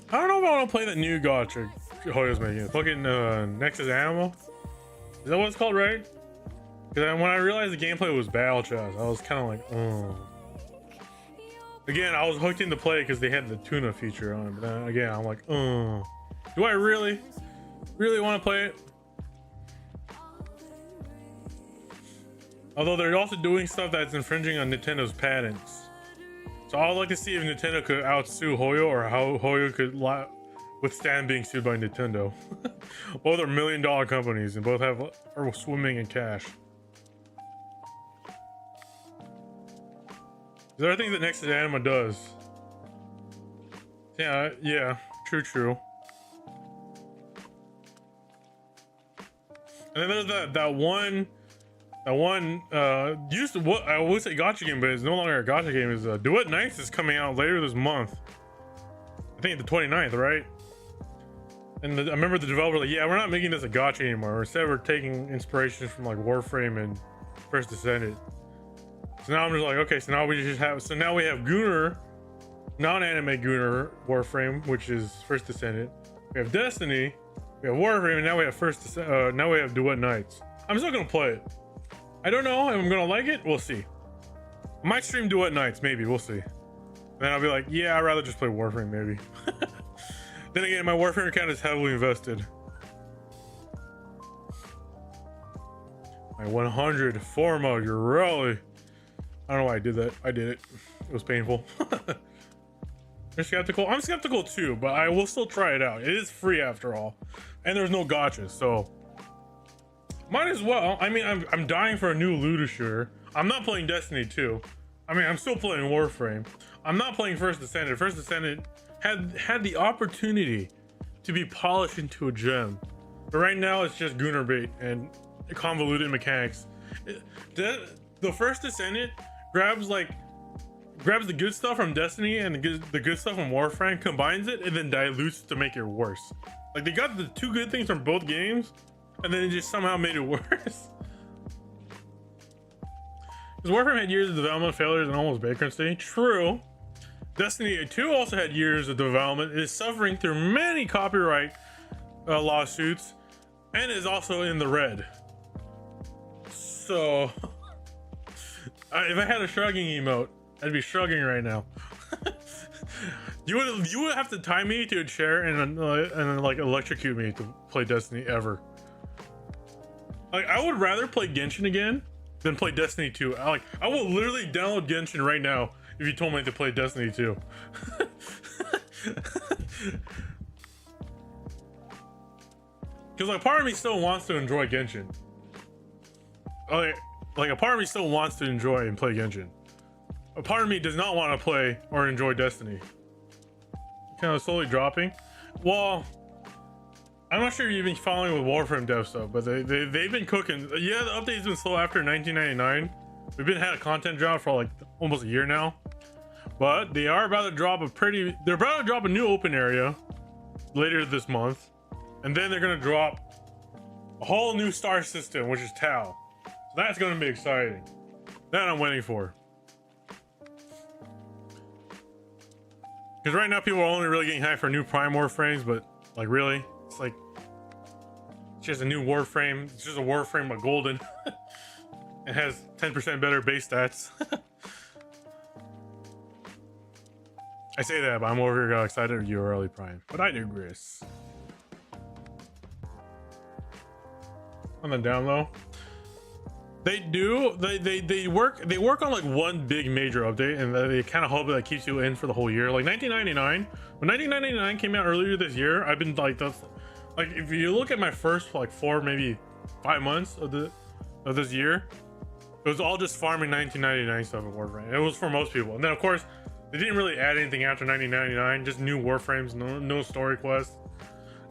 Speaker 1: I don't know if I want to play that new gacha Hoyo's making. Fucking Nexus Animal. Is that what it's called, right? Because when I realized the gameplay was battle chess, I was kind of like, oh. Again, I was hooked into play because they had the tuna feature on it. But then again, I'm like, oh. Do I really want to play it? Although they're also doing stuff that's infringing on Nintendo's patents. So I'd like to see if Nintendo could outsue Hoyo, or how Hoyo could withstand being sued by Nintendo. Both are $1 million companies and both are swimming in cash. There are things that Nexus Anima does. Yeah, true. And then there's that one That one used to, what I would say gotcha game, but it's no longer a gotcha game, is Duet Nights is coming out later this month. I think the 29th, right? And I remember the developer like, yeah, we're not making this a gotcha anymore. Instead, we're taking inspiration from like Warframe and First Descendant. So now I'm just like, okay, so now we just have, so now we have Gunnar, non-anime Gunnar Warframe, which is First Descendant. We have Destiny, we have Warframe, and now we have now we have Duet Nights. I'm still gonna play it. I don't know if I'm gonna like it. We'll see. I might stream Duet Nights, maybe. We'll see. Then I'll be like, yeah, I'd rather just play Warframe, maybe. Then again, my Warframe account is heavily invested. My 100 Forma, you're really. I don't know why I did that. I did it. It was painful. You're skeptical? I'm skeptical too, but I will still try it out. It is free after all. And there's no gotchas, so might as well. I mean, I'm dying for a new looter shooter. I'm not playing Destiny 2. I mean, I'm still playing Warframe. I'm not playing First Descendant. First Descendant had the opportunity to be polished into a gem. But right now it's just Gunnar bait and convoluted mechanics. The First Descendant grabs the good stuff from Destiny and the good stuff from Warframe, combines it, and then dilutes to make it worse. Like, they got the two good things from both games, and then it just somehow made it worse. Because Warframe had years of development failures and almost bankruptcy. True. Destiny 2 also had years of development. It is suffering through many copyright lawsuits, and is also in the red. So, if I had a shrugging emote, I'd be shrugging right now. You would have to tie me to a chair and like electrocute me to play Destiny ever. Like, I would rather play Genshin again than play Destiny 2. I will literally download Genshin right now if you told me to play Destiny 2. Because like, part of me still wants to enjoy Genshin. Like a part of me still wants to enjoy and play Genshin. A part of me does not want to play or enjoy Destiny. Kind of slowly dropping. Well, I'm not sure you've been following with Warframe dev stuff, but they've been cooking. Yeah, the update's been slow after 1999. We've had a content drop for like almost a year now, but they are about to drop they're about to drop a new open area later this month, and then they're gonna drop a whole new star system, which is Tau. So that's gonna be exciting. That I'm waiting for. Because right now people are only really getting hyped for new Prime Warframes, but like, really, it's like it's just a new Warframe. It's just a Warframe but golden. It has 10% better base stats. I say that, but I'm over here got excited at you early Prime. But I digress. On the down low, they work on like one big major update, and they kind of hope that keeps you in for the whole year. Like 1999, when 1999 came out earlier this year, I've been like, that's like, if you look at my first like 4, maybe 5 months of this year, it was all just farming 1999 stuff in Warframe. It was for most people, and then of course they didn't really add anything after 1999. Just new Warframes, no story quests,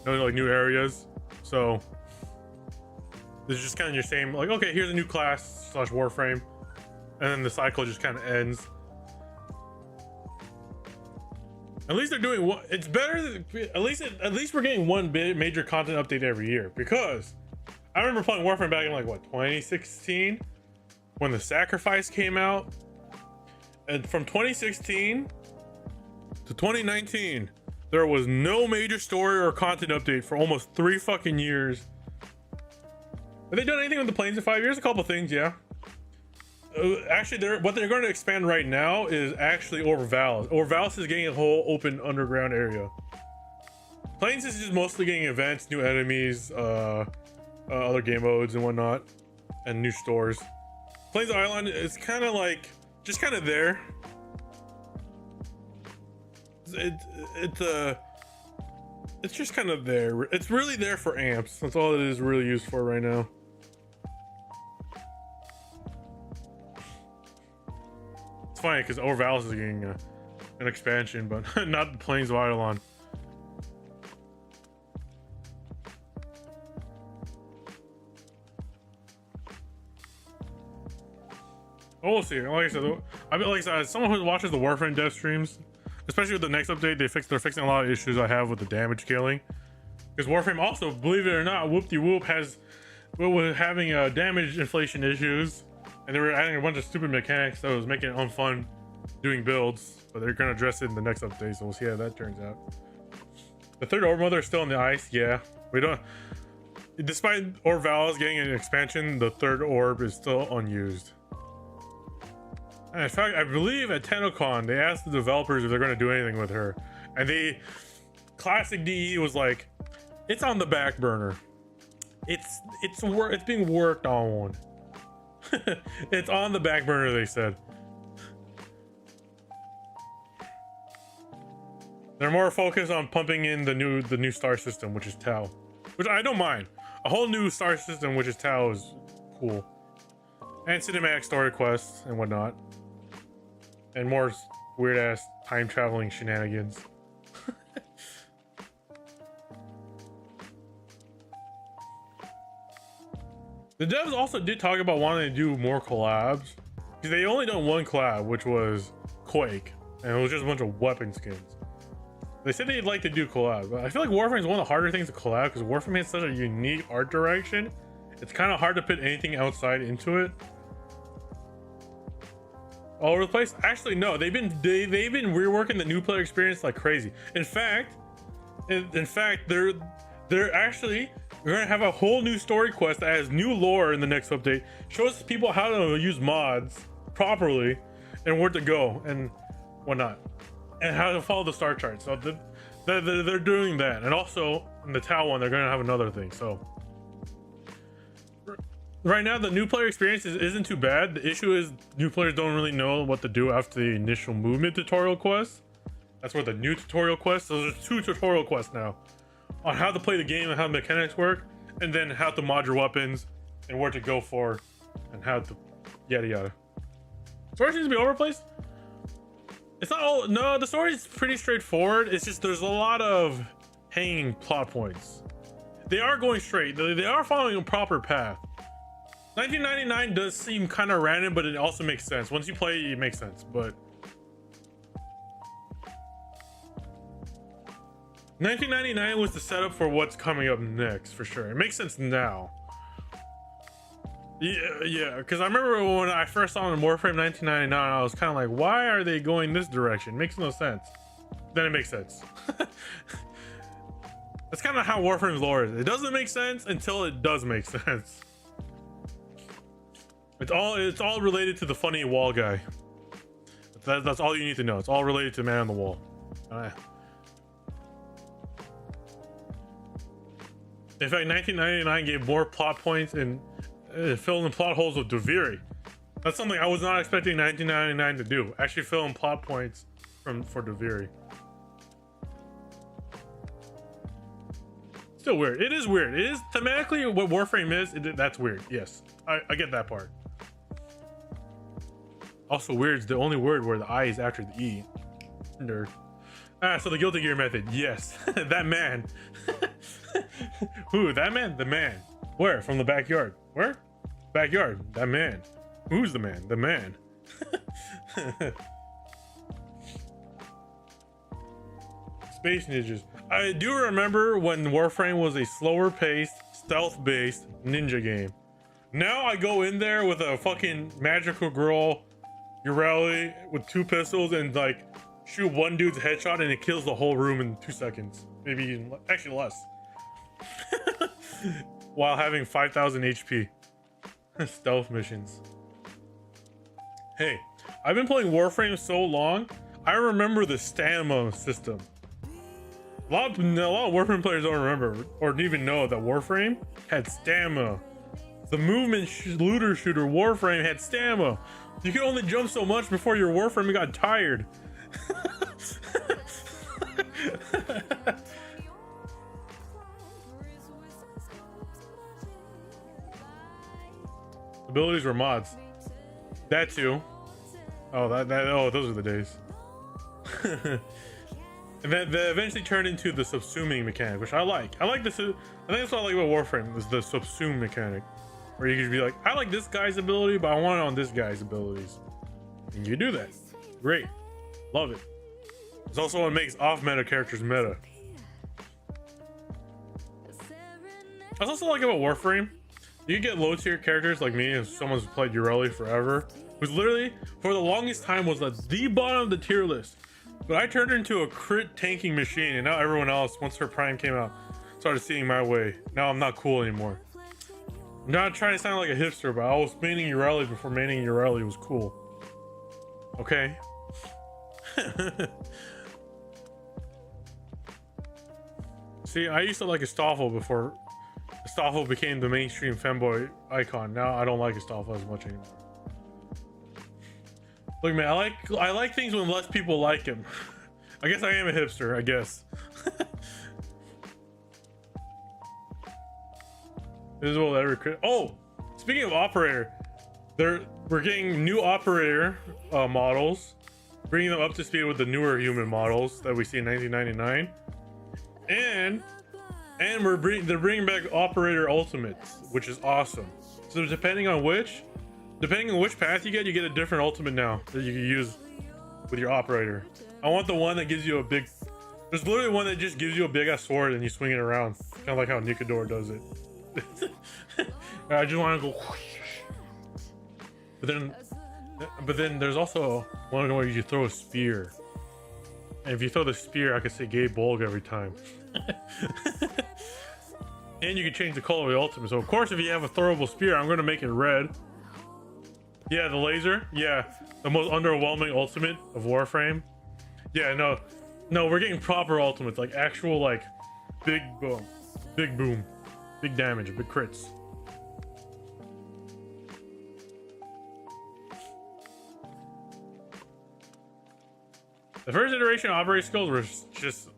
Speaker 1: no like new areas. So this is just kind of your same, like, okay, here's a new class / Warframe, and then the cycle just kind of ends. At least they're doing what it's better. At least we're getting one big major content update every year, because I remember playing Warframe back in like what, 2016, when the Sacrifice came out, and from 2016 to 2019 there was no major story or content update for almost 3 fucking years. Have they done anything with the planes in 5 years? A couple things, yeah. Actually, what they're going to expand right now is actually Orvalis. Orvalis is getting a whole open underground area. Planes is just mostly getting events, new enemies, other game modes and whatnot, and new stores. Plains Island is kind of like, just kind of there. It's just kind of there. It's really there for amps. That's all it is really used for right now. It's funny because Orvalis is getting an expansion, but not the Plains of Eidolon. we'll see. Like I said, I mean, like I said, as someone who watches the Warframe dev streams, especially with the next update, they're fixing a lot of issues I have with the damage scaling. Because Warframe also, believe it or not, whoop-de-whoop was having damage inflation issues, and they were adding a bunch of stupid mechanics that was making it unfun doing builds. But they're gonna address it in the next update, so we'll see how that turns out. The third orb mother is still in the ice. Yeah, we don't. Despite Orb Val's getting an expansion, the third orb is still unused. And in fact, I believe at TennoCon they asked the developers if they're going to do anything with her, and classic DE was like, "It's on the back burner. It's being worked on. It's on the back burner," they said. They're more focused on pumping in the new star system, which is Tau, which I don't mind. A whole new star system, which is Tau, is cool, and cinematic story quests and whatnot, and more weird ass time traveling shenanigans. The devs also did talk about wanting to do more collabs, because they only done one collab, which was Quake, and it was just a bunch of weapon skins. They said they'd like to do collab, but I feel like Warframe is one of the harder things to collab because Warframe has such a unique art direction. It's kind of hard to put anything outside into it. All over the place. Actually, no, they've been reworking the new player experience like crazy. In fact, they're actually gonna have a whole new story quest that has new lore in the next update. Shows people how to use mods properly and where to go and whatnot, and how to follow the star chart. So they're doing that, and also in the Tau one they're gonna have another thing. So right now the new player experience isn't too bad. The issue is new players don't really know what to do after the initial movement tutorial quest. That's where the new tutorial quest. So there's 2 tutorial quests now on how to play the game and how the mechanics work, and then how to mod your weapons and where to go for, and how to yada yada. Story seems to be overplaced. It's not all. No, the story is pretty straightforward. It's just there's a lot of hanging plot points. They are going straight. They are following a proper path. 1999 does seem kind of random, but it also makes sense. Once you play it, it makes sense. But 1999 was the setup for what's coming up next, for sure. It makes sense now. Yeah, because I remember when I first saw in Warframe 1999, I was kind of like, why are they going this direction? Makes no sense. Then it makes sense. That's kind of how Warframe's lore is. It doesn't make sense until it does make sense. It's all related to the funny wall guy. That's all you need to know. It's all related to Man on the Wall. In fact, 1999 gave more plot points and filled in plot holes with Duviri. That's something I was not expecting 1999 to do. Actually fill in plot points for Duviri. Still weird. It is weird. It is thematically what Warframe is. That's weird. Yes, I get that part. Also weird is the only word where the I is after the E. Nerd. So the Guilty Gear method. Yes, that man. Who? That man? The man. Where? From the backyard. Where? Backyard. That man. Who's the man? The man. Space ninjas. I do remember when Warframe was a slower paced, stealth based ninja game. Now I go in there with a fucking magical girl, Ureli, with 2 pistols and like shoot one dude's headshot and it kills the whole room in 2 seconds. Maybe even, actually less. While having 5,000 HP. Stealth missions. Hey, I've been playing Warframe so long, I remember the stamina system. A lot of Warframe players don't remember or even know that Warframe had stamina. The movement looter shooter Warframe had stamina. You could only jump so much before your Warframe got tired. Abilities were mods. That too. Oh, oh, those are the days. And then they eventually turned into the subsuming mechanic, which I like. I think that's what I like about Warframe, is the subsume mechanic. Or you could be like, I like this guy's ability, but I want it on this guy's abilities. And you do that. Great. Love it. It's also what makes off-meta characters meta. That's also like about Warframe. You can get low-tier characters like me, if someone's played Ureli forever, who's literally, for the longest time, was at the bottom of the tier list. But I turned her into a crit tanking machine, and now everyone else, once her prime came out, started seeing my way. Now I'm not cool anymore. I'm not trying to sound like a hipster, but I was maining Ureli before maining Ureli was cool. Okay? See, I used to like Astolfo before Astolfo became the mainstream femboy icon. Now I don't like Astolfo as much anymore. Look, man, I like things when less people like him. I guess I am a hipster, I guess. This is what every crit. Oh, speaking of operator, we're getting new operator models, bringing them up to speed with the newer human models that we see in 1999, and they're bringing back operator ultimates, which is awesome. So depending on which path you get a different ultimate now that you can use with your operator. I want the one that gives you a big. There's literally one that just gives you a big ass sword and you swing it around, kind of like how Nikador does it. I just want to go. But then there's also one where you throw a spear, and if you throw the spear, I can say "Gay Bolg" every time. And you can change the color of the ultimate. So of course, if you have a throwable spear, I'm going to make it red. Yeah, the laser. Yeah, the most underwhelming ultimate of Warframe. Yeah, no, we're getting proper ultimates, like actual, like big boom, big damage, big crits. The first iteration of operating skills were just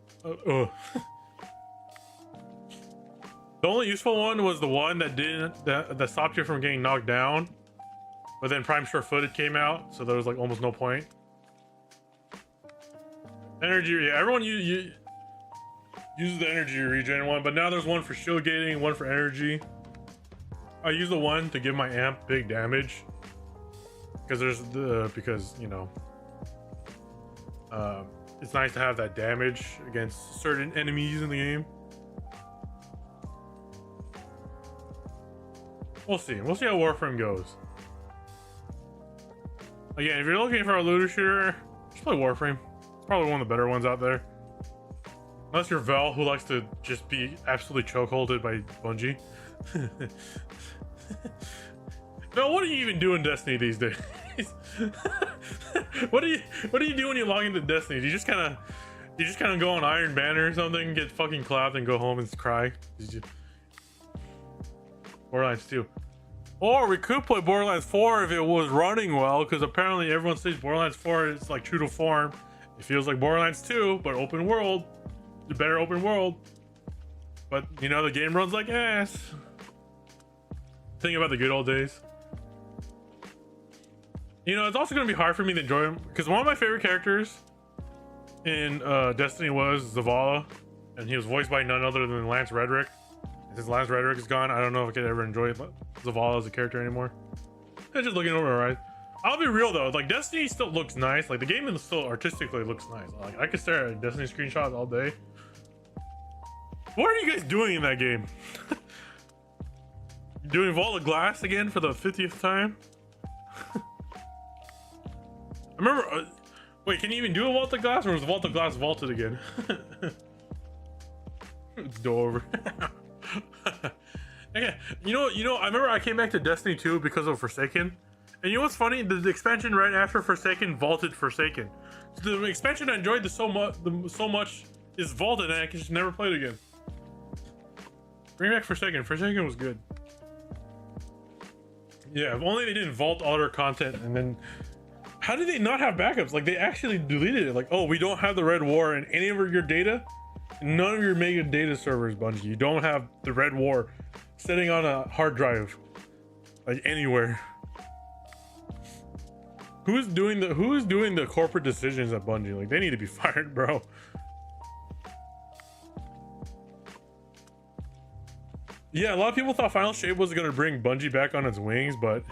Speaker 1: The only useful one was the one that stopped you from getting knocked down, but then Prime Sure-Footed came out, so there was like almost no point. Energy, yeah, everyone uses the energy regen one, but now there's one for shield gating, one for energy. I use the one to give my amp big damage because you know, it's nice to have that damage against certain enemies in the game. We'll see how Warframe goes. Again, if you're looking for a looter shooter, just play Warframe. It's probably one of the better ones out there. Unless you're Vel, who likes to just be absolutely chokeholded by Bungie. No, what do you even do in Destiny these days? What do you do when you log into Destiny? Do you just kind of go on Iron Banner or something, get fucking clapped, and go home and cry? Borderlands 2. Or we could play Borderlands 4 if it was running well, because apparently everyone says Borderlands 4 is like true to form. It feels like Borderlands 2, but open world. The better open world. But you know, the game runs like ass. Think about the good old days. You know, it's also going to be hard for me to enjoy him, because one of my favorite characters in Destiny was Zavala, and he was voiced by none other than Lance Reddick. Since Lance Reddick is gone, I don't know if I could ever enjoy Zavala as a character anymore. I'm just looking over, right? I'll be real though, like Destiny still looks nice. Like the game still artistically looks nice. Like I could stare at Destiny screenshots all day. What are you guys doing in that game? Doing Vault of Glass again for the 50th time? I remember. Wait, can you even do a Vault of Glass, or was Vault of Glass vaulted again? It's over. Yeah, you know. I remember I came back to Destiny 2 because of Forsaken, and you know what's funny? The expansion right after Forsaken vaulted Forsaken. So the expansion I enjoyed so much is vaulted, and I can just never play it again. Bring back Forsaken. Forsaken was good. Yeah, if only they didn't vault all their content, and then how did they not have backups? Like they actually deleted it. Like, oh, we don't have the Red War in any of your data. None of your mega data servers, Bungie. You don't have the Red War sitting on a hard drive, like anywhere. Who's doing the corporate decisions at Bungie? Like they need to be fired, bro. Yeah, a lot of people thought Final Shape was gonna bring Bungie back on its wings, but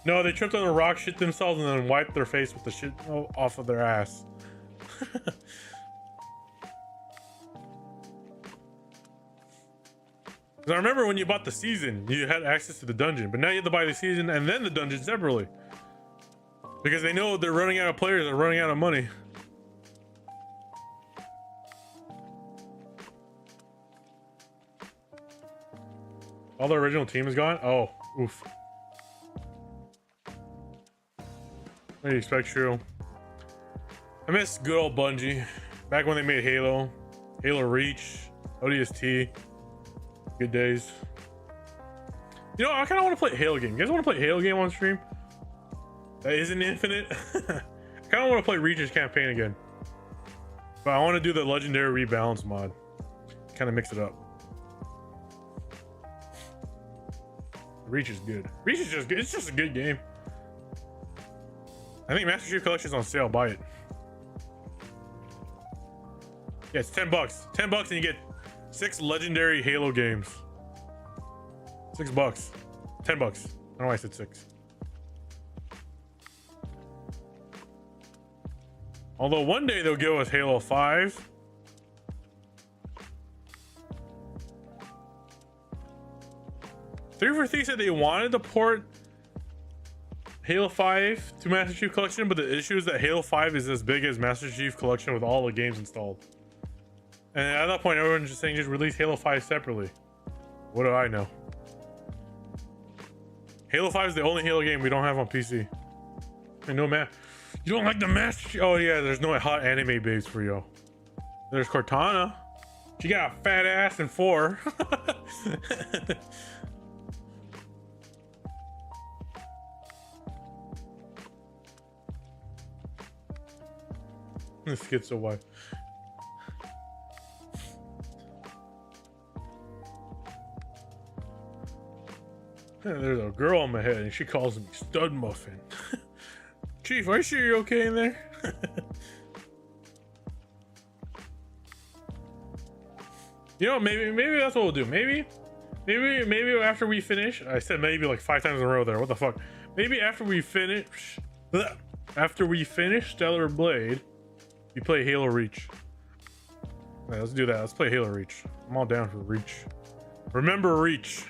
Speaker 1: no, they tripped on a rock, shit themselves, and then wiped their face with the shit off of their ass. 'Cause I remember when you bought the season, you had access to the dungeon, but now you have to buy the season and then the dungeon separately. Because they know they're running out of players, they're running out of money. All the original team is gone? Oh, oof. What do you expect, True? I miss good old Bungie. Back when they made Halo, Halo Reach, ODST. Good days. You know, I kind of want to play a Halo game. You guys want to play a Halo game on stream? That isn't infinite. I kind of want to play Reach's campaign again. But I want to do the legendary rebalance mod. Kind of mix it up. Reach is good. Reach is just good. It's just a good game. I think Master Chief Collection is on sale. Buy it. Yeah, it's $10. $10 and you get 6 legendary Halo games. $6. $10. I don't know why I said 6. Although one day they'll give us Halo 5. Three for Three said they wanted to port Halo 5 to Master Chief Collection, but the issue is that Halo 5 is as big as Master Chief Collection with all the games installed. And at that point, everyone's just saying just release Halo 5 separately. What do I know? Halo 5 is the only Halo game we don't have on PC. I know, man. You don't like the Master Chief? Oh yeah, there's no hot anime babes for you. There's Cortana. She got a fat ass in 4. This schizo wife. There's a girl on my head and she calls me Stud Muffin. Chief, are you sure you're okay in there? You know, maybe that's what we'll do. Maybe after we finish, I said maybe like 5 times in a row there. What the fuck? Maybe after we finish Stellar Blade, we play Halo Reach. Right, let's do that. Let's play Halo Reach. I'm all down for Reach. Remember Reach.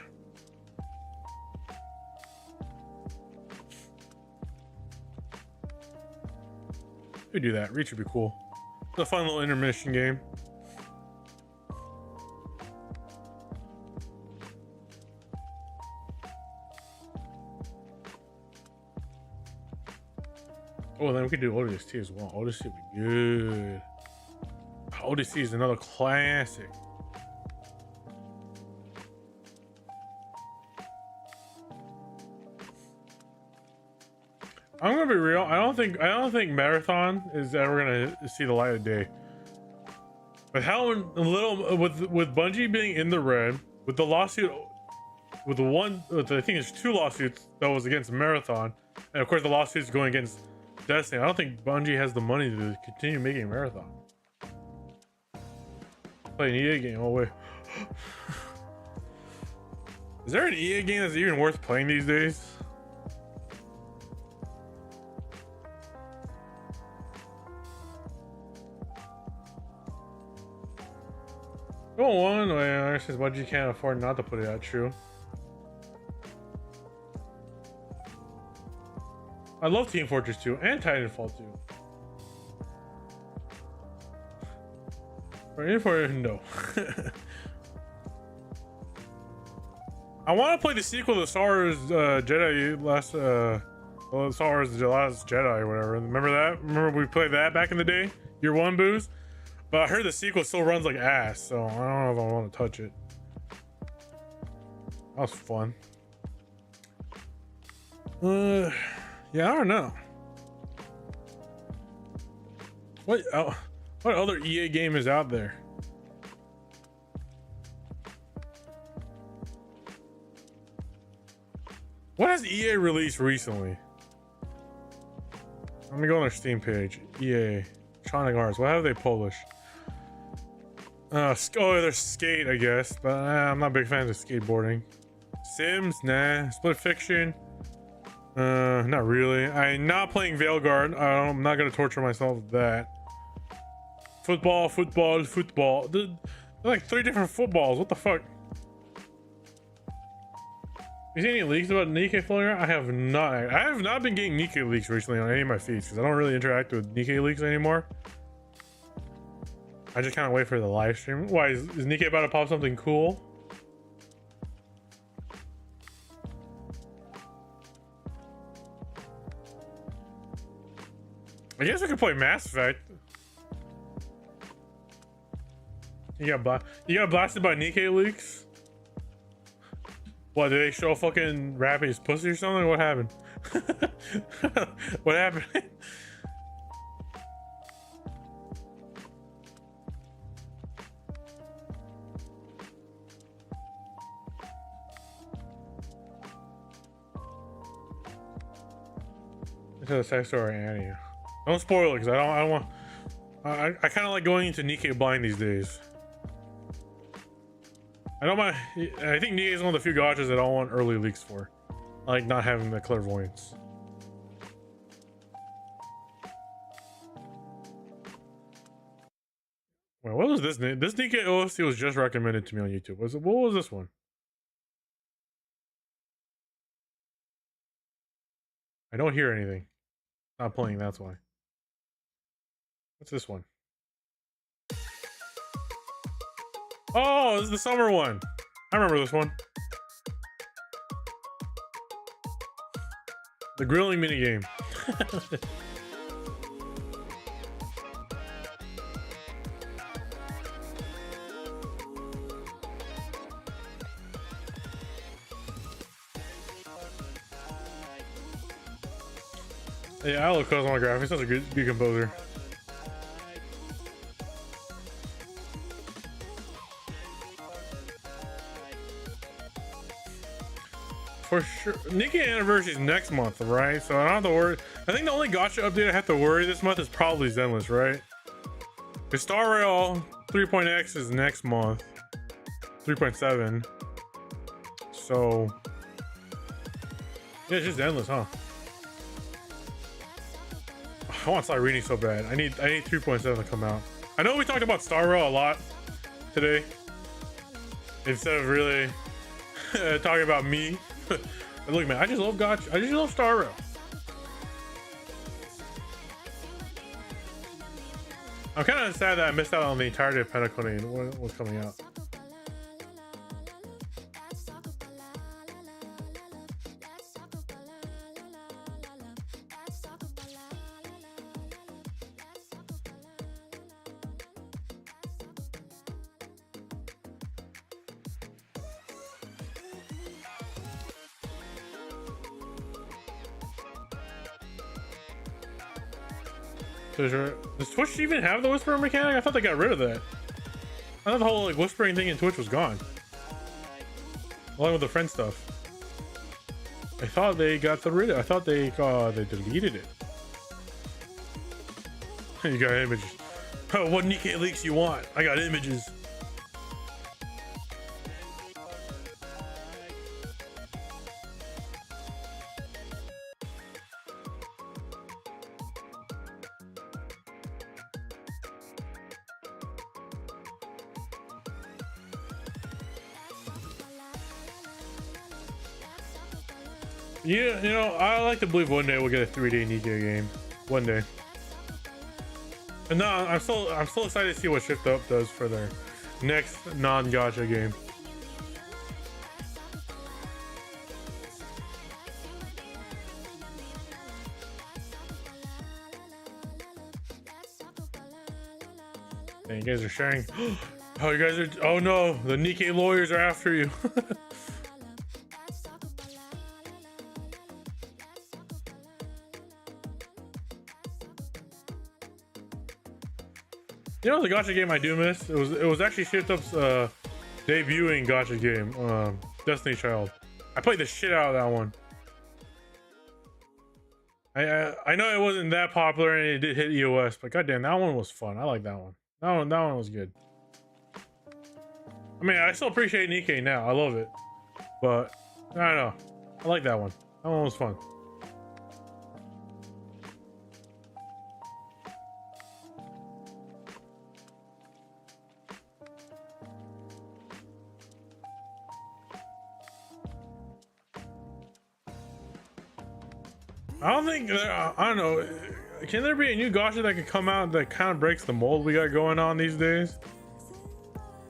Speaker 1: We do that. Reach would be cool. It's a fun little intermission game. Oh, then we could do ODST as well. ODST would be good. ODST is another classic. I'm gonna be real. I don't think Marathon is ever gonna see the light of day. But how little with Bungie being in the red, with the lawsuit, with I think it's 2 lawsuits that was against Marathon, and of course the lawsuits going against Destiny. I don't think Bungie has the money to continue making Marathon. Play an EA game. Oh wait. Is there an EA game that's even worth playing these days? Go one way, since Bungie can't afford not to put it out. True. I love Team Fortress 2 and Titanfall 2. Or for no. I want to play the sequel to Star Wars Jedi Star Wars The Last Jedi or whatever. Remember that? Remember we played that back in the day? Year 1 booze? But I heard the sequel still runs like ass, so I don't know if I want to touch it. That was fun. Yeah, I don't know. What other EA game is out there? What has EA released recently? Let me go on their Steam page. EA, Electronic Arts. What have they published? Oh, there's skate, I guess, but I'm not a big fan of skateboarding. Sims, nah. Split Fiction, not really. I'm not playing Veilguard. I'm not gonna torture myself with that. Football. There's like 3 different footballs. What the fuck? You see any leaks about Nikkei floating around? I have not been getting Nikkei leaks recently on any of my feeds because I don't really interact with Nikkei leaks anymore. I just kind of wait for the live stream. Why is Nikkei about to pop something cool? I guess we could play Mass Effect. You got blasted by Nikkei leaks? What, did they show fucking Rappy's pussy or something? What happened? What happened? Into the sex story, Annie. Don't spoil it, because I don't want. I kind of like going into Nikkei blind these days. I don't mind. I think Nikkei is one of the few gachas that I don't want early leaks for. I like not having the clairvoyance. Well, what was this name? This Nikkei OST was just recommended to me on YouTube. What was this one? I don't hear anything. Not playing, that's why. What's this one? Oh, this is the summer one. I remember this one. The grilling minigame. Yeah, I love Cosmo Graphics. Such a good composer. For sure. Nikkei anniversary is next month, right? So I don't have to worry. I think the only gacha update I have to worry this month is probably Zenless, right? Because Star Rail 3.x is next month. 3.7. So yeah, it's just Endless, huh? I want Sirenes so bad. I need 3.7 to come out. I know we talked about Star Rail a lot today, instead of really talking about me. But look, man, I just love gacha. I just love Star Rail. I'm kind of sad that I missed out on the entirety of Pentacone when it was coming out. Does Twitch even have the whisper mechanic? I thought they got rid of that. I thought the whole like whispering thing in Twitch was gone, along with the friend stuff. I thought they got rid of it. I thought they deleted it. You got images. Oh, what Nikkei leaks you want? I got images. Yeah, you know, I like to believe one day we'll get a 3D Nikkei game. One day. And no, I'm so excited to see what Shift Up does for their next non-gacha game. And you guys are sharing. Oh, you guys are. Oh no, the Nikkei lawyers are after you. You know the gacha game I do miss? It was actually Shift Up's debuting gacha game, Destiny Child. I played the shit out of that one. I know it wasn't that popular and it did hit EOS, but goddamn, that one was fun. I like that one. That one was good. I mean, I still appreciate Nikkei now. I love it, but I don't know. I like that one. That one was fun. I don't think, I don't know. Can there be a new gacha that could come out that kind of breaks the mold we got going on these days?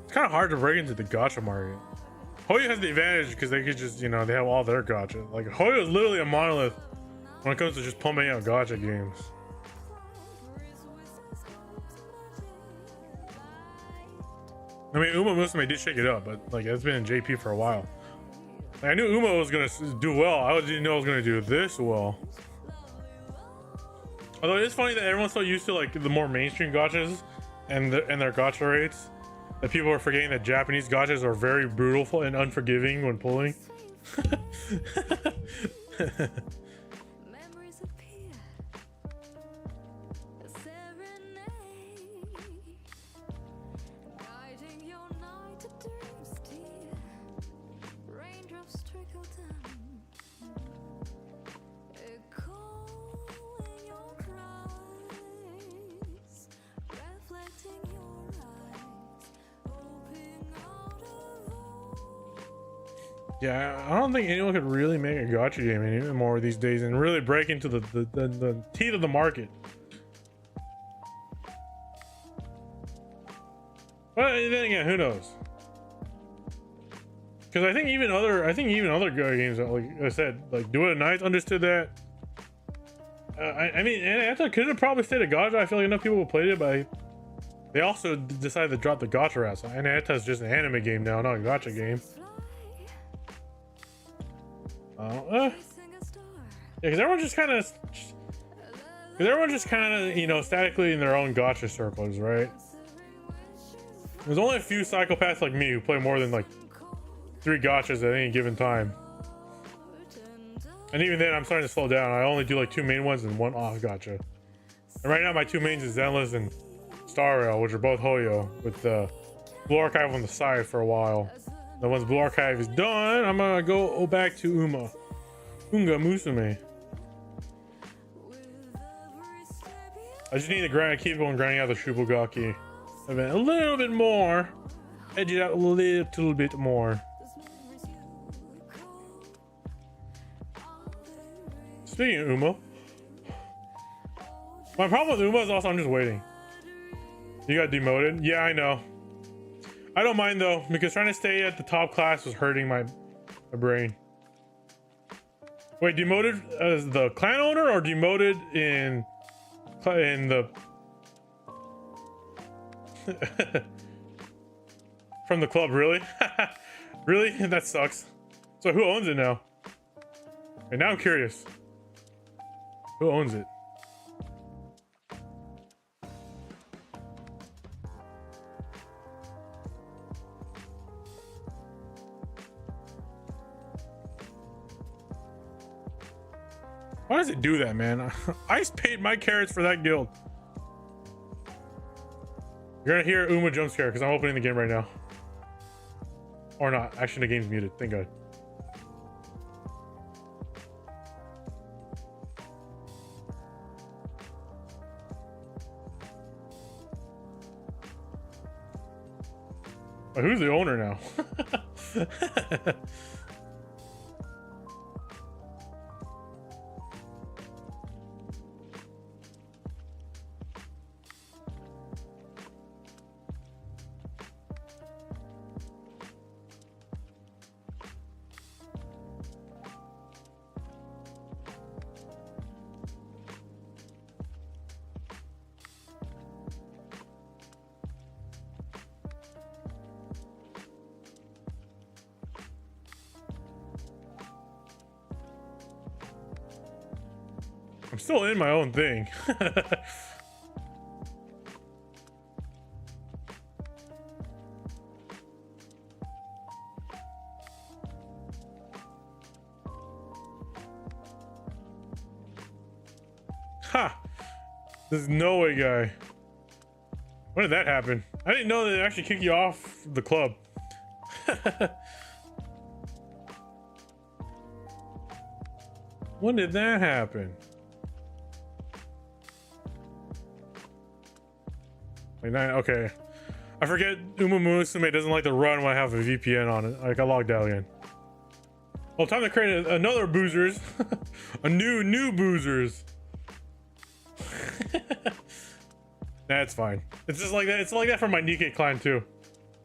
Speaker 1: It's kind of hard to break into the gacha market. Hoyo has the advantage because they could just, you know, they have all their gacha. Like, Hoyo is literally a monolith when it comes to just pumping out gacha games. I mean, Uma Musume did shake it up, but like it's been in JP for a while. Like, I knew Uma was gonna do well. I didn't know it was gonna do this well. Although it is funny that everyone's so used to like the more mainstream gachas and their gacha rates that people are forgetting that Japanese gachas are very brutal and unforgiving when pulling. Yeah, I don't think anyone could really make a gacha game anymore these days and really break into the teeth of the market. But then again, who knows? Because I think even other games, like I said, like Do It Nights understood that. I mean, and I could have probably stayed a gacha. I feel like enough people have played it, but they also decided to drop the gacha route. So Hiatus is just an anime game now, not a gacha game. Yeah, because everyone's just kind of, you know, statically in their own gacha circles, right? There's only a few psychopaths like me who play more than like 3 gachas at any given time. And even then, I'm starting to slow down. I only do like 2 main ones and 1 off gacha. And right now, my 2 mains is Zenless and Star Rail, which are both Hoyo, with the Blue Archive on the side for a while. Then once Blue Archive is done, I'm gonna go back to Unga Musume. I just need to keep on grinding out the Shubogaki event a little bit more. Edge it out a little bit more. Speaking of Uma, my problem with Uma is also I'm just waiting. You got demoted? Yeah, I know. I don't mind though, because trying to stay at the top class was hurting my brain. Wait, demoted as the clan owner or demoted in the from the club? Really? Really? That sucks. So who owns it now? And now I'm curious. Who owns it? Why does it do that, man? I paid my carrots for that guild. You're gonna hear Uma jump scare because I'm opening the game right now. Or not. Actually, the game's muted. Thank God. But who's the owner now? I'm still in my own thing. Ha! There's no way, guy. When did that happen? I didn't know that they actually kick you off the club. When did that happen? Like nine, okay. I forget Uma Musume doesn't like to run when I have a VPN on it. Like I logged out again. Well, time to create another boozers. A new boozers. That's fine. It's just like that. It's like that for my Nikkei clan too.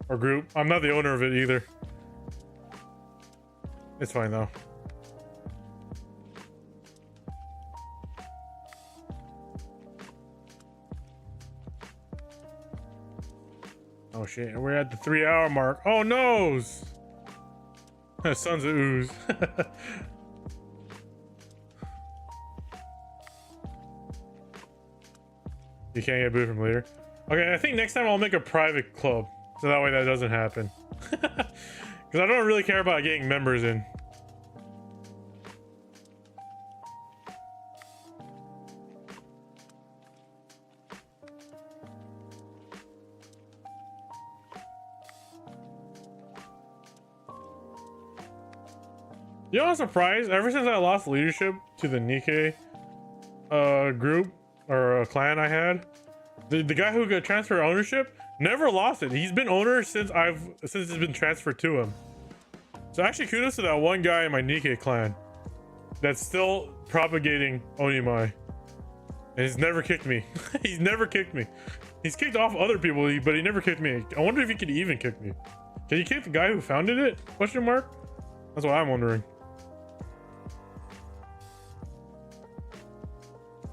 Speaker 1: Or group. I'm not the owner of it either. It's fine though. Oh shit, we're at the 3-hour mark. Oh noes! Sons of ooze. You can't get booed from leader. Okay, I think next time I'll make a private club. So that way that doesn't happen. Because I don't really care about getting members in. You know, I'm surprised. Ever since I lost leadership to the Nikkei group or clan I had, the guy who got transferred ownership never lost it. He's been owner since it's been transferred to him. So actually, kudos to that one guy in my Nikkei clan that's still propagating Onimai, and he's never kicked me. He's never kicked me. He's kicked off other people, but he never kicked me. I wonder if he could even kick me. Can you kick the guy who founded it? Question mark. That's what I'm wondering.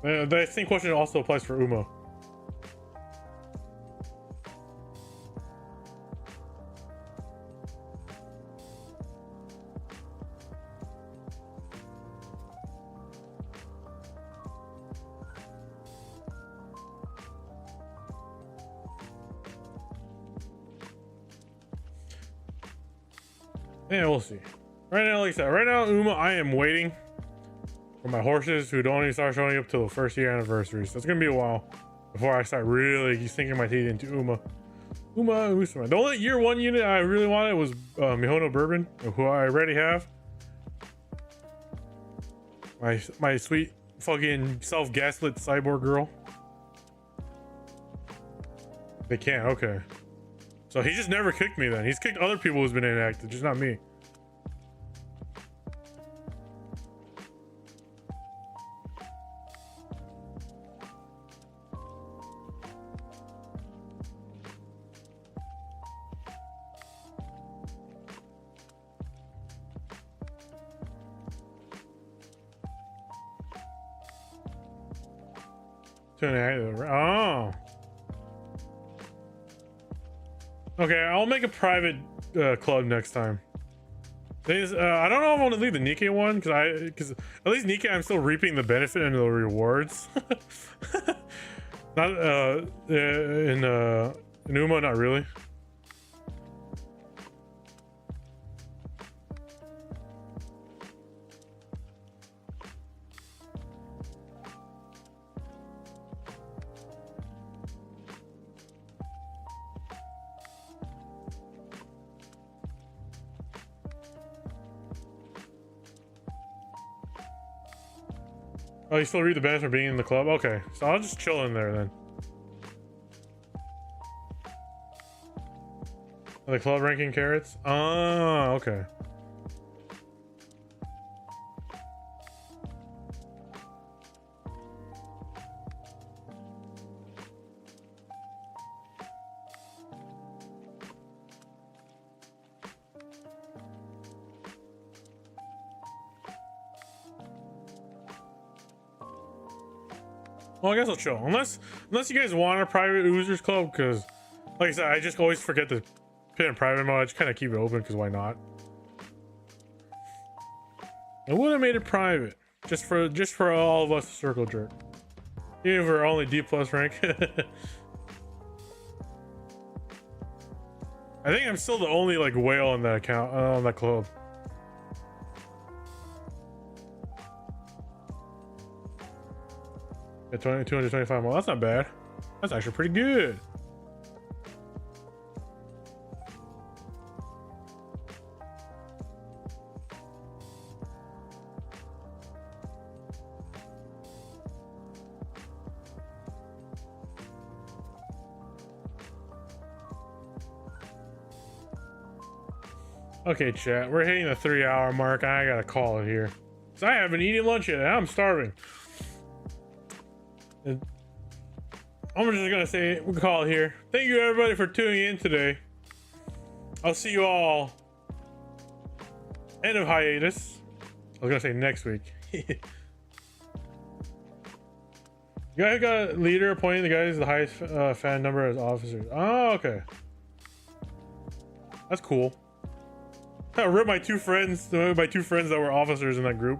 Speaker 1: The same question also applies for Uma. Yeah, we'll see. Right now, like I said, right now, Uma, I am waiting for my horses who don't even start showing up till the first year anniversary. So it's gonna be a while before I start really sinking my teeth into Uma. Usama. The only year one unit I really wanted was Mihono Bourbon, who I already have. My sweet fucking self-gaslit cyborg girl. They can't, okay. So he just never kicked me then. He's kicked other people who's been inactive, just not me. Oh. Okay, I'll make a private club next time. I don't know if I want to leave the Nikkei one because at least Nikkei I'm still reaping the benefit and the rewards. Not in Uma, not really. Oh, you still read the benefit for being in the club? Okay, so I'll just chill in there then. The club ranking carrots? Oh, okay. Well, I guess I'll chill. Unless you guys want a private Oozers club, because, like I said, I just always forget to put in private mode. I just kind of keep it open, because why not? I would have made it private, just for all of us to circle jerk. Even if we're only D+ rank. I think I'm still the only like whale on that account, on that club. At 225 more. That's not bad. That's actually pretty good. Okay, chat, we're hitting the 3-hour mark. I gotta call it here. So I haven't eaten lunch yet. I'm starving. And I'm just gonna say we'll call it here. Thank you everybody for tuning in today. I'll see you all end of hiatus. I was gonna say next week. You guys got a leader appointing the guy who's the highest fan number as officers. Oh, okay. That's cool. I ripped my two friends that were officers in that group.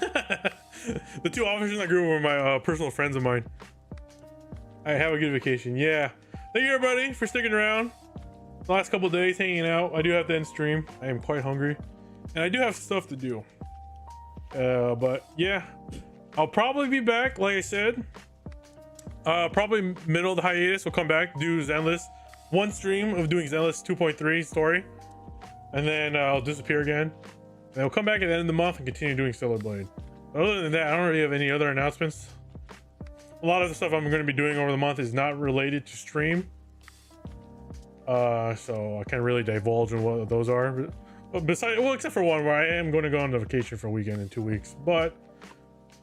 Speaker 1: The two officers in that group were my personal friends of mine. I have a good vacation. Yeah. Thank you everybody for sticking around. The last couple of days hanging out. I do have to end stream. I am quite hungry. And I do have stuff to do. But yeah. I'll probably be back, like I said. Probably middle of the hiatus. We'll come back, do Zenless. One stream of doing Zenless 2.3 story. And then I'll disappear again. And I'll come back at the end of the month and continue doing Stellar Blade. Other than that, I don't really have any other announcements. A lot of the stuff I'm going to be doing over the month is not related to stream. So I can't really divulge on what those are. But besides, well, except for one where I am going to go on vacation for a weekend in 2 weeks. But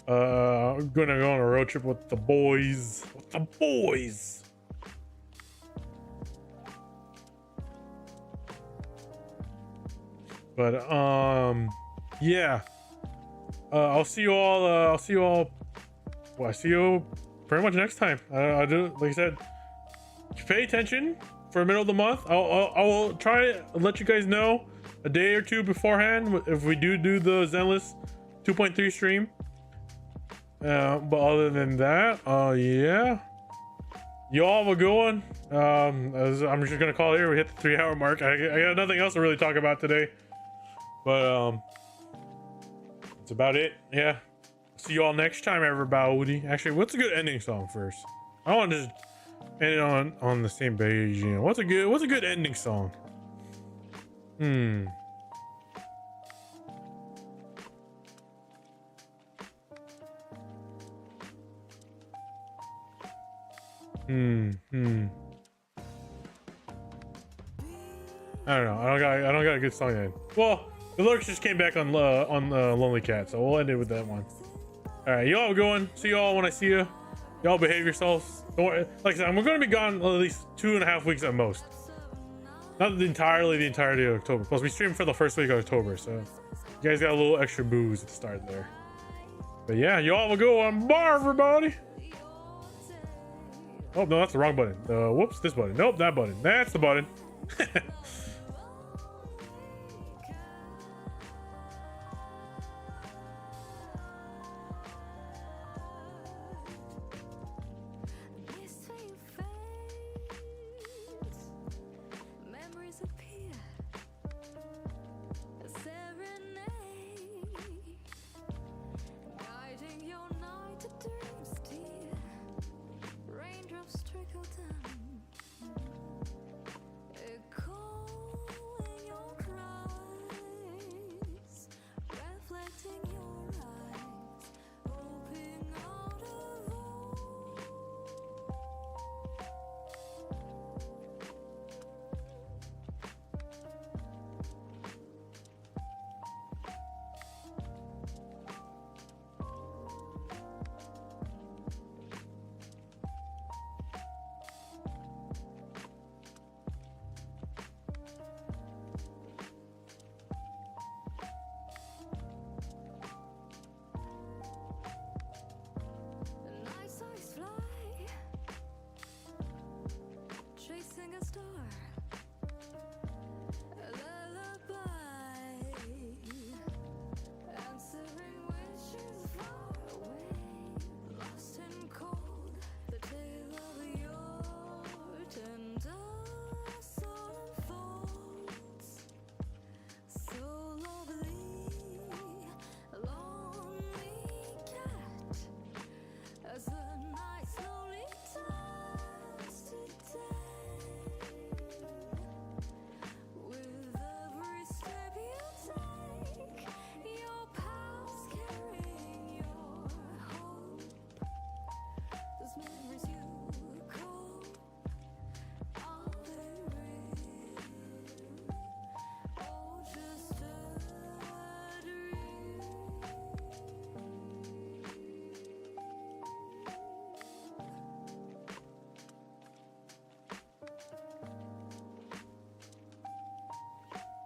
Speaker 1: I'm going to go on a road trip with the boys. With the boys. But yeah. I'll see you all. Well, I see you pretty much next time. I do, like I said, pay attention for the middle of the month. I will try to let you guys know a day or two beforehand if we do the Zenless 2.3 stream. But other than that, yeah, you all have a good one. I'm just gonna call it here. We hit the 3-hour mark. I got nothing else to really talk about today, but that's about it. Yeah. See you all next time, everybody. Actually, what's a good ending song first? I want to just end it on the same page. You know, what's a good ending song? I don't know. I don't got a good song then. Well, the lyrics just came back on Lonely Cat, so we'll end it with that one. All right, y'all have a good one. See y'all when I see you. Y'all behave yourselves. Don't worry. Like I said, we're going to be gone at least 2.5 weeks at most. Not entirely the entirety of October. Plus, we streamed for the first week of October, so you guys got a little extra booze at the start there. But yeah, y'all have a good one. Bye, everybody. Oh no, that's the wrong button. Whoops, this button. Nope, that button. That's the button.